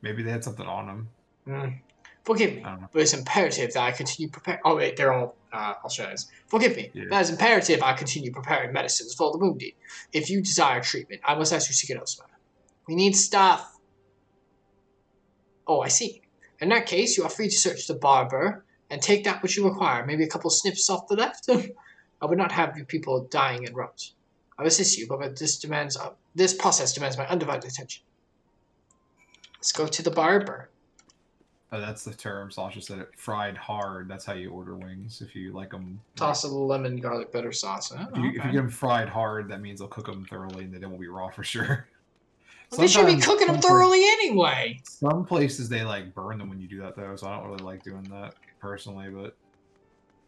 maybe they had something on them. Forgive me, I don't know. but it's imperative that I continue preparing. Oh wait, they're all Australians. Forgive me, Yeah. but it's imperative I continue preparing medicines for the wounded. If you desire treatment, I must ask you to seek it elsewhere. We need stuff. Oh, I see. In that case, you are free to search the barber and take that which you require. Maybe a couple snips off the left. I would not have you people dying in rows. I will assist you, but this process demands my undivided attention. Let's go to the barber. Oh, that's the term. Sasha said it. Fried hard. That's how you order wings. If you like them. Toss a little lemon garlic butter sauce. Oh, If you get them fried hard, that means they'll cook them thoroughly and they won't be raw for sure. Well, they should be Sometimes cooking them thoroughly anyway. Some places they like burn them when you do that though, so I don't really like doing that personally. But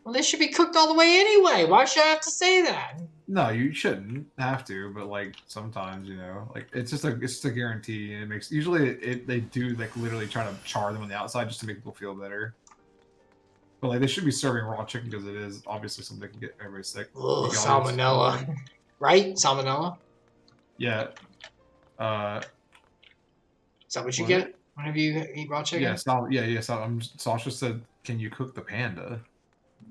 Well, they should be cooked all the way anyway. Why should I have to say that? no, you shouldn't have to. But like sometimes, like it's just a guarantee, and it makes usually they do like literally try to char them on the outside just to make people feel better. But like they should be serving raw chicken because it is obviously something that can get everybody sick. Ugh, salmonella, right? Salmonella. Yeah. Is that what you What? get whenever you eat raw chicken? Yeah. Sasha said, "Can you cook the panda?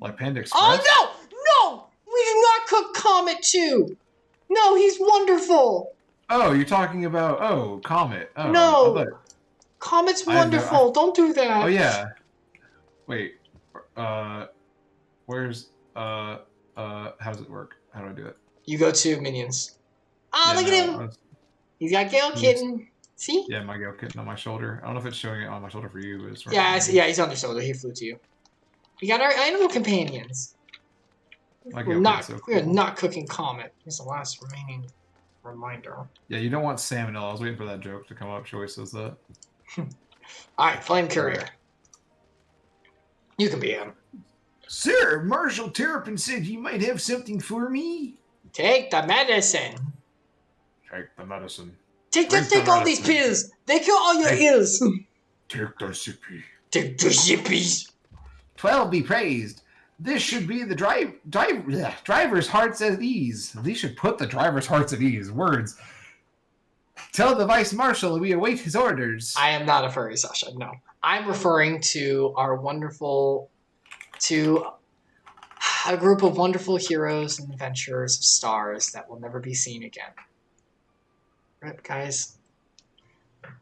Like Panda Express?" Oh no! We do not cook Comet too. No, he's wonderful. Oh, you're talking about Comet. Oh, No. I thought- Comet's I know- wonderful. Don't do that. Oh yeah. Wait. Where's how does it work? How do I do it? You go to minions. Ah, Yeah, look no, at him. He's got Gale Kitten. See? Yeah, my Gale Kitten on my shoulder. I don't know if it's showing it on my shoulder for you, but it's right Yeah, on yeah, he's on your shoulder. He flew to you. We got our animal companions. My We're Gale not. Kitten's so We are cool. not cooking Comet. He's the last remaining reminder. Yeah, you don't want salmonella. I was waiting for that joke to come up. She always says that. All right, Flame Courier. You can be him. Sir, Marshal Terrapin said you might have something for me. Take the medicine. Take the medicine. Take the all these medicine. pills. They cure all your ills. Take the sippy. Take the zippies. 12 be praised. This should be the driver's hearts at ease. These should put the driver's hearts at ease. Words. Tell the Vice Marshal we await his orders. I am not a furry, Sasha. No. I'm referring to a group of wonderful heroes and adventurers of stars that will never be seen again. Rip, guys.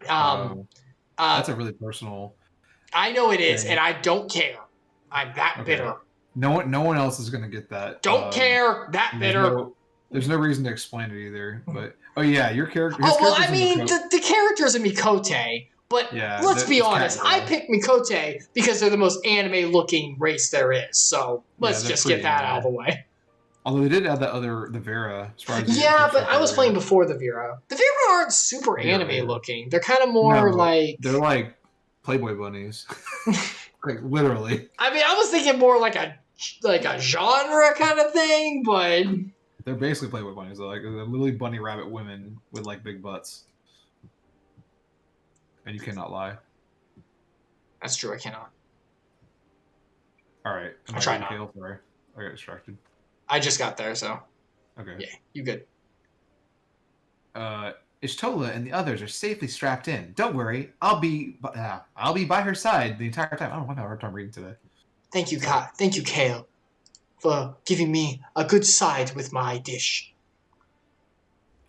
That's a really personal. I know it is, thing. and I don't care. I'm that Okay. bitter. No one else is gonna get that. Don't care. That bitter. There's no reason to explain it either. But yeah, your character. Oh well, I mean, the characters in Mikote, but Yeah, let's be it's honest. kinda I rough. picked Mikote because they're the most anime-looking race there is. So let's they're just get pretty that out of the anime. way. Although they did add the Vera. surprisingly, Yeah, it's but I was Vera. playing before the Vera. The Vera aren't super Yeah, anime yeah. looking. They're kind of more No, like. They're like Playboy bunnies. Like literally. I mean, I was thinking more like a genre kind of thing, but They're basically Playboy bunnies. They're like literally bunny rabbit women with like big butts. And you cannot lie. that's true. I cannot. All right. I'll try not. Kale? Sorry, I got distracted. I just got there, so Okay. yeah, you good. Ishtola and the others are safely strapped in. Don't worry, I'll be by her side the entire time. I don't know why I have a hard time reading today. Thank you, Kale, for giving me a good side with my dish.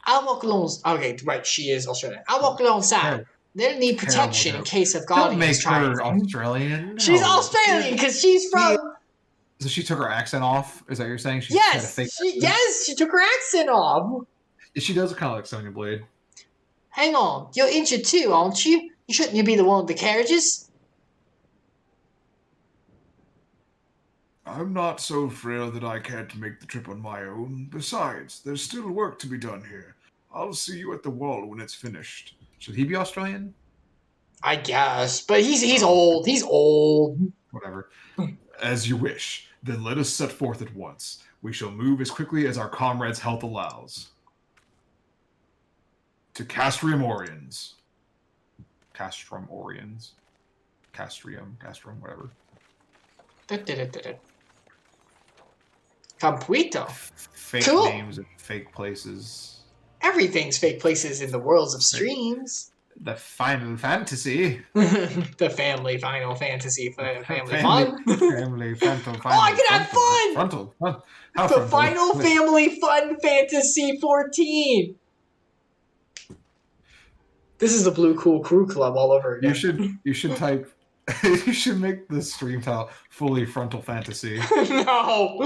I'll walk along. Okay, right. She is Australian. I'll walk alongside. They'll need protection in joke. case of Don't Guardians make trying. her Australian. She's No. Australian because she's from. So she took her accent off. Is that what you're saying? She had a Yes, fake she took her accent off. She does kind of like Sonya Blade. Hang on, you're injured too, aren't you? Shouldn't you be the one with the carriages? I'm not so frail that I can't make the trip on my own. Besides, there's still work to be done here. I'll see you at the wall when it's finished. Should he be Australian? I guess, but he's old. He's old. Whatever. As you wish. Then let us set forth at once. We shall move as quickly as our comrades' health allows. To Castrium Oriens. Castrum, whatever. Campuito. Fake Cool. names of fake places. Everything's fake places in the worlds of streams. The Final Fantasy. The family Final Fantasy family Family fun. Frontal. Oh, I can have fun! Frontal. How The frontal? Final Family Fun Fantasy 14. This is the Blue Cool Crew Club all over again. You should type. You should make the stream title fully Frontal Fantasy. No,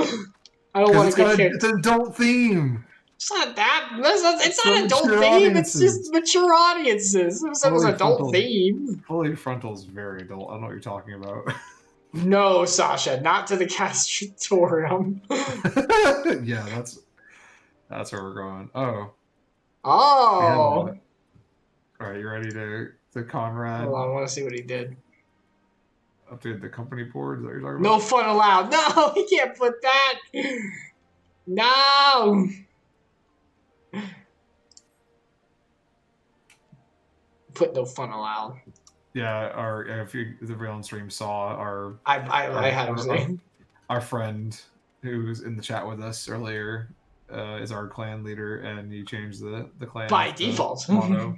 I don't want to get kicked. It's an adult theme. It's not that. It's not for adult mature theme. audiences. It's just mature audiences. Who said it was Fully adult frontal. theme? Fully Frontal is very adult. I don't know what you're talking about. No, Sasha, not to the castratorium. Yeah, that's where we're going. Oh. Oh. All right, you ready to Conrad Hold on, I want to see what he did. update the company board? Is that what you're talking No about? fun allowed. No, he can't put that. No. Put no fun allowed. Yeah, if the real on stream saw I had him say. our friend who's in the chat with us earlier is our clan leader, and he changed the clan By default. motto.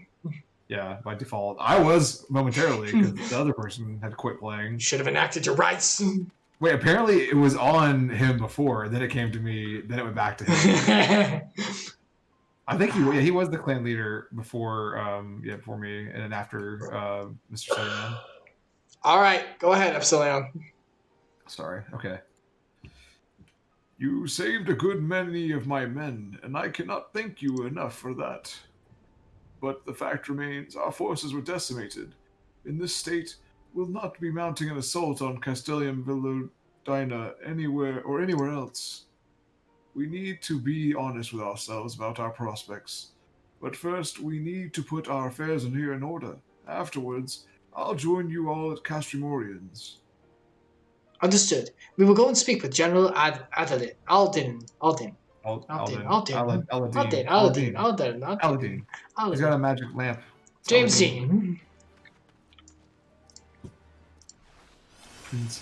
Yeah, by default. I was momentarily because the other person had quit playing. Should have enacted your rights. Wait, apparently it was on him before, then it came to me, then it went back to him. I think he was the clan leader before before me, and then after Mr. Sutherland. All right, go ahead, Epsilion. Sorry. Okay. You saved a good many of my men, and I cannot thank you enough for that. But the fact remains, our forces were decimated. In this state, we'll not be mounting an assault on Castellium Villodina anywhere else. We need to be honest with ourselves about our prospects. But first, we need to put our affairs in here in order. Afterwards, I'll join you all at Castrimorians. Understood. We will go and speak with General Aldin. He's got a magic lamp. James Dean. Okay,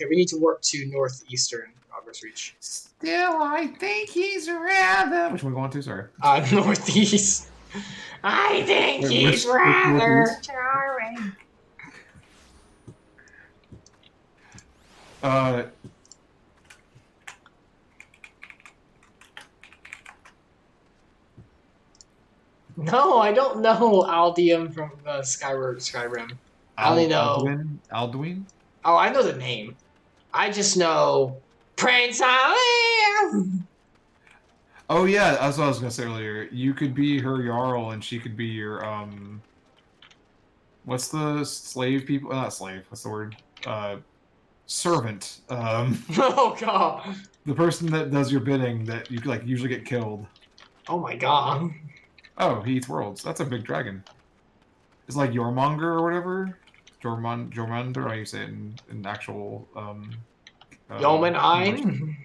we need to work to northeastern Progress Reach. Still, I think he's rather. Which one are we going to? Sorry. Northeast. I think he's rather charming. No, I don't know Aldium from Skyrim. I only know Alduin? Oh, I know the name. I just know Prince Ali. Oh yeah, that's what I was gonna say earlier. You could be her Jarl, and she could be your what's the slave people? Not slave. What's the word? Servant. Oh god. The person that does your bidding that you like usually get killed. Oh my god. Oh, he eats worlds. That's a big dragon. It's like Jormonger or whatever. Jormund, or how you say it in actual Yeoman Ein.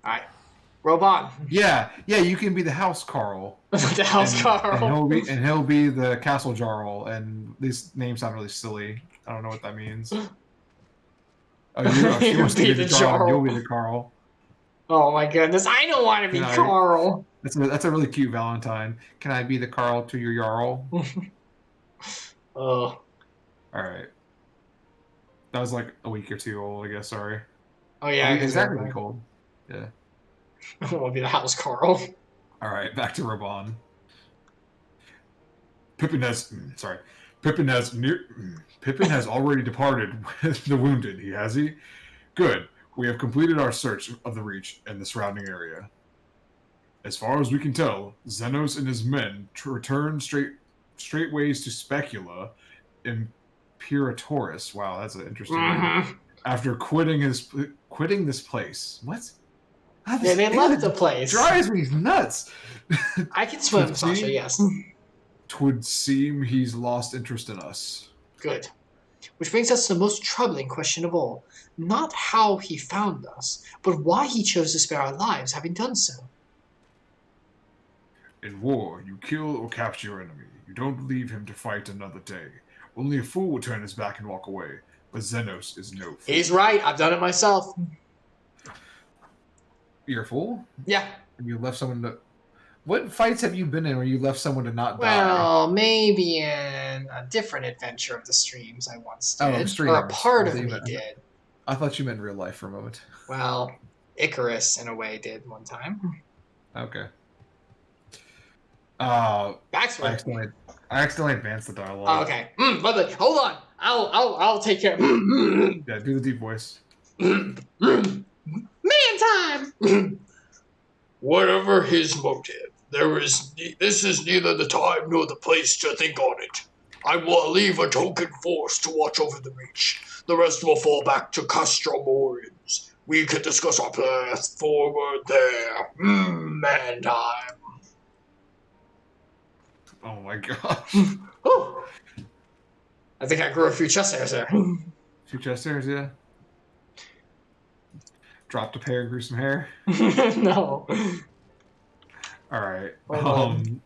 Alright. Robot. Yeah, you can be the House Carl. The House Carl. And he'll be the Castle Jarl, and these names sound really silly. I don't know what that means. She wants to be the Jarl. You'll be the Carl. Oh my goodness, I don't want to be Carl. That's a really cute Valentine. Can I be the Carl to your Jarl? Oh. Alright. That was like a week or two old, I guess, sorry. Oh yeah, exactly really cold. Yeah. I want to be the House Carl. Alright, back to Raban. Pippin has already departed with the wounded, has he? Good. We have completed our search of the Reach and the surrounding area. As far as we can tell, Xenos and his men returned straightways to Specula, Imperatoris. Wow, that's an interesting word. After quitting this place. What? Yeah, they left the place. Drives me nuts. I can swim, Sasha, yes. Twould seem he's lost interest in us. Good. Which brings us to the most troubling question of all. Not how he found us, but why he chose to spare our lives having done so. In war, you kill or capture your enemy. You don't leave him to fight another day. Only a fool would turn his back and walk away. But Xenos is no fool. He's right. I've done it myself. You're a fool? Yeah. And you left someone to... What fights have you been in where you left someone to not die? Well, maybe in a different adventure of the streams I once did. Oh, streams. Or a part of I me thought you did. I thought you meant in real life for a moment. Well, Icarus, in a way, did one time. Okay. Backstory. I accidentally advanced the dialogue. Oh, okay. But hold on. I'll take care. Yeah, do the deep voice. Man time. Whatever his motive, this is neither the time nor the place to think on it. I will leave a token force to watch over the Reach. The rest will fall back to Castromorians. We can discuss our path forward there. Man time. Oh my gosh. Whew. I think I grew a few chest hairs there. Two chest hairs, yeah. Dropped a pair and grew some hair. No. Alright. Hold on.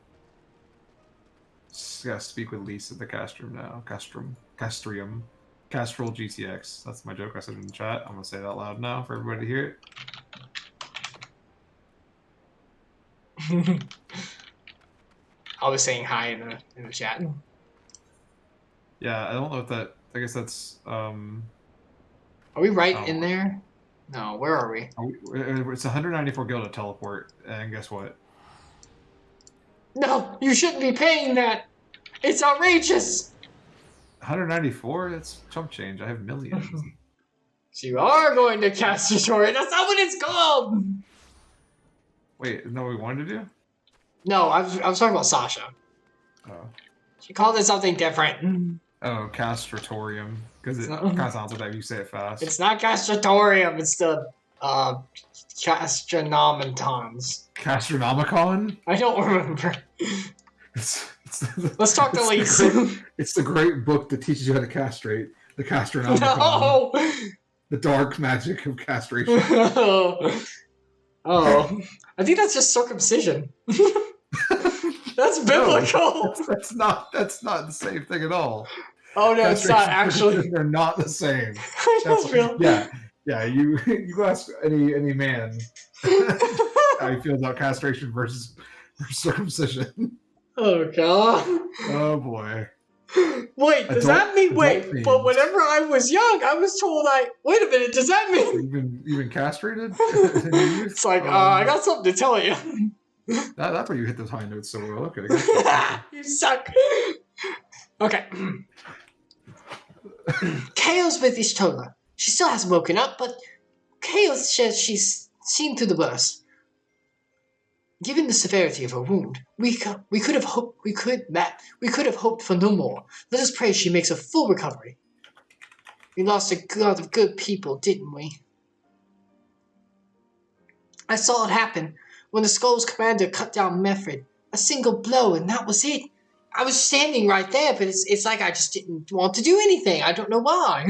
Gotta speak with Lisa at the Castrium now. Castrium. Castrol GTX. That's my joke I said in the chat. I'm gonna say it out loud now for everybody to hear it. I'll be saying hi in the chat. Yeah, I don't know if that. I guess that's. Are we right in there? No, where are we? It's 194 gil to teleport, and guess what? No, you shouldn't be paying that. It's outrageous. 194? That's chump change. I have millions. So you are going to Castratory. That's not what it's called. Wait, isn't that what we wanted to do? No, I was talking about Sasha. Oh. She called it something different. Oh, castratorium. Because it kind of sounds like that if you say it fast. It's not castratorium. It's the Castronomicons. Castronomicon? I don't remember. Let's talk to it's Lisa. It's the great book that teaches you how to castrate. The Castronomicon. No! The dark magic of castration. Oh. I think that's just circumcision. That's biblical. No, that's not the same thing at all. Oh no, it's not actually. They're not the same. I just real. Yeah. You ask any man how he feels about castration versus circumcision. Oh god. Oh boy. Wait, does that mean wait? But whenever I was young, I was told wait a minute. Does that mean you've been castrated? It's like I got something to tell you. That's where you hit those high notes so well. Okay. You suck. Okay. Chaos with his Tola. She still hasn't woken up, but Chaos says she's seen through the worst. Given the severity of her wound, we could have hoped for no more. Let us pray she makes a full recovery. We lost a lot of good people, didn't we? I saw it happen when the Skull's commander cut down Meffred. A single blow, and that was it. I was standing right there, but it's like I just didn't want to do anything. I don't know why.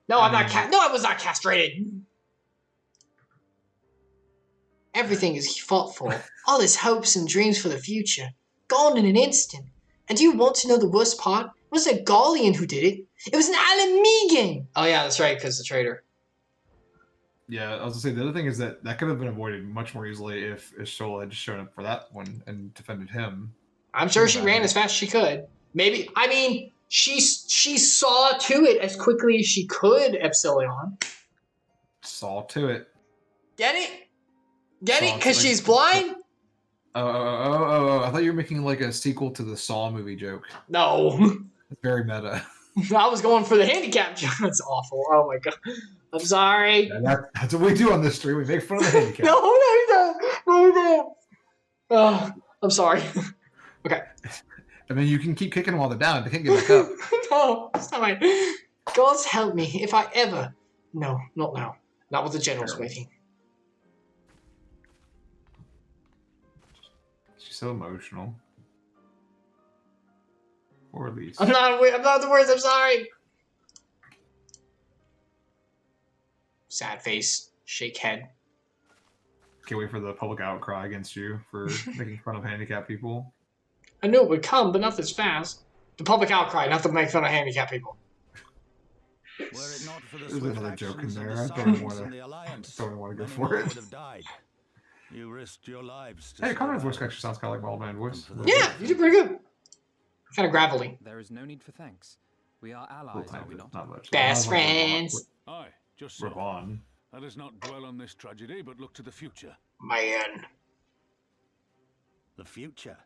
No, I'm not. No, I was not castrated. Everything is fought for. All his hopes and dreams for the future. Gone in an instant. And do you want to know the worst part? It wasn't a Garlean who did it. It was an Ala Mhigan. Oh yeah, that's right, because the traitor. Yeah, I was gonna say the other thing is that could have been avoided much more easily if Shola had just shown up for that one and defended him. I'm sure she ran as fast as she could. Maybe, I mean, she saw to it as quickly as she could, Epsilion. Saw to it. Get it? Get it? Because she's blind? Oh, I thought you were making like a sequel to the Saw movie joke. No. It's very meta. I was going for the handicap joke. That's awful. Oh my god. I'm sorry. Yeah, that's what we do on this stream. We make fun of the handicap. No. Oh, I'm sorry. Okay. I mean, you can keep kicking them while they're down. They can't get back up. No, it's not right. God's help me if I ever... No, not now. Not with the generals waiting. She's so emotional. Or at least. I'm not the words, I'm sorry. Sad face. Shake head. Can't wait for the public outcry against you for making fun of handicapped people. I knew it would come, but not this fast. The public outcry, not to make fun of handicapped people. Were it not for the There's another joke in actions of there. the I don't Saracens want and the Alliance, to go many for more it. would have died. You risked your lives. Hey, Conrad's voice actually sounds kind of like my old man voice. Yeah, you did pretty good. Kind of gravelly. There is no need for thanks. We are Little allies, tiny are we bit, not? not much. Best Not like friends. Aye, just We're so. Vaughn. Let us not dwell on this tragedy, but look to the future. Man. The future.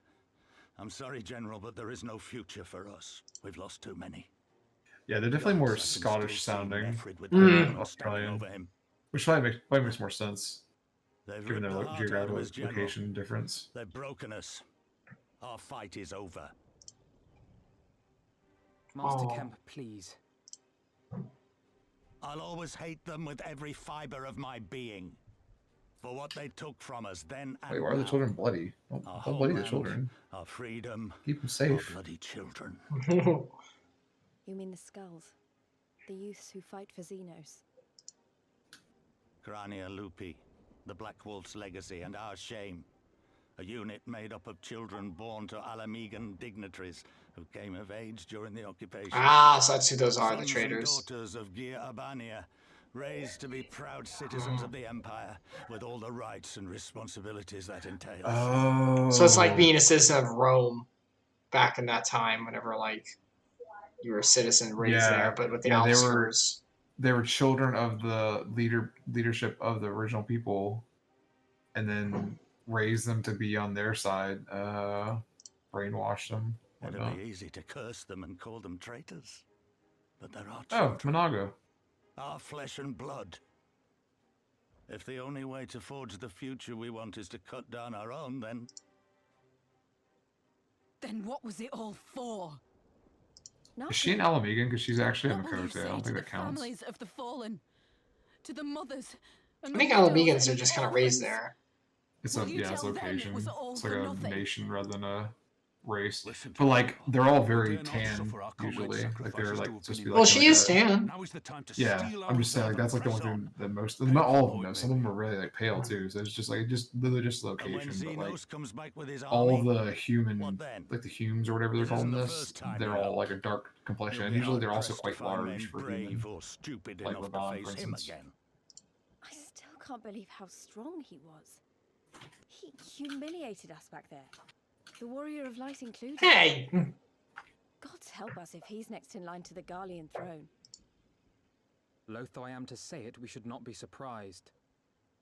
I'm sorry, General, but there is no future for us. We've lost too many. Yeah, they're definitely more Gods, I can still Scottish see sounding Nefrid with Mm. the standing Australian. over him. Which probably makes more sense, They've given ripped their the heart out geographical of us, General. location difference. They've broken us. Our fight is over. Master Oh. Kemp, please. I'll always hate them with every fiber of my being. For what they took from us then and Wait, why are the now. children bloody? Don't Our bloody the homeland, children. Our freedom. Keep them Our safe. bloody children. You mean the skulls? The youths who fight for Xenos? Grania Lupi, the Black Wolf's legacy and our shame. A unit made up of children born to Ala Mhigan dignitaries who came of age during the occupation. Ah, so that's who those are, the Sons traitors. and daughters of Gir Abania, raised to be proud citizens of the Empire, with all the rights and responsibilities that entails. Oh. So it's like being a citizen of Rome back in that time, whenever like you were a citizen raised Yeah. there, but with the Yeah, they were- outskirts. They were children of the leadership of the original people, and then raised them to be on their side. Brainwash them. It'd Whatnot. be easy to curse them and call them traitors. But there are Oh, children. Monago. Our flesh and blood. If the only way to forge the future we want is to cut down our own, then Then what was it all for? Is she an Ala Mhigan? Because she's actually on What the will you coast. I say don't to think the that counts. families of the fallen, to the mothers? And I the think Ala widows Mhigans are and just the kind of raised orphans? there. It's Will a you it's tell them it location. was all It's like for a nothing? nation rather than a race. Listen to But like me, they're all we very dare not tan suffer our comrades' usually. Like they're sacrifices like to have supposed to be been like. Well, she like is a- tan. Now is the time to Yeah, steal I'm just saying like our that's like the press one on. thing the most. Painful Not all of them point, though. Some of them maybe. are really like pale too. So it's just like just literally just and when location. But like Xenos comes back with his all army, of the human, what then? like the Humes or whatever they're This calling isn't the this, first time they're you're all out. like a dark complexion. You'll And be usually they're also hard-pressed to quite find large men for brave human. or stupid like enough to Levon, face for him instance. again. I still can't believe how strong he was. He humiliated us back there. The Warrior of Light included. Hey! Gods help us if he's next in line to the Garlean throne. Loath I am to say it, we should not be surprised.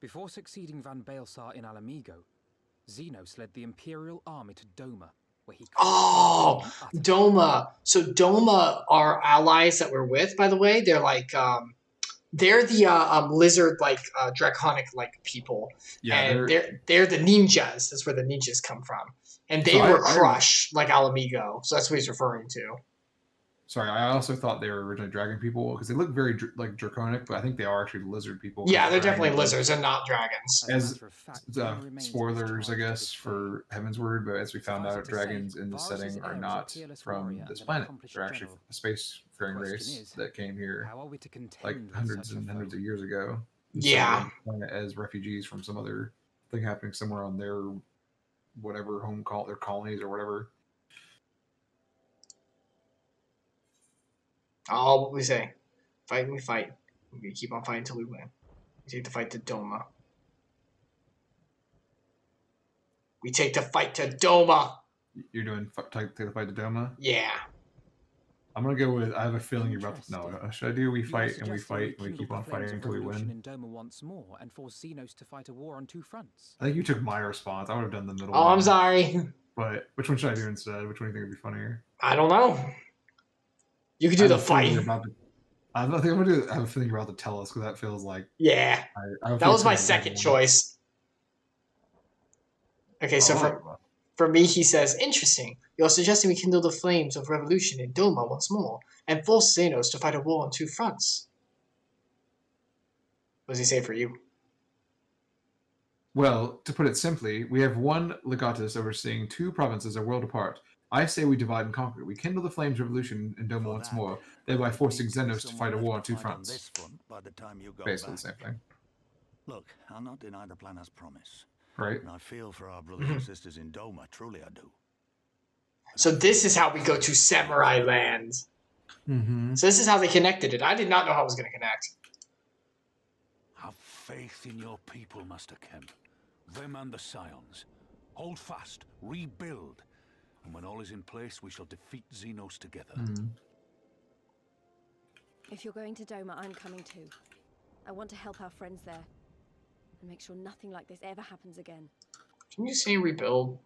Before succeeding Van Baelsar in Alamigo, Xenos led the Imperial army to Doma, where he... Oh, Doma. So Doma are allies that we're with, by the way. They're like, they're the lizard, like, draconic, like, people. Yeah, and they're the ninjas. That's where the ninjas come from. And they So were I- crushed, like Alamigo. So that's what he's referring to. Sorry, I also thought they were originally dragon people because they look very like draconic, but I think they are actually lizard people. Yeah, they're definitely Dragons- lizards and not dragons. As spoilers, I guess, for Heavensword, but as we found Suffice it out, to dragons say, in this Varus' setting heir are is a not peerless from warrior this and an planet. accomplished They're actually general. a space-faring The question race is, that came here How are we to contend like with hundreds such a and hundreds foe? of years ago. and Yeah. settled on the planet as refugees from some other thing happening somewhere on their whatever their colonies or whatever. Oh, what we say? Fight, we fight. We keep on fighting until we win. We take the fight to Doma. We take the fight to Doma. You're doing take the fight to Doma. Yeah. I'm gonna go with. I have a feeling you're about to. No, should I do? We You are fight and we suggesting fight and we kindle keep the on flames fighting of until we revolution win. in Doma once more and force Xenos to fight a war on two fronts. I think you took my response. I would have done the middle. Oh, one. I'm sorry. But which one should I do instead? Which one do you think would be funnier? I don't know. You could do I the have a feeling fight. you're about to- I think I'm gonna do. I have a feeling you're about to tell us because that feels like. Yeah. I have a That feeling was my it's second one. choice. Okay, so Oh, for me, he says, interesting. You're suggesting we kindle the flames of revolution in Doma once more and force Xenos to fight a war on two fronts. What does he say for you? well, to put it simply, we have one legatus overseeing two provinces a world apart. I say we divide and conquer. We kindle the flames of revolution in Doma For once that, more, there thereby would forcing be Xenos to someone fight a left war on two fight fronts. this front by the time you go Basically back. the same thing, Look, I'll not deny the plan as promised. right? And I feel for our brothers and sisters in Doma, truly I do. So this is how we go to Samurai Land. Mm-hmm. So this is how they connected it. I did not know how it was going to connect. Have faith in your people, Master Kemp. them and the Scions. Hold fast, rebuild, and when all is in place, we shall defeat Xenos together. If you're going to Doma, I'm coming too. I want to help our friends there, and make sure nothing like this ever happens again. Can you say rebuild?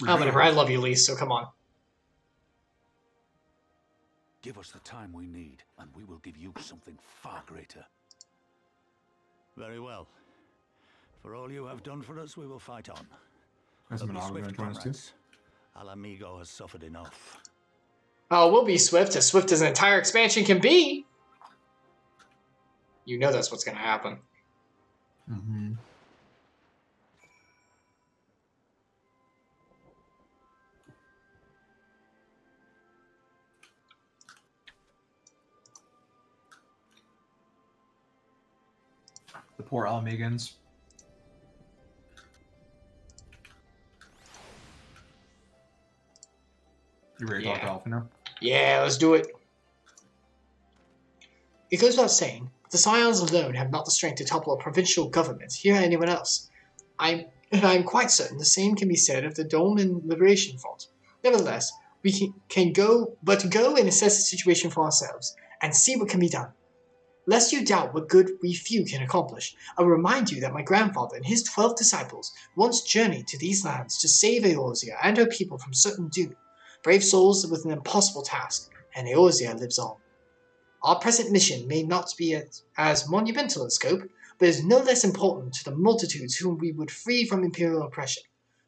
Oh, whatever. I love you, Lise, so come on. Give us the time we need, and we will give you something far greater. Very well. For all you have done for us, we will fight on. That's But be Monago swift, going to comrades. Ala Mhigan has suffered enough. Oh, we'll be swift as an entire expansion can be. You know that's what's going to happen. Mm-hmm. The poor Ala Mhigans. You ready to talk to Alpha now? Yeah, let's do it. It goes without saying, the Scions alone have not the strength to topple a provincial government, here or anyone else. I'm quite certain the same can be said of the Doman Liberation Front. Nevertheless, we can go and assess the situation for ourselves, and see what can be done. Lest you doubt what good we few can accomplish, I will remind you that my grandfather and his 12 disciples once journeyed to these lands to save Eorzea and her people from certain doom. Brave souls with an impossible task, and Eorzea lives on. Our present mission may not be as monumental in scope, but is no less important to the multitudes whom we would free from imperial oppression.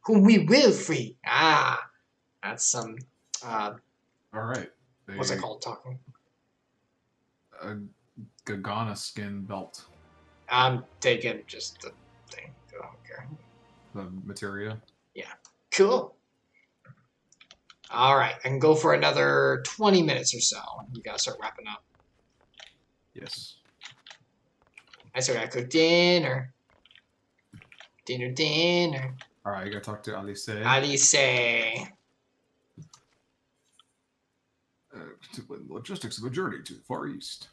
Whom we will free! Ah! That's some, Alright. what's it called talking? A Gagana skin belt. I'm taking just the thing. I don't care. The materia. Yeah. Cool. Alright, I can go for another 20 minutes or so. You gotta start wrapping up. Yes. I still gotta cook dinner. Dinner. Alright, you gotta talk to Alice. Alice. Logistics of the journey to the Far East.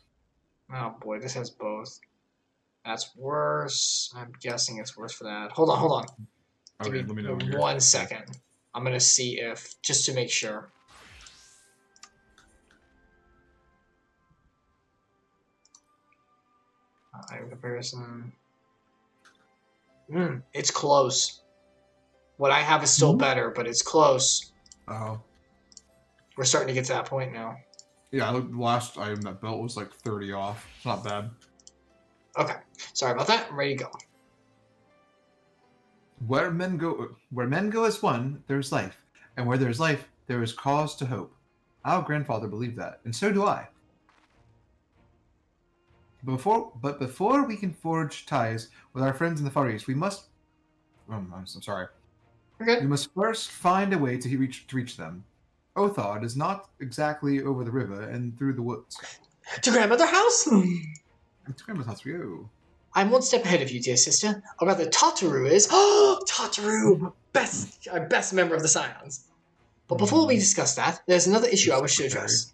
Oh boy, this has both. That's worse. I'm guessing it's worse for that. Hold on. Okay, Give let me me know when you're... 1 second. I'm gonna see if, just to make sure. Item comparison. It's close. What I have is still better, but it's close. Oh. We're starting to get to that point now. Yeah, the last item that belt was like 30 off. It's not bad. Okay. Sorry about that. I'm ready to go. Where men go as one, there is life, and where there is life, there is cause to hope. Our grandfather believed that, and so do I. But before we can forge ties with our friends in the Far East, we must. I'm sorry. Okay. We must first find a way to reach them. Othard is not exactly over the river and through the woods. To grandmother house? It's grandma's house we go. I'm one step ahead of you, dear sister. Or rather, Tataru is. Oh, Tataru! Our best member of the Scions. But before we discuss that, there's another issue I wish to address.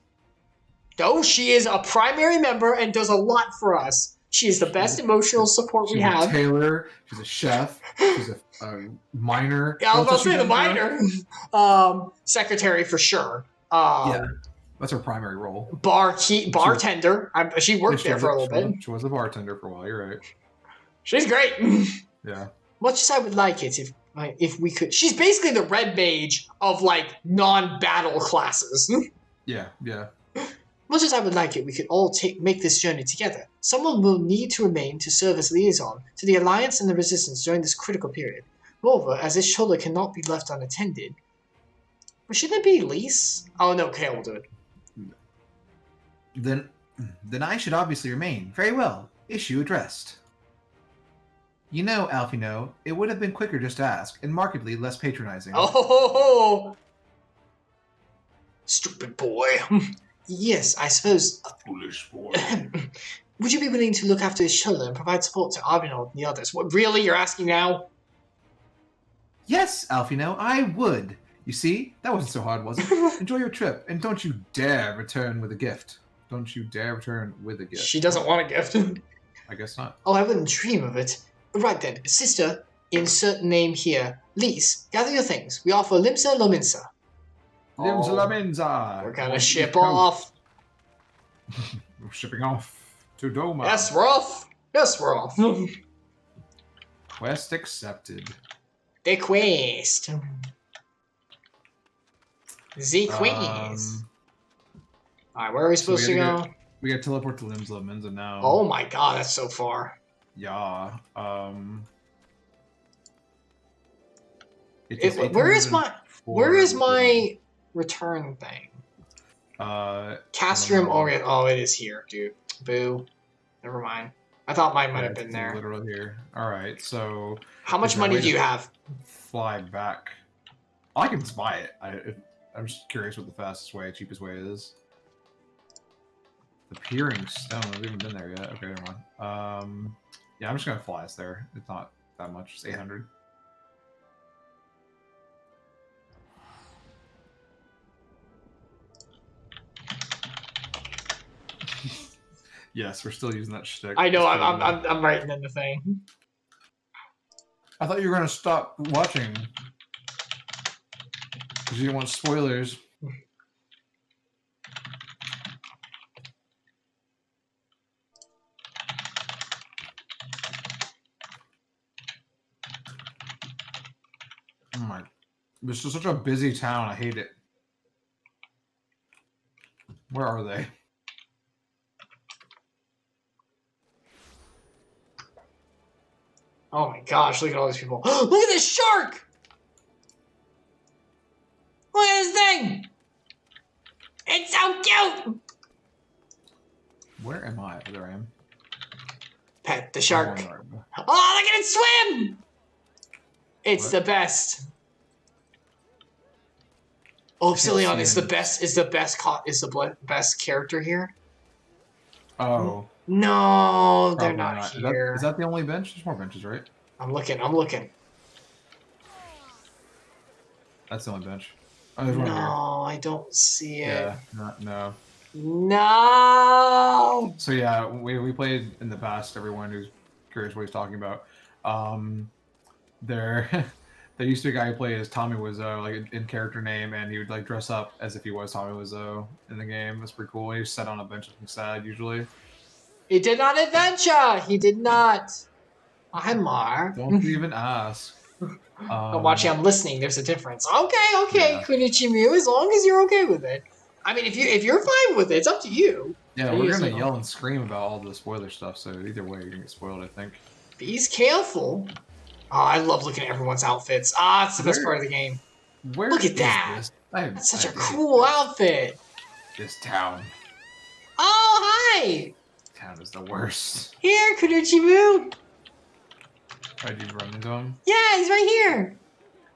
Though she is a primary member and does a lot for us, she is the best emotional support we have. She's a tailor, she's a chef, she's a miner. Yeah, I was about to say the miner. Secretary for sure. Yeah, that's her primary role. Bartender. She worked there for a little bit. She was a bartender for a while, you're right. She's great. Yeah. Much as I would like it if we could. She's basically the red mage of like non-battle classes. Yeah. Much as I would like it, we could all make this journey together. Someone will need to remain to serve as liaison to the Alliance and the Resistance during this critical period. Moreover, as this shoulder cannot be left unattended... Or shouldn't it be Lise? Oh no, Kale will do it. Then I should obviously remain. Very well. Issue addressed. You know, Alfino, it would have been quicker just to ask, and markedly less patronizing. Oh! Stupid boy. Yes, I suppose... Foolish boy. Would you be willing to look after his shoulder and provide support to Arbinald and the others? What, really? You're asking now? Yes, Alfino, I would. You see? That wasn't so hard, was it? Enjoy your trip, and don't you dare return with a gift. Don't you dare return with a gift. She doesn't want a gift. I guess not. Oh, I wouldn't dream of it. Right then, sister, insert name here. Lise, gather your things. We offer Limsa Lominsa. Limsa Oh, Lominsa. we're gonna ship off. We're shipping off to Doma. Yes, we're off. Yes, we're off. Quest accepted. The quest. The quest. Alright, where are we supposed to go? We got to teleport to Limsa Lominsa now. Oh my god, that's so far. Yeah. Where is my return thing? Castrum Orient. Oh, it is here, dude. Boo. Never mind. I thought mine might have been there. Literally here. All right. So. How much money do you have? Fly back. I can just buy it. I'm just curious what the fastest way, cheapest way is. The Peering Stone. We haven't been there yet. Okay, never mind. Yeah, I'm just gonna fly us there. It's not that much. It's 800. Yes, we're still using that shtick. I know. I'm writing in the thing. I thought you were gonna stop watching because you didn't want spoilers. Oh my! This is such a busy town. I hate it. Where are they? Oh my gosh, look at all these people. Look at this shark! Look at this thing! It's so cute! Where am I? There I am. Pet the shark. Oh, look at it swim! It's the best. Oh, Epsilion is the best character here. Oh. No, they're not here. Is that the only bench? There's more benches, right? I'm looking. That's the only bench. Oh, there's one here. No, I don't see it. Yeah, no. No! So yeah, we played in the past, everyone who's curious what he's talking about. There used to be a guy who played as Tommy Wiseau, like in character name, and he would like dress up as if he was Tommy Wiseau in the game. That's pretty cool. He was set on a bench looking sad usually. He did not adventure. He did not. Oh, hi, Mar. Don't even ask. I'm watching. I'm listening. There's a difference. Okay, yeah. Kunichimu. As long as you're okay with it. I mean, if you're fine with it, it's up to you. Yeah, we're gonna yell and scream about all the spoiler stuff. So either way, you're gonna get spoiled. I think. Be careful. Oh, I love looking at everyone's outfits. Ah, it's the best part of the game. Look at that. That's such a cool outfit. This town. Oh, hi. Town is the worst. Here, Kunichimu. Did you run into him? Yeah, he's right here.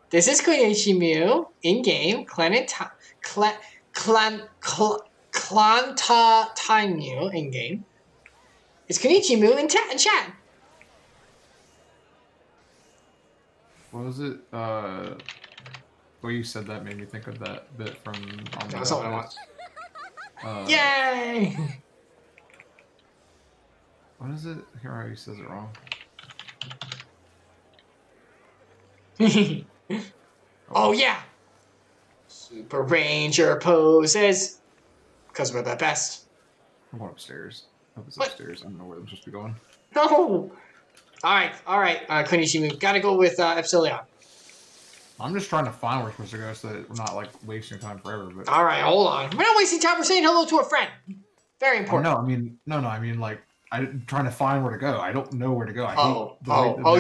This is Kunichimu in-game. Klanta Taimu in-game. It's Kunichimu in chat. What was it? Well, you said that made me think of that bit from... That's not what I want. Yay! What is it? Here already says it wrong. Oh yeah! Super Ranger poses. Because we're the best. I'm going upstairs. I hope it's upstairs. I don't know where I'm supposed to be going. No! Alright, Kunichimu. Gotta go with Epsilion. I'm just trying to find where we're supposed to go so that we're not like wasting time forever. But alright, hold on. We're not wasting time, we're saying hello to a friend. Very important. Oh, no, I mean like I'm trying to find where to go. I don't know where to go.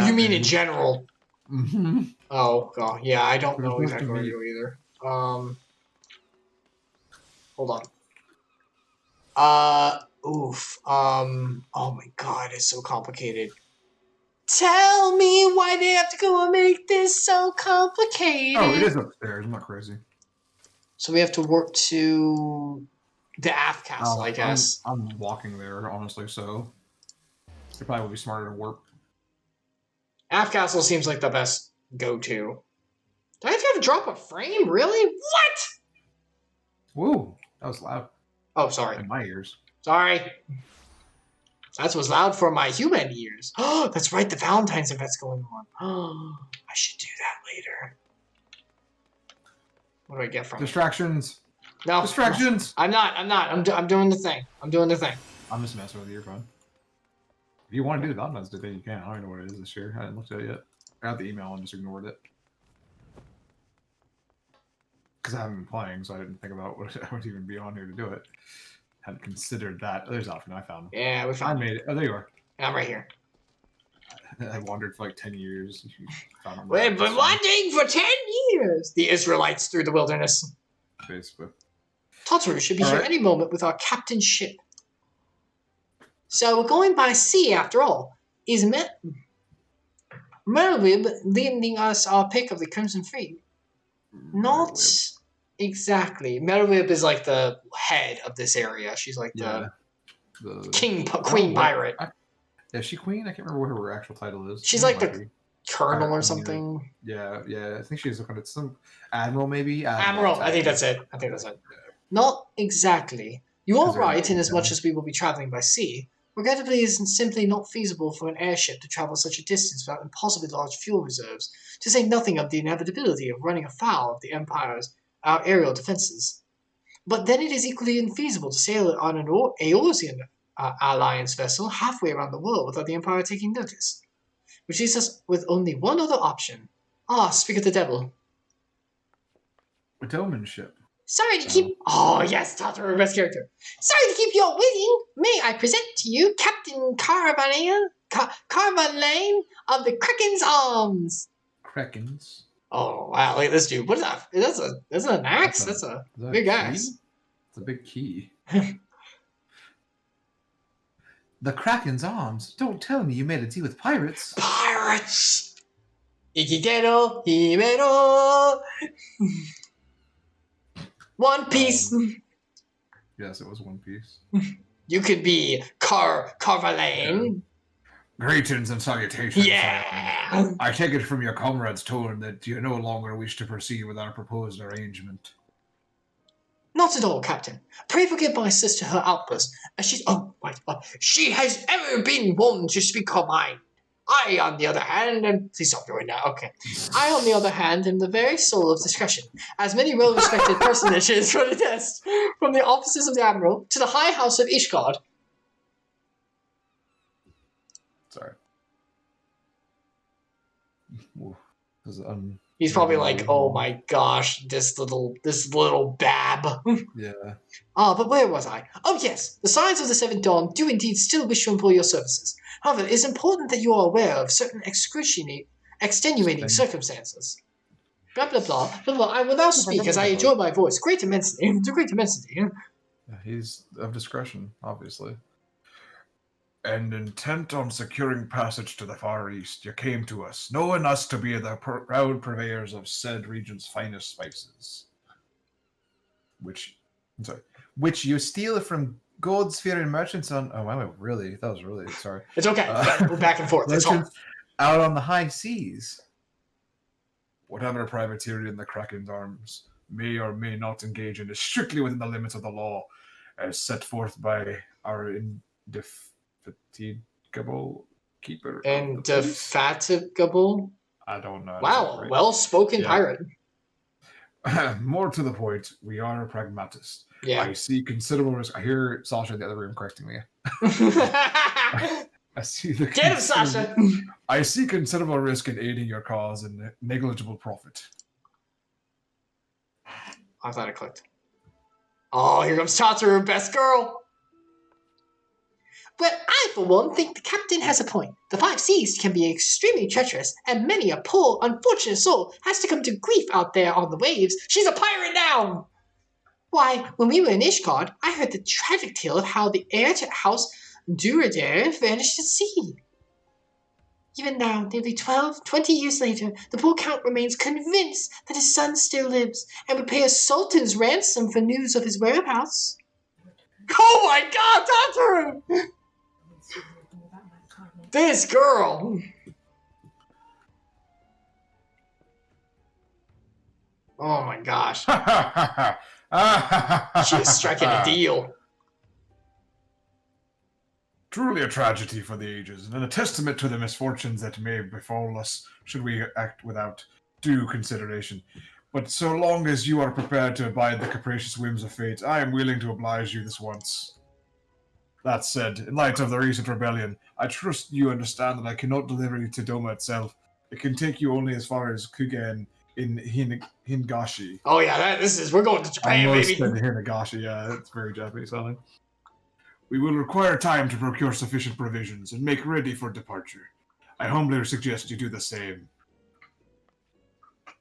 You mean in general. Mm-hmm. Oh god, yeah, I don't know exactly where to go either. Hold on. Oh my god, it's so complicated. Tell me why they have to go and make this so complicated. Oh, it is upstairs. I'm not crazy. So we have to work to the aft castle, I guess. I'm walking there, honestly, so it probably would be smarter to warp. Aft castle seems like the best go-to. Do I have to drop a frame? Really? What? Whoa, that was loud. Oh, sorry. In my ears. Sorry. That was loud for my human ears. Oh, that's right, the Valentine's event's going on. Oh, I should do that later. What do I get from Distractions. it? No. Distractions. I'm not. I'm doing the thing. I'm doing the thing. I'm just messing with your phone. If you want to do the Domans today, you can. I don't even know what it is this year. I haven't looked at it yet. I got the email and just ignored it. Because I haven't been playing, so I didn't think about what I would even be on here to do it. Hadn't considered that. There's Alfred. I found. Yeah, we found. I made it. Oh, there you are. I'm right here. I wandered for like 10 years. We've been wandering for 10 years. The Israelites through the wilderness. Basically. Totoro should be here any moment with our captain's ship. So we're going by sea after all. Is Merwib lending us our pick of the Crimson Fleet? Not exactly. Merwib is like the head of this area. She's like the queen pirate. Is she queen? I can't remember what her actual title is. She's like the colonel or something. Yeah. I think she's looking at some admiral, maybe. Admiral. I think that's it. Not exactly. You are right in as much as we will be traveling by sea. Regrettably, it is simply not feasible for an airship to travel such a distance without impossibly large fuel reserves, to say nothing of the inevitability of running afoul of the Empire's aerial defenses. But then it is equally infeasible to sail on an Eorzean alliance vessel halfway around the world without the Empire taking notice. Which leaves us with only one other option. Speak of the devil. A Doman ship. Sorry to keep... Oh, yes, Totoro, best character. Sorry to keep you all waiting. May I present to you Captain Carvalane of the Kraken's Arms. Krakens? Oh, wow, look at this dude. What is that? That's an axe? That's a big axe. It's a big key. The Kraken's Arms? Don't tell me you made a deal with pirates. Pirates! Ikigero, himero. One Piece. Yes, it was One Piece. You could be Carvalane. Greetings and salutations. Yeah. I take it from your comrade's tone that you no longer wish to proceed with our proposed arrangement. Not at all, Captain. Pray forgive my sister her outburst, as she has ever been one to speak her mind. I, on the other hand, please stop doing that. Okay. I, on the other hand, am the very soul of discretion, as many well-respected personages would attest, from the offices of the Admiral to the High House of Ishgard. Sorry. He's probably like, oh my gosh, this little bab. Yeah. But where was I? Oh yes, the Scions of the Seventh Dawn do indeed still wish to employ your services. However, it is important that you are aware of certain extenuating circumstances. Blah, blah, blah, blah, blah. I will now speak as I enjoy my voice. Great immensity. Yeah, he's of discretion, obviously. And intent on securing passage to the Far East, you came to us, knowing us to be the proud purveyors of said region's finest spices. Which you steal from gold-sphere merchants on... Oh, wow, really? That was really... Sorry. It's okay. We're back and forth. It's all... Out on the high seas. Whatever privateer in the Kraken's Arms may or may not engage in is strictly within the limits of the law, as set forth by our indefatigable keeper. Indefatigable? I don't know. Wow, well-spoken pirate. More to the point, we are pragmatists. Yeah. I see considerable risk. I hear Sasha in the other room correcting me. I see the Get him, Sasha! I see considerable risk in aiding your cause and negligible profit. I thought it clicked. Oh, here comes Totoro, best girl! But I, for one, think the captain has a point. The 5 seas can be extremely treacherous, and many a poor, unfortunate soul has to come to grief out there on the waves. She's a pirate now! Why, when we were in Ishgard, I heard the tragic tale of how the heir to House Duradere vanished at sea. Even now, nearly 20 years later, the poor count remains convinced that his son still lives, and would pay a sultan's ransom for news of his whereabouts. Oh my god, Totoro! This girl! Oh my gosh. She's striking a deal. Truly a tragedy for the ages, and a testament to the misfortunes that may befall us should we act without due consideration. But so long as you are prepared to abide the capricious whims of fate, I am willing to oblige you this once. That said, in light of the recent rebellion, I trust you understand that I cannot deliver you to Doma itself. It can take you only as far as Kugen in Hingashi. Oh yeah, we're going to Japan, Almost baby. said Hinagashi, yeah, it's very Japanese sounding. We will require time to procure sufficient provisions and make ready for departure. I humbly suggest you do the same.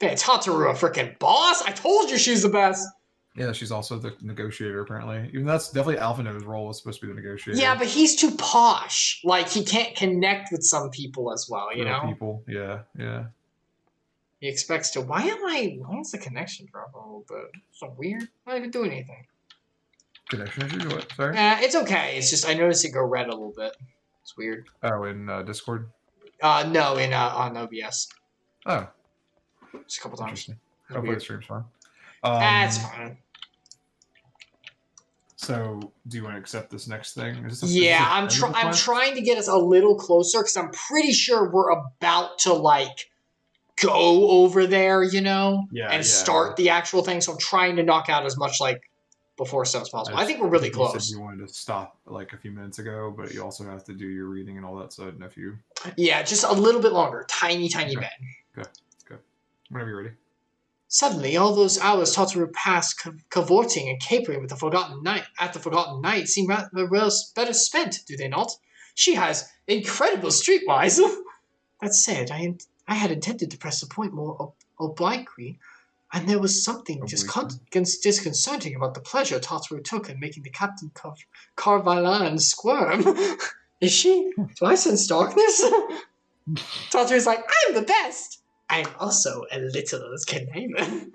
Man, Tataru a freaking boss? I told you she's the best. Yeah, she's also the negotiator, apparently. Even that's definitely Alphina's role was supposed to be the negotiator. Yeah, but he's too posh. Like, he can't connect with some people as well, you know? People, yeah. He expects to. Why is the connection dropping a little bit? So weird. I'm not even doing anything. Connection issues? What? Sorry? It's okay. It's just, I noticed it go red a little bit. It's weird. Oh, in Discord? No, on OBS. Oh. Just a couple times. Hopefully the stream's fine. That's fine. So, do you want to accept this next thing? I'm trying to get us a little closer because I'm pretty sure we're about to like go over there, you know, start the actual thing. So I'm trying to knock out as much like before stuff as possible. I think we're really close. You said you wanted to stop like a few minutes ago, but you also have to do your reading and all that. So I don't know if you. Yeah, just a little bit longer, tiny bit. Okay. Whenever you're ready. Suddenly, all those hours Tataru passed cavorting and capering with the Forgotten Night seem rather better spent, do they not? She has incredible streetwise. That said, I had intended to press the point more obliquely, and there was something disconcerting about the pleasure Tataru took in making the Captain Carvalan squirm. Is she? Do I sense darkness? Tataru's like, I'm the best! I'm also a little conniver.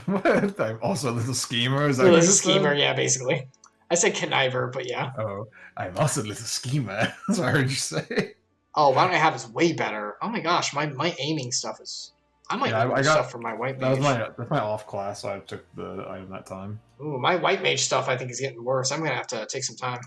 What? I'm also a little schemer? Is that a little schemer, yeah, basically. I said conniver, but yeah. Oh, I'm also a little schemer. That's what I heard you say. Oh, what I have is way better. Oh my gosh, my aiming stuff is... I might need stuff for my white mage. That's my off class, so I took the item that time. Ooh, my white mage stuff I think is getting worse. I'm going to have to take some time,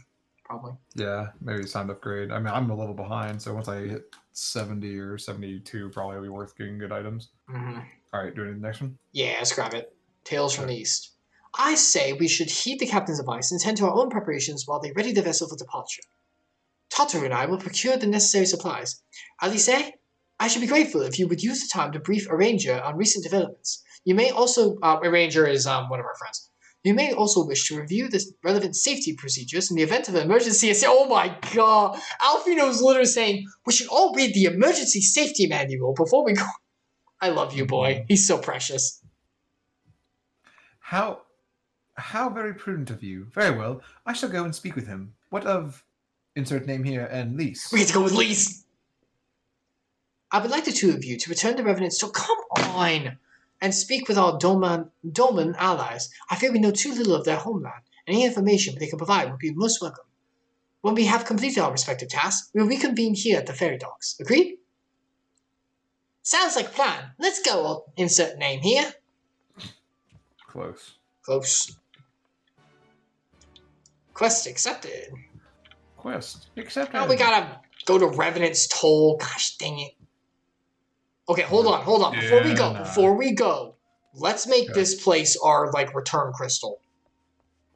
probably. Yeah, maybe it's time to upgrade. I mean, I'm a level behind, so once I hit 70 or 72, probably it'll be worth getting good items. Mm-hmm. All right, doing the next one? Yeah, let's grab it. Tales from the East. I say we should heed the captain's advice and tend to our own preparations while they ready the vessel for departure. Tataru and I will procure the necessary supplies. Alice, I should be grateful if you would use the time to brief Arranger on recent developments. You may also... Arranger is one of our friends. You may also wish to review the relevant safety procedures in the event of an emergency. Oh my god! Alfino's literally saying, we should all read the emergency safety manual before we go... I love you, boy. He's so precious. How very prudent of you. Very well. I shall go and speak with him. What of... insert name here and Lise? We get to go with Lise! I would like the two of you to return the revenants to... Come on! And speak with our Doman allies. I fear we know too little of their homeland. Any information they can provide would be most welcome. When we have completed our respective tasks, we will reconvene here at the ferry docks. Agreed? Sounds like a plan. Let's go. Insert name here. Close. Quest accepted. Now we gotta go to Revenant's Toll. Gosh dang it. Okay, hold on. Before we go, let's make this place our, like, return crystal.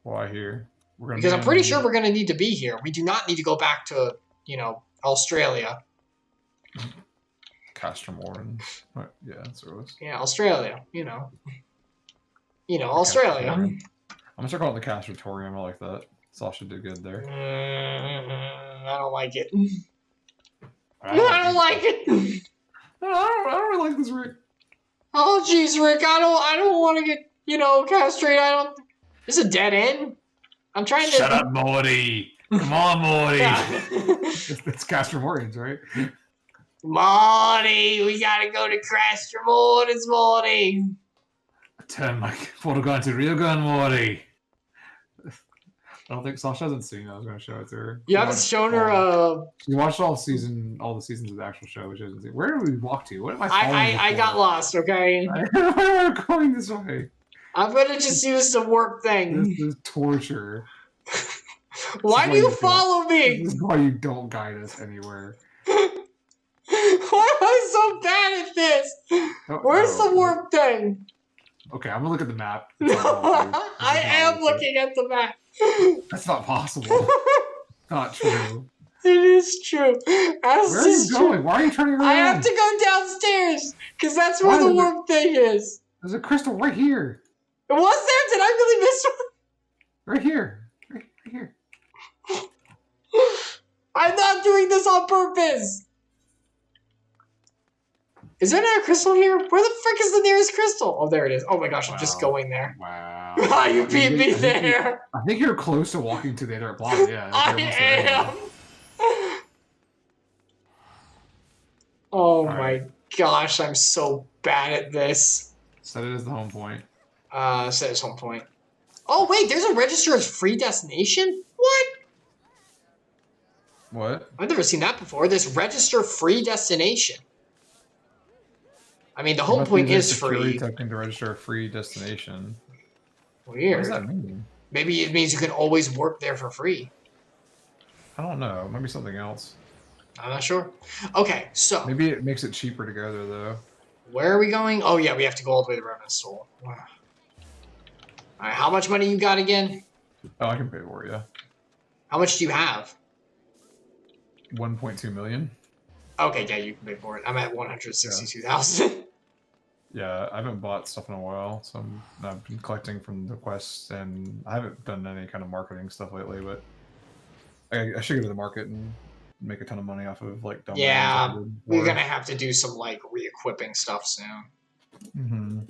Why here? Because I'm pretty sure we're going to need to be here. We do not need to go back to, Australia. Castramoran. Yeah, that's what it was. Yeah, Australia. Australia. I'm going to start calling it the Castratorium. I like that. Sasha did good there. I don't like it. I don't like it. I don't really like this, Rick. Oh, jeez, Rick. I don't want to get, castrated. This is a dead end. I'm trying to... Shut up, Morty. Come on, Morty. It's Castramoran's, right? Morty, we gotta go to Castramoran's, Morty. Turn my photogun to real gun, Morty. I don't think Sasha hasn't seen it. I was going to show it to her. You haven't shown her. You watched all the seasons of the actual show, which isn't. Where do we walk to? What am I? I got lost. Okay. I'm going this way. I'm gonna just use the warp thing. This is torture. Why do you follow me? This is why you don't guide us anywhere. Why am I so bad at this? Where's the warp thing? Okay, I'm gonna look at the map. I am looking at the map. That's not possible. Not true. It is true. Where are you going? Why are you turning around? I have to go downstairs because that's where the warp thing is. There's a crystal right here. It was there? Did I really miss one? Right here. Right here. I'm not doing this on purpose. Is there not a crystal here? Where the frick is the nearest crystal? Oh, there it is. Oh my gosh, I'm just going there. Wow. You beat me there. I think you're close to walking to the other block. Yeah. I am. Oh my gosh, I'm so bad at this. Set it as the home point. Set as home point. Oh wait, there's a register as free destination? What? What? I've never seen that before. This register free destination. I mean, the home point is free. Token to register a free destination. Weird. What does that mean? Maybe it means you can always work there for free. I don't know. Maybe something else. I'm not sure. Okay, so. Maybe it makes it cheaper to go there, though. Where are we going? Oh, yeah, we have to go all the way to Revenant's Soul. Alright, how much money you got again? Oh, I can pay for it, yeah. How much do you have? 1.2 million. Okay, yeah, you can pay for it. I'm at 162,000. Yeah, I haven't bought stuff in a while, so I've been collecting from the quests, and I haven't done any kind of marketing stuff lately, but I should go to the market and make a ton of money off of, like, Domans. Yeah, we're gonna have to do some, like, re-equipping stuff soon. Mm-hmm.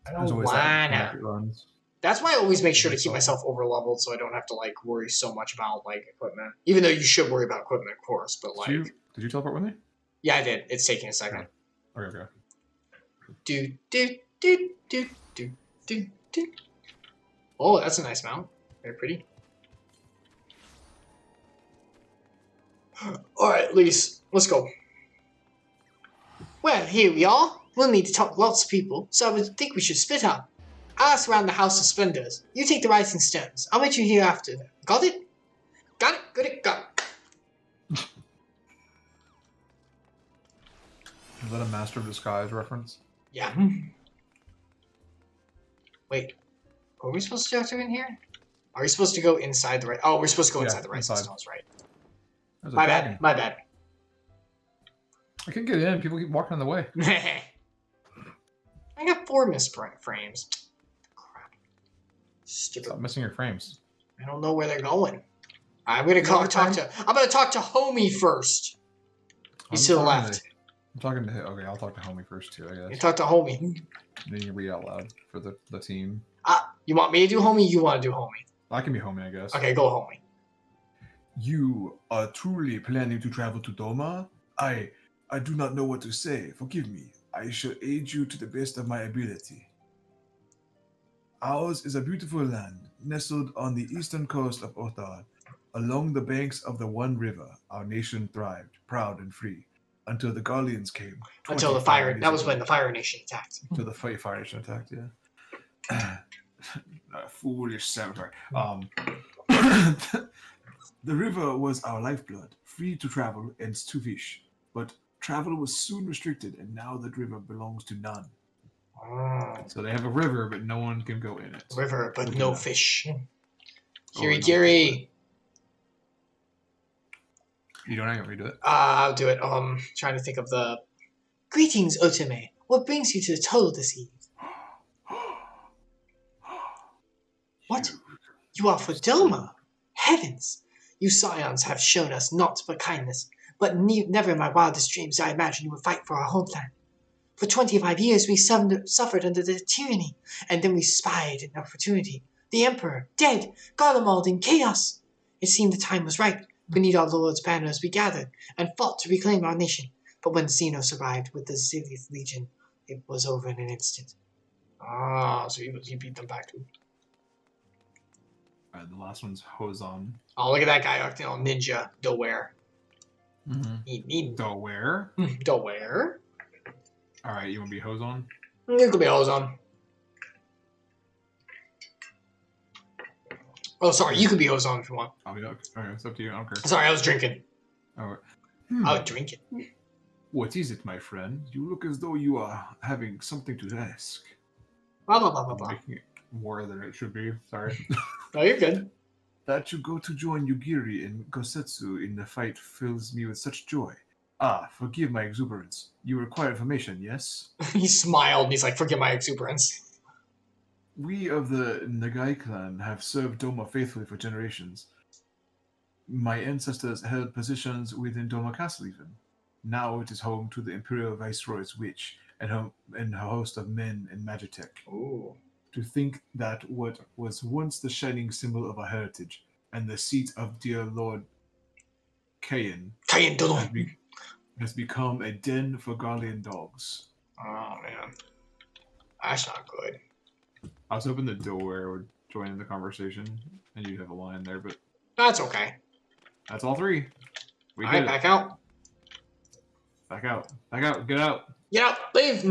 I don't wanna. That's why I always make sure to keep myself over-leveled so I don't have to, like, worry so much about, like, equipment. Even though you should worry about equipment, of course, but, like... Did you teleport with me? Yeah, I did. It's taking a second. Okay. Do. Oh, that's a nice mount. Very pretty. Alright, Lise, let's go. Well, here we are. We'll need to talk to lots of people, so I would think we should split up. I'll ask around the House of Splendors. You take the Rising Stones. I'll meet you here after. Got it? Got it? Got it. Is that a Master of Disguise reference? Yeah. Wait. Are we supposed to enter in here? Are we supposed to go inside the right? Oh, we're supposed to go inside the Rising Stones, right? My bad. I can't get in. People keep walking on the way. I got 4 misprint frames. Crap. Stupid. Stop missing your frames. I don't know where they're going. I'm gonna talk to Homie first. He's to the left. I'm talking to. Okay, I'll talk to Homie first too, I guess. You talk to Homie. Then you read out loud for the team. You want me to do Homie? You want to do Homie? I can be Homie, I guess. Okay, go Homie. You are truly planning to travel to Doma? I do not know what to say. Forgive me. I shall aid you to the best of my ability. Ours is a beautiful land, nestled on the eastern coast of Othar. Along the banks of the One River, our nation thrived, proud and free, until the Garleans came. Until the fire. That was when the Fire Nation attacked. Until the Fire Nation attacked, yeah. Foolish saboteur. The river was our lifeblood, free to travel and to fish. But travel was soon restricted, and now the river belongs to none. So they have a river, but no one can go in it. River, but no fish. Gary. You don't have to redo it? I'll do it. Trying to think of the... Greetings, Otome. What brings you to the Toll this eve? What? You are for Doma? Heavens! You scions have shown us naught but kindness, but never in my wildest dreams did I imagine you would fight for our homeland. For 25 years we suffered under the tyranny, and then we spied an opportunity. The Emperor, dead, Garlemald in chaos. It seemed the time was right. Beneath our Lord's banners we gathered, and fought to reclaim our nation. But when Xenos arrived with the Zilith Legion, it was over in an instant. So he beat them back too. Alright, the last one's Hozon. Oh, look at that guy acting all ninja. Doware. Doware? Doware? Alright, you want to be Hozon? You could be Hozon. Oh, sorry. You can be ozone if you want. I'll be okay. It's up to you. I don't care. Sorry, I was drinking. Oh, I was drinking. What is it, my friend? You look as though you are having something to ask. Blah, blah, blah, blah, I'm blah. making it more than it should be. Sorry. No, you're good. That you go to join Yugiri and Gosetsu in the fight fills me with such joy. Ah, forgive my exuberance. You require information, yes? He smiled and he's like, forget my exuberance. We of the Nagai clan have served Doma faithfully for generations. My ancestors held positions within Doma Castle even. Now it is home to the Imperial Viceroy's witch and a host of men and magitech. Ooh. To think that what was once the shining symbol of our heritage and the seat of dear Lord Kayan has become a den for Garlean dogs. Oh, man. That's not good. I was hoping the Delaware would join in the conversation, and you'd have a line there, but That's okay. that's all three. We All did right, it. back out. Back out. Back out. Get out. Get out. Leave.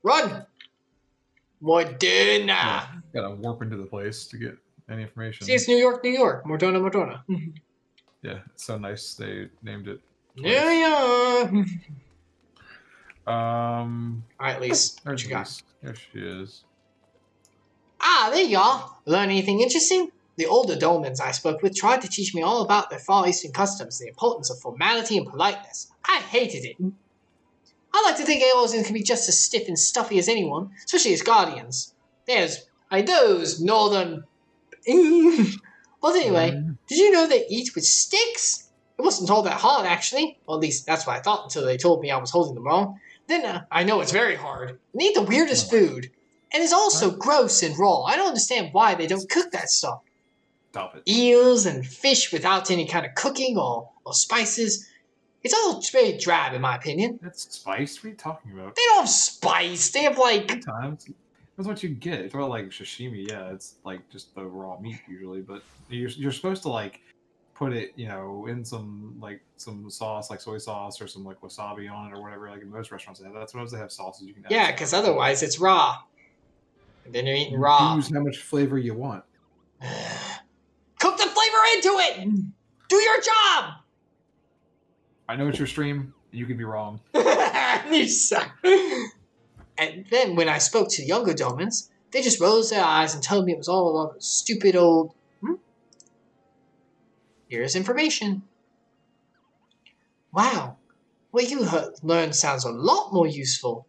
Run. Moderna. Yeah. Gotta warp into the place to get any information. See, it's New York, New York. Moderna, Moderna. Yeah, it's so nice they named it. Yeah, yeah. All All right, Lise. What there's you got? Lise. There she is. Ah, there you are. Learn anything interesting? The older Domans I spoke with tried to teach me all about their Far Eastern customs, the importance of formality and politeness. I hated it. I like to think Eorzeans can be just as stiff and stuffy as anyone, especially as Guardians. There's those northern... But anyway, did you know they eat with sticks? It wasn't all that hard, actually. Well, at least that's what I thought until they told me I was holding them wrong. Then I know it's very hard. They eat the weirdest food. And it's also gross and raw. I don't understand why they don't cook that stuff. Stop it. Eels and fish without any kind of cooking or spices. It's all very drab, in my opinion. That's spice? What are you talking about? They don't have spice. They have, like... Sometimes. That's what you get. It's about, like, sashimi. Yeah, it's, like, just the raw meat, usually. But you're supposed to, like, put it, you know, in some sauce, like soy sauce or some, like, wasabi on it or whatever. Like, in most restaurants, that's what they have sauces you can add. Yeah, because otherwise it's raw. And then you're eating raw. Use how much flavor you want. Cook the flavor into it! Do your job! I know it's your stream. You could be wrong. You suck. And then when I spoke to younger Domans, they just rolled their eyes and told me it was all a stupid old... Here's information. Wow. What you learned sounds a lot more useful.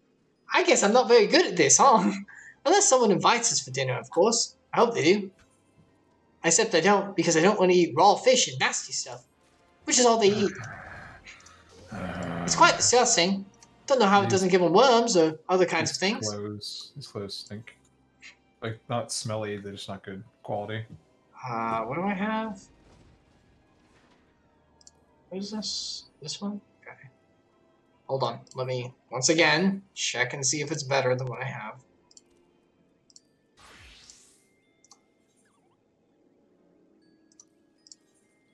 I guess I'm not very good at this, huh? Unless someone invites us for dinner, of course. I hope they do. Except I don't, because I don't want to eat raw fish and nasty stuff. Which is all they eat. It's quite disgusting. Don't know how it doesn't give them worms or other kinds of things. These clothes stink. Like, not smelly, they're just not good quality. What do I have? What is this? This one? Okay. Hold on. Let me, once again, check and see if it's better than what I have.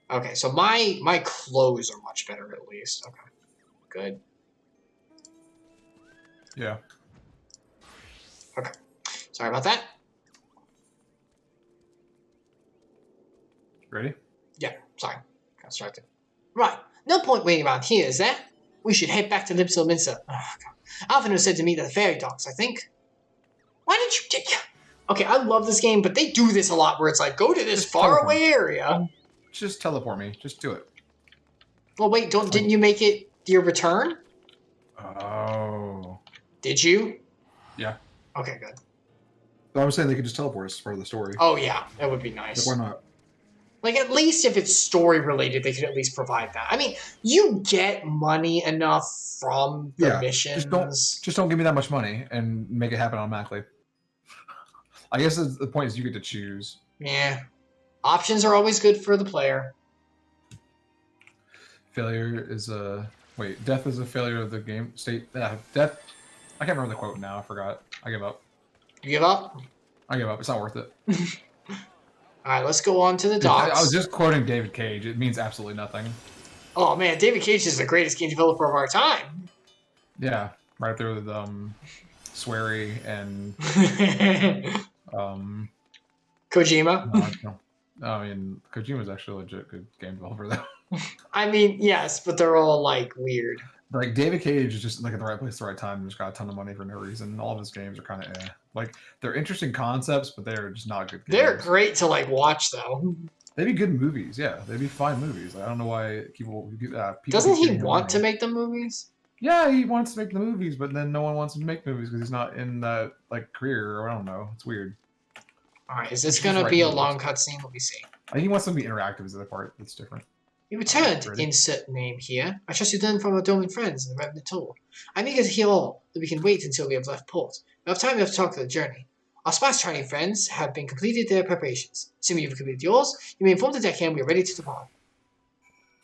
Okay, so my clothes are much better at least. Okay. Good. Yeah. Okay. Sorry about that. Ready? Yeah, sorry. Got distracted. Right. No point waiting around here, is there? We should head back to Lipsil Minsa. Oh, God. Alvin was said to meet at the ferry docks, I think. Why did you... Okay, I love this game, but they do this a lot where it's like, go to this faraway area. Just teleport me. Just do it. Well, wait, didn't you make it your return? Oh. Did you? Yeah. Okay, good. I was saying they could just teleport us as part of the story. Oh, yeah. That would be nice. Like, why not? Like, at least if it's story-related, they could at least provide that. I mean, you get money enough from the missions. Just don't give me that much money and make it happen automatically. I guess the point is you get to choose. Yeah. Options are always good for the player. Failure is a... Wait, death is a failure of the game state. Death... I can't remember the quote now. I forgot. I give up. You give up? I give up. It's not worth it. Alright, let's go on to the docks. I was just quoting David Cage. It means absolutely nothing. Oh, man. David Cage is the greatest game developer of our time. Yeah. Right there with Swery and... Kojima. No. I mean, Kojima's actually a legit good game developer, though. I mean, yes, but they're all like weird. Like David Cage is just like at the right place at the right time. Just got a ton of money for no reason. All of his games are kind of like they're interesting concepts, but they're just not good games. They're great to like watch though. They'd be good movies, yeah. They'd be fine movies. Like, I don't know why people Doesn't keep he getting want money. to make the movies? Yeah, he wants to make the movies, but then no one wants him to make movies because he's not in that like career. Or I don't know. It's weird. All right, is this He's gonna just be a writing long movies. cutscene? Let me see. I think he wants them to be interactive. Is the other part that's different. You returned, Ready? insert name here. I trust you done from our Doman friends and the Revenant Tour. I'm eager to hear all, but we can wait until we have left port. We have time enough to talk to the journey. Our spice training friends have been completed their preparations. Assuming you've completed yours, you may inform the deckhand we are ready to depart.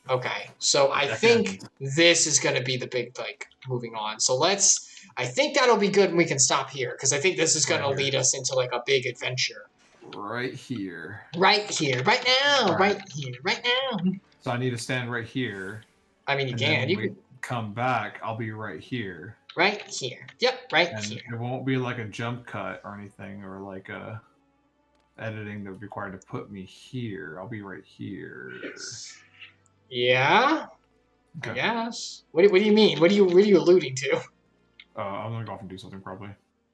Okay, so I think this is going to be the big, like, moving on. So I think that'll be good and we can stop here, because I think this is going to lead us into, like, a big adventure. Right here. Right here, right now, All right. right here, right now. So I need to stand right here. I mean, you and can. then You when we can. come back. I'll be right here. Right here. Yep, right And here. it won't be like a jump cut or anything, or like a editing that would be required to put me here. I'll be right here. Yeah, I Okay. guess. What do you mean? What are you alluding to? I'm gonna go off and do something probably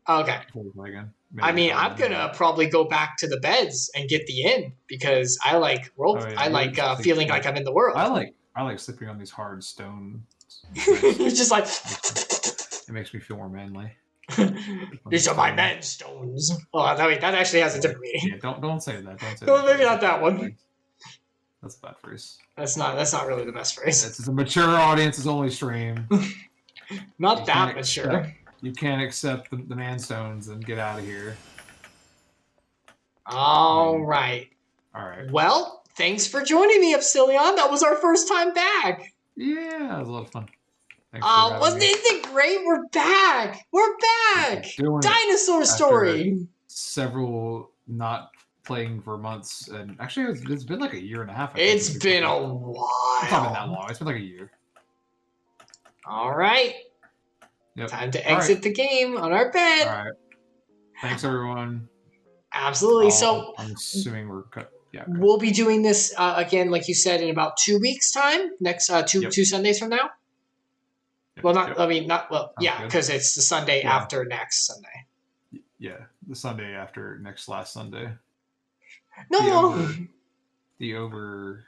Okay. before we play again. I mean, Maybe I'm gonna probably go back to the beds and get the inn because I like world. Oh, yeah, I you like just feeling think- like I'm in the world. I like sleeping on these hard stone. You're just like. It makes me feel more manly. These are my man stones. Oh, wait, that actually has a different meaning. Yeah, don't say that. Don't say No, that. maybe not that one. That's a bad phrase. That's not really the best phrase. This is a mature audience's only stream. Not You that can't mature. accept- You can't accept the man stones and get out of here. All right. All right. Well, thanks for joining me, Epsilion. That was our first time back. Yeah, it was a lot of fun. Thanks for having Wasn't me. it great? We're back. We're back. Doing it Dinosaur after story. Several not playing for months, and actually it's been like a year and a half. I think, It's since been we a played. It's not been that while. long. It's been like a year. All right. Yep. Time to All exit right. the game on our bed. All right. Thanks everyone. Absolutely. So I'm assuming we're cut. Yeah. okay. we'll be doing this again, like you said, in about 2 weeks' time. Next two Yep. 2 Sundays from now. Yep, Well, not. yep. I mean, not. Well, Sounds yeah, good. because it's the Sunday Yeah. after next Sunday. Yeah, the Sunday after last Sunday. No. The over.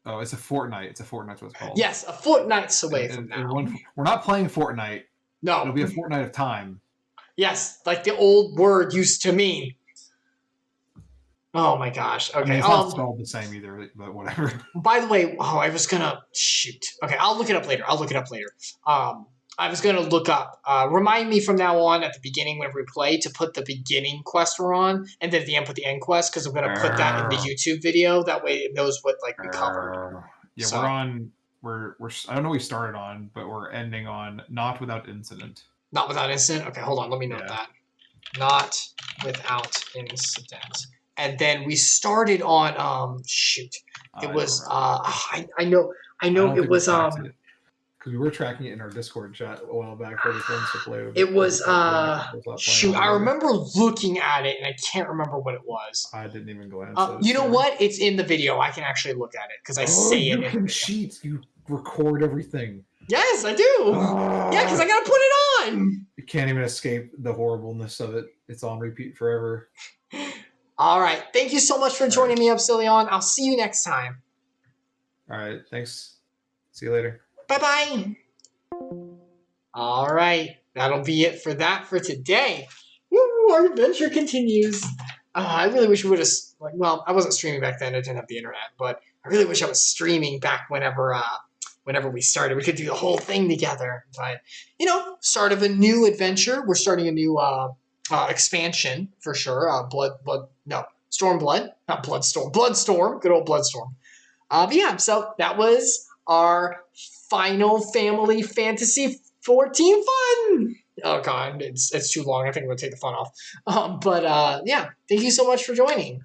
Oh, it's a fortnight. It's a fortnight's what it's called. Yes, a fortnight's away And- from and now. we're not playing Fortnite. No. It'll be a fortnight of time. Yes, like the old word used to mean. Oh my gosh. I mean, Okay. it's not spelled the same either, but whatever. By the way, I was gonna shoot. Okay, I'll look it up later. I was gonna look up. Remind me from now on at the beginning whenever we play to put the beginning quest we're on, and then at the end put the end quest because I'm gonna put that in the YouTube video. That way it knows what like we covered. Yeah, So- we're on. We're. I don't know what we started on, but we're ending on not without incident. Not without incident. Okay, hold on. Let me note Yeah. that. Not without incident. And then we started on shoot. It was I know it was because we were tracking it in our Discord chat a while back for the friends to play with. it was shoot. I remember. remember looking at it and I can't remember what it was. I didn't even glance. You know what? It's in the video. I can actually look at it because I say it You in the can video. cheat. You record everything. Yes, I do. Yeah, because I gotta put it on. You can't even escape the horribleness of it. It's on repeat forever. All right. Thank you so much for joining me, Epsilion. I'll see you next time. All right. Thanks. See you later. Bye-bye. All right. That'll be it for today. Woo, our adventure continues. I really wish we would have... Well, I wasn't streaming back then. I didn't have the internet. But I really wish I was streaming back whenever we started. We could do the whole thing together. But, start of a new adventure. We're starting a new expansion, for sure. Stormblood. Not Bloodstorm. Bloodstorm. Good old Bloodstorm. But yeah, so that was our Final Family Fantasy 14 fun. Oh god, it's too long. I think I'm gonna take the fun off. Yeah, thank you so much for joining.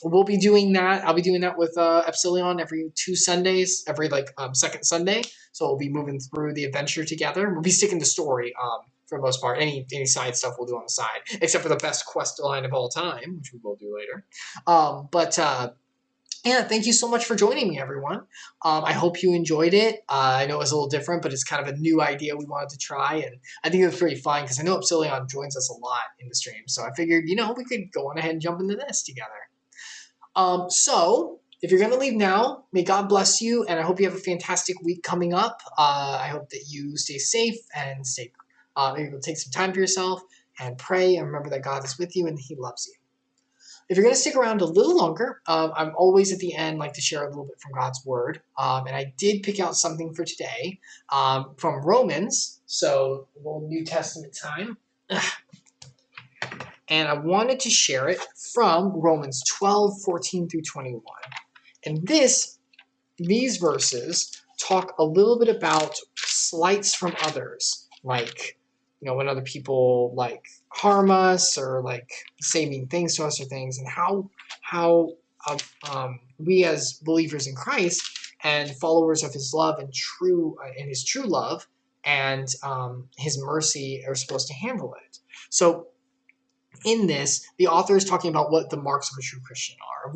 We'll be doing that. I'll be doing that with Epsilion every 2 Sundays, every second Sunday. So we'll be moving through the adventure together. We'll be sticking to story for the most part. Any side stuff we'll do on the side, except for the best quest line of all time, which we will do later. Yeah, thank you so much for joining me, everyone. I hope you enjoyed it. I know it was a little different, but it's kind of a new idea we wanted to try, and I think it was pretty fun because I know Epsilion joins us a lot in the stream, so I figured, we could go on ahead and jump into this together. So, if you're going to leave now, may God bless you, and I hope you have a fantastic week coming up. I hope that you stay safe and maybe take some time for yourself and pray and remember that God is with you and He loves you. If you're going to stick around a little longer, I'm always at the end like to share a little bit from God's Word. And I did pick out something for today from Romans, so a little New Testament time. And I wanted to share it from Romans 12:14 through 21. And these verses talk a little bit about slights from others, like, when other people harm us or say mean things to us or things, and how we as believers in Christ and followers of His love and His true love and His mercy are supposed to handle it. So in this, the author is talking about what the marks of a true Christian are.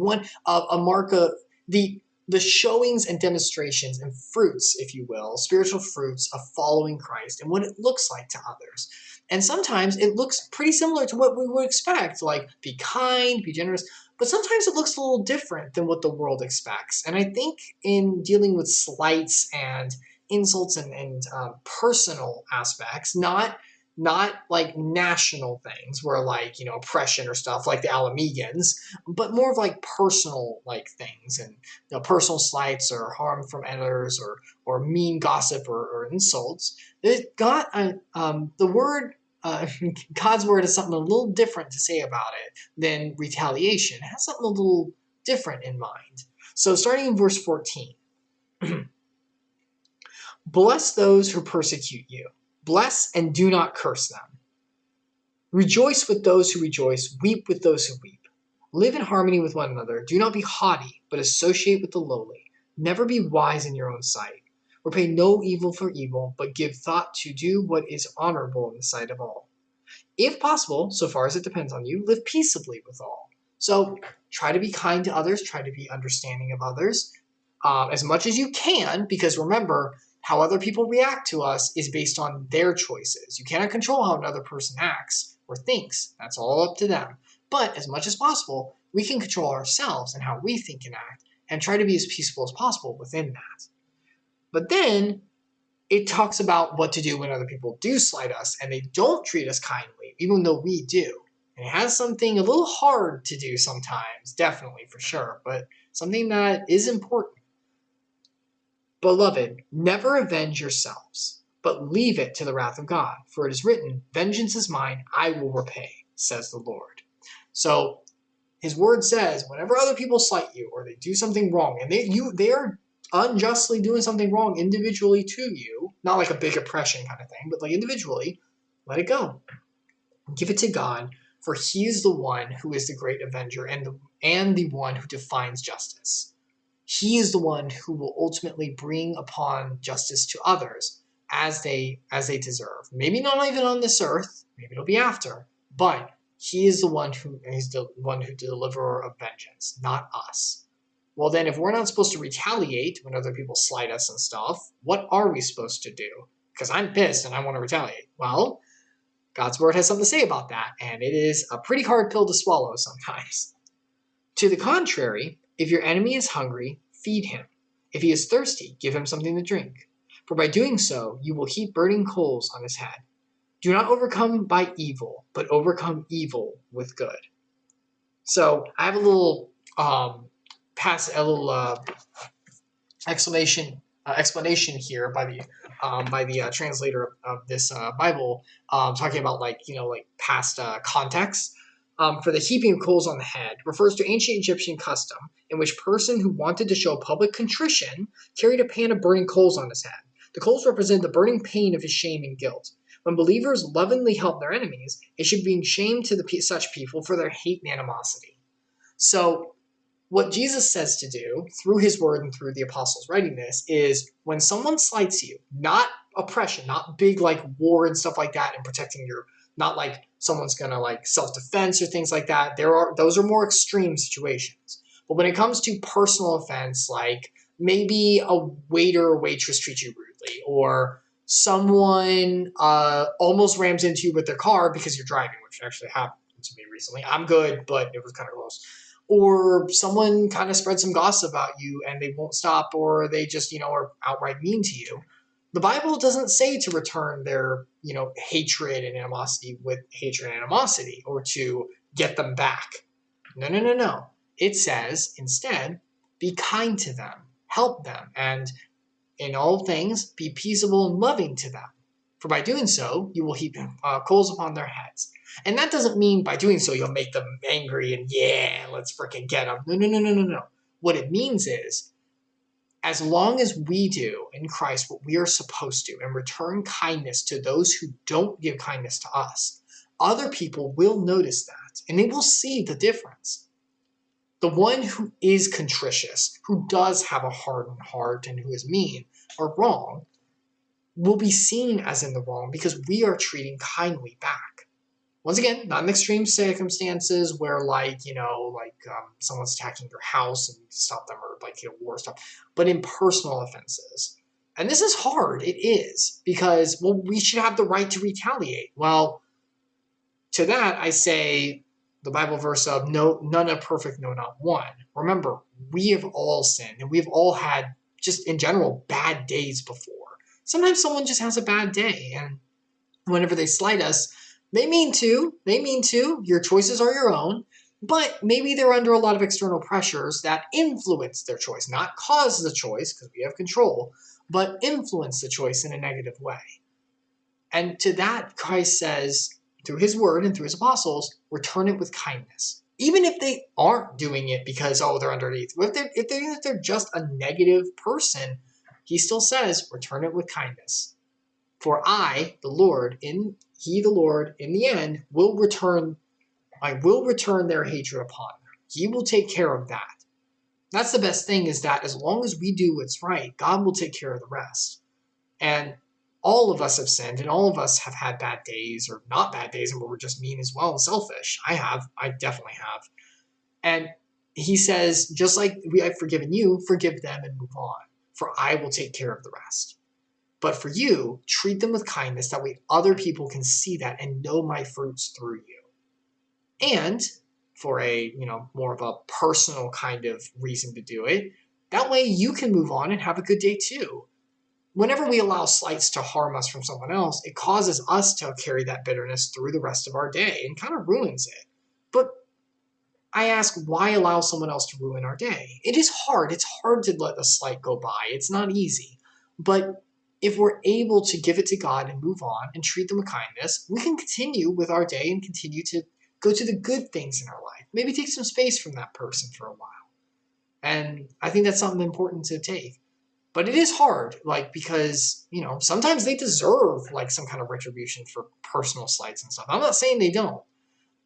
A mark of the showings and demonstrations and fruits, if you will, spiritual fruits of following Christ and what it looks like to others. And sometimes it looks pretty similar to what we would expect, like be kind, be generous, but sometimes it looks a little different than what the world expects. And I think in dealing with slights and insults and personal aspects, not like national things where oppression or stuff like the Ala Mhigans, but more of personal things and personal slights or harm from others or mean gossip or insults. The word God's word has something a little different to say about it than retaliation. It has something a little different in mind. So starting in verse 14, bless those who persecute you. Bless and do not curse them. Rejoice with those who rejoice. Weep with those who weep. Live in harmony with one another. Do not be haughty, but associate with the lowly. Never be wise in your own sight. Repay no evil for evil, but give thought to do what is honorable in the sight of all. If possible, so far as it depends on you, live peaceably with all. So try to be kind to others. Try to be understanding of others as much as you can, because remember, how other people react to us is based on their choices. You cannot control how another person acts or thinks. That's all up to them. But as much as possible, we can control ourselves and how we think and act and try to be as peaceful as possible within that. But then it talks about what to do when other people do slight us and they don't treat us kindly, even though we do. And it has something a little hard to do sometimes, definitely, for sure, but something that is important. Beloved, never avenge yourselves, but leave it to the wrath of God. For it is written, vengeance is mine, I will repay, says the Lord. So His word says, whenever other people slight you or they do something wrong, and they are unjustly doing something wrong individually to you, not like a big oppression kind of thing, but individually, let it go. Give it to God, for He is the one who is the great avenger and the one who defines justice. He is the one who will ultimately bring upon justice to others as they deserve. Maybe not even on this earth, maybe it'll be after, but He is the one who deliverer of vengeance, not us. Well then, if we're not supposed to retaliate when other people slight us and stuff, what are we supposed to do? Because I'm pissed and I want to retaliate. Well, God's word has something to say about that, and it is a pretty hard pill to swallow sometimes. To the contrary, if your enemy is hungry, feed him. If he is thirsty, give him something to drink. For by doing so, you will heap burning coals on his head. Do not overcome by evil, but overcome evil with good. So I have a little explanation here by the translator of this Bible, talking about past context. For the heaping of coals on the head refers to ancient Egyptian custom in which person who wanted to show public contrition carried a pan of burning coals on his head. The coals represent the burning pain of his shame and guilt. When believers lovingly help their enemies, it should bring shame to such people for their hate and animosity. So what Jesus says to do through His word and through the apostles writing this is when someone slights you, not oppression, not big like war and stuff like that, and protecting your, not like someone's gonna like self-defense or things like that. Those are more extreme situations. But when it comes to personal offense, like maybe a waiter or waitress treats you rudely, or someone almost rams into you with their car because you're driving, which actually happened to me recently. I'm good, but it was kind of close. Or someone kind of spread some gossip about you and they won't stop, or they just, are outright mean to you. The Bible doesn't say to return their, hatred and animosity with hatred and animosity, or to get them back. No. It says, instead, be kind to them, help them, and in all things, be peaceable and loving to them. For by doing so, you will heap coals upon their heads. And that doesn't mean by doing so, you'll make them angry and, yeah, let's freaking get them. No. What it means is, as long as we do in Christ what we are supposed to and return kindness to those who don't give kindness to us, other people will notice that and they will see the difference. The one who is contritious, who does have a hardened heart and who is mean or wrong, will be seen as in the wrong because we are treating kindly back. Once again, not in extreme circumstances where someone's attacking your house and you stop them, or war stuff, but in personal offenses. And this is hard. It is, because, we should have the right to retaliate. Well, to that I say the Bible verse of no, none are perfect, no, not one. Remember, we have all sinned and we've all had, just in general, bad days before. Sometimes someone just has a bad day, and whenever they slight us, they mean to. Your choices are your own, but maybe they're under a lot of external pressures that influence their choice, not cause the choice because we have control, but influence the choice in a negative way. And to that, Christ says, through his word and through his apostles, return it with kindness. Even if they aren't doing it because, they're underneath. If they're just a negative person, he still says, return it with kindness. For I, the Lord, in the end, will return their hatred upon them. He will take care of that. That's the best thing, is that as long as we do what's right, God will take care of the rest. And all of us have sinned, and all of us have had bad days, or not bad days, and we're just mean as well and selfish. I definitely have. And he says, just like I've forgiven you, forgive them and move on, for I will take care of the rest. But for you, treat them with kindness, that way other people can see that and know my fruits through you. And for a, more of a personal kind of reason to do it, that way you can move on and have a good day too. Whenever we allow slights to harm us from someone else, it causes us to carry that bitterness through the rest of our day and kind of ruins it. But I ask, why allow someone else to ruin our day? It is hard. It's hard to let a slight go by. It's not easy. But if we're able to give it to God and move on and treat them with kindness, we can continue with our day and continue to go to the good things in our life. Maybe take some space from that person for a while. And I think that's something important to take. But it is hard, because, sometimes they deserve, some kind of retribution for personal slights and stuff. I'm not saying they don't.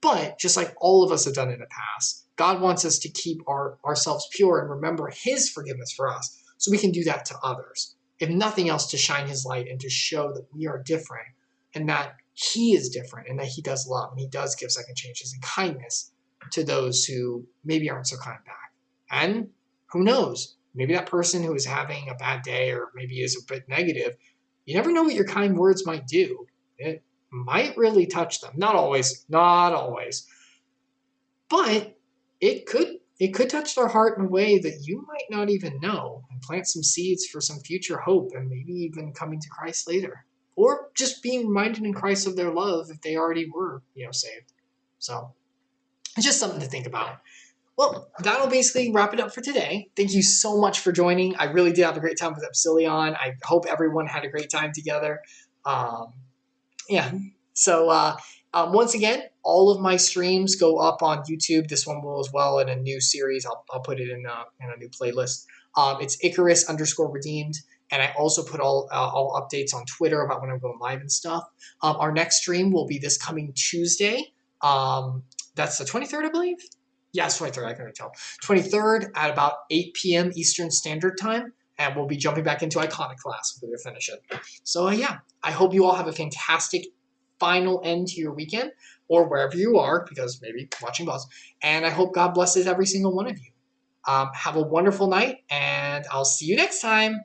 But just like all of us have done in the past, God wants us to keep ourselves pure and remember his forgiveness for us, so we can do that to others. If nothing else, to shine his light and to show that we are different, and that he is different, and that he does love, and he does give second chances and kindness to those who maybe aren't so kind back. And who knows? Maybe that person who is having a bad day, or maybe is a bit negative, you never know what your kind words might do. It might really touch them. Not always. But it could touch their heart in a way that you might not even know, and plant some seeds for some future hope, and maybe even coming to Christ later. Or just being reminded in Christ of their love if they already were, saved. So it's just something to think about. Well, that'll basically wrap it up for today. Thank you so much for joining. I really did have a great time with Epsilion. I hope everyone had a great time together. So once again, all of my streams go up on YouTube. This one will as well, in a new series. I'll put it in a new playlist. It's Icarus_redeemed. And I also put all updates on Twitter about when I'm going live and stuff. Our next stream will be this coming Tuesday. That's the 23rd, I believe. Yeah, it's 23rd. I can already tell. 23rd at about 8 p.m. Eastern Standard Time. and we'll be jumping back into Iconic class when we finish it. So yeah, I hope you all have a fantastic final end to your weekend, or wherever you are, because maybe watching boss. And I hope God blesses every single one of you. Have a wonderful night, and I'll see you next time.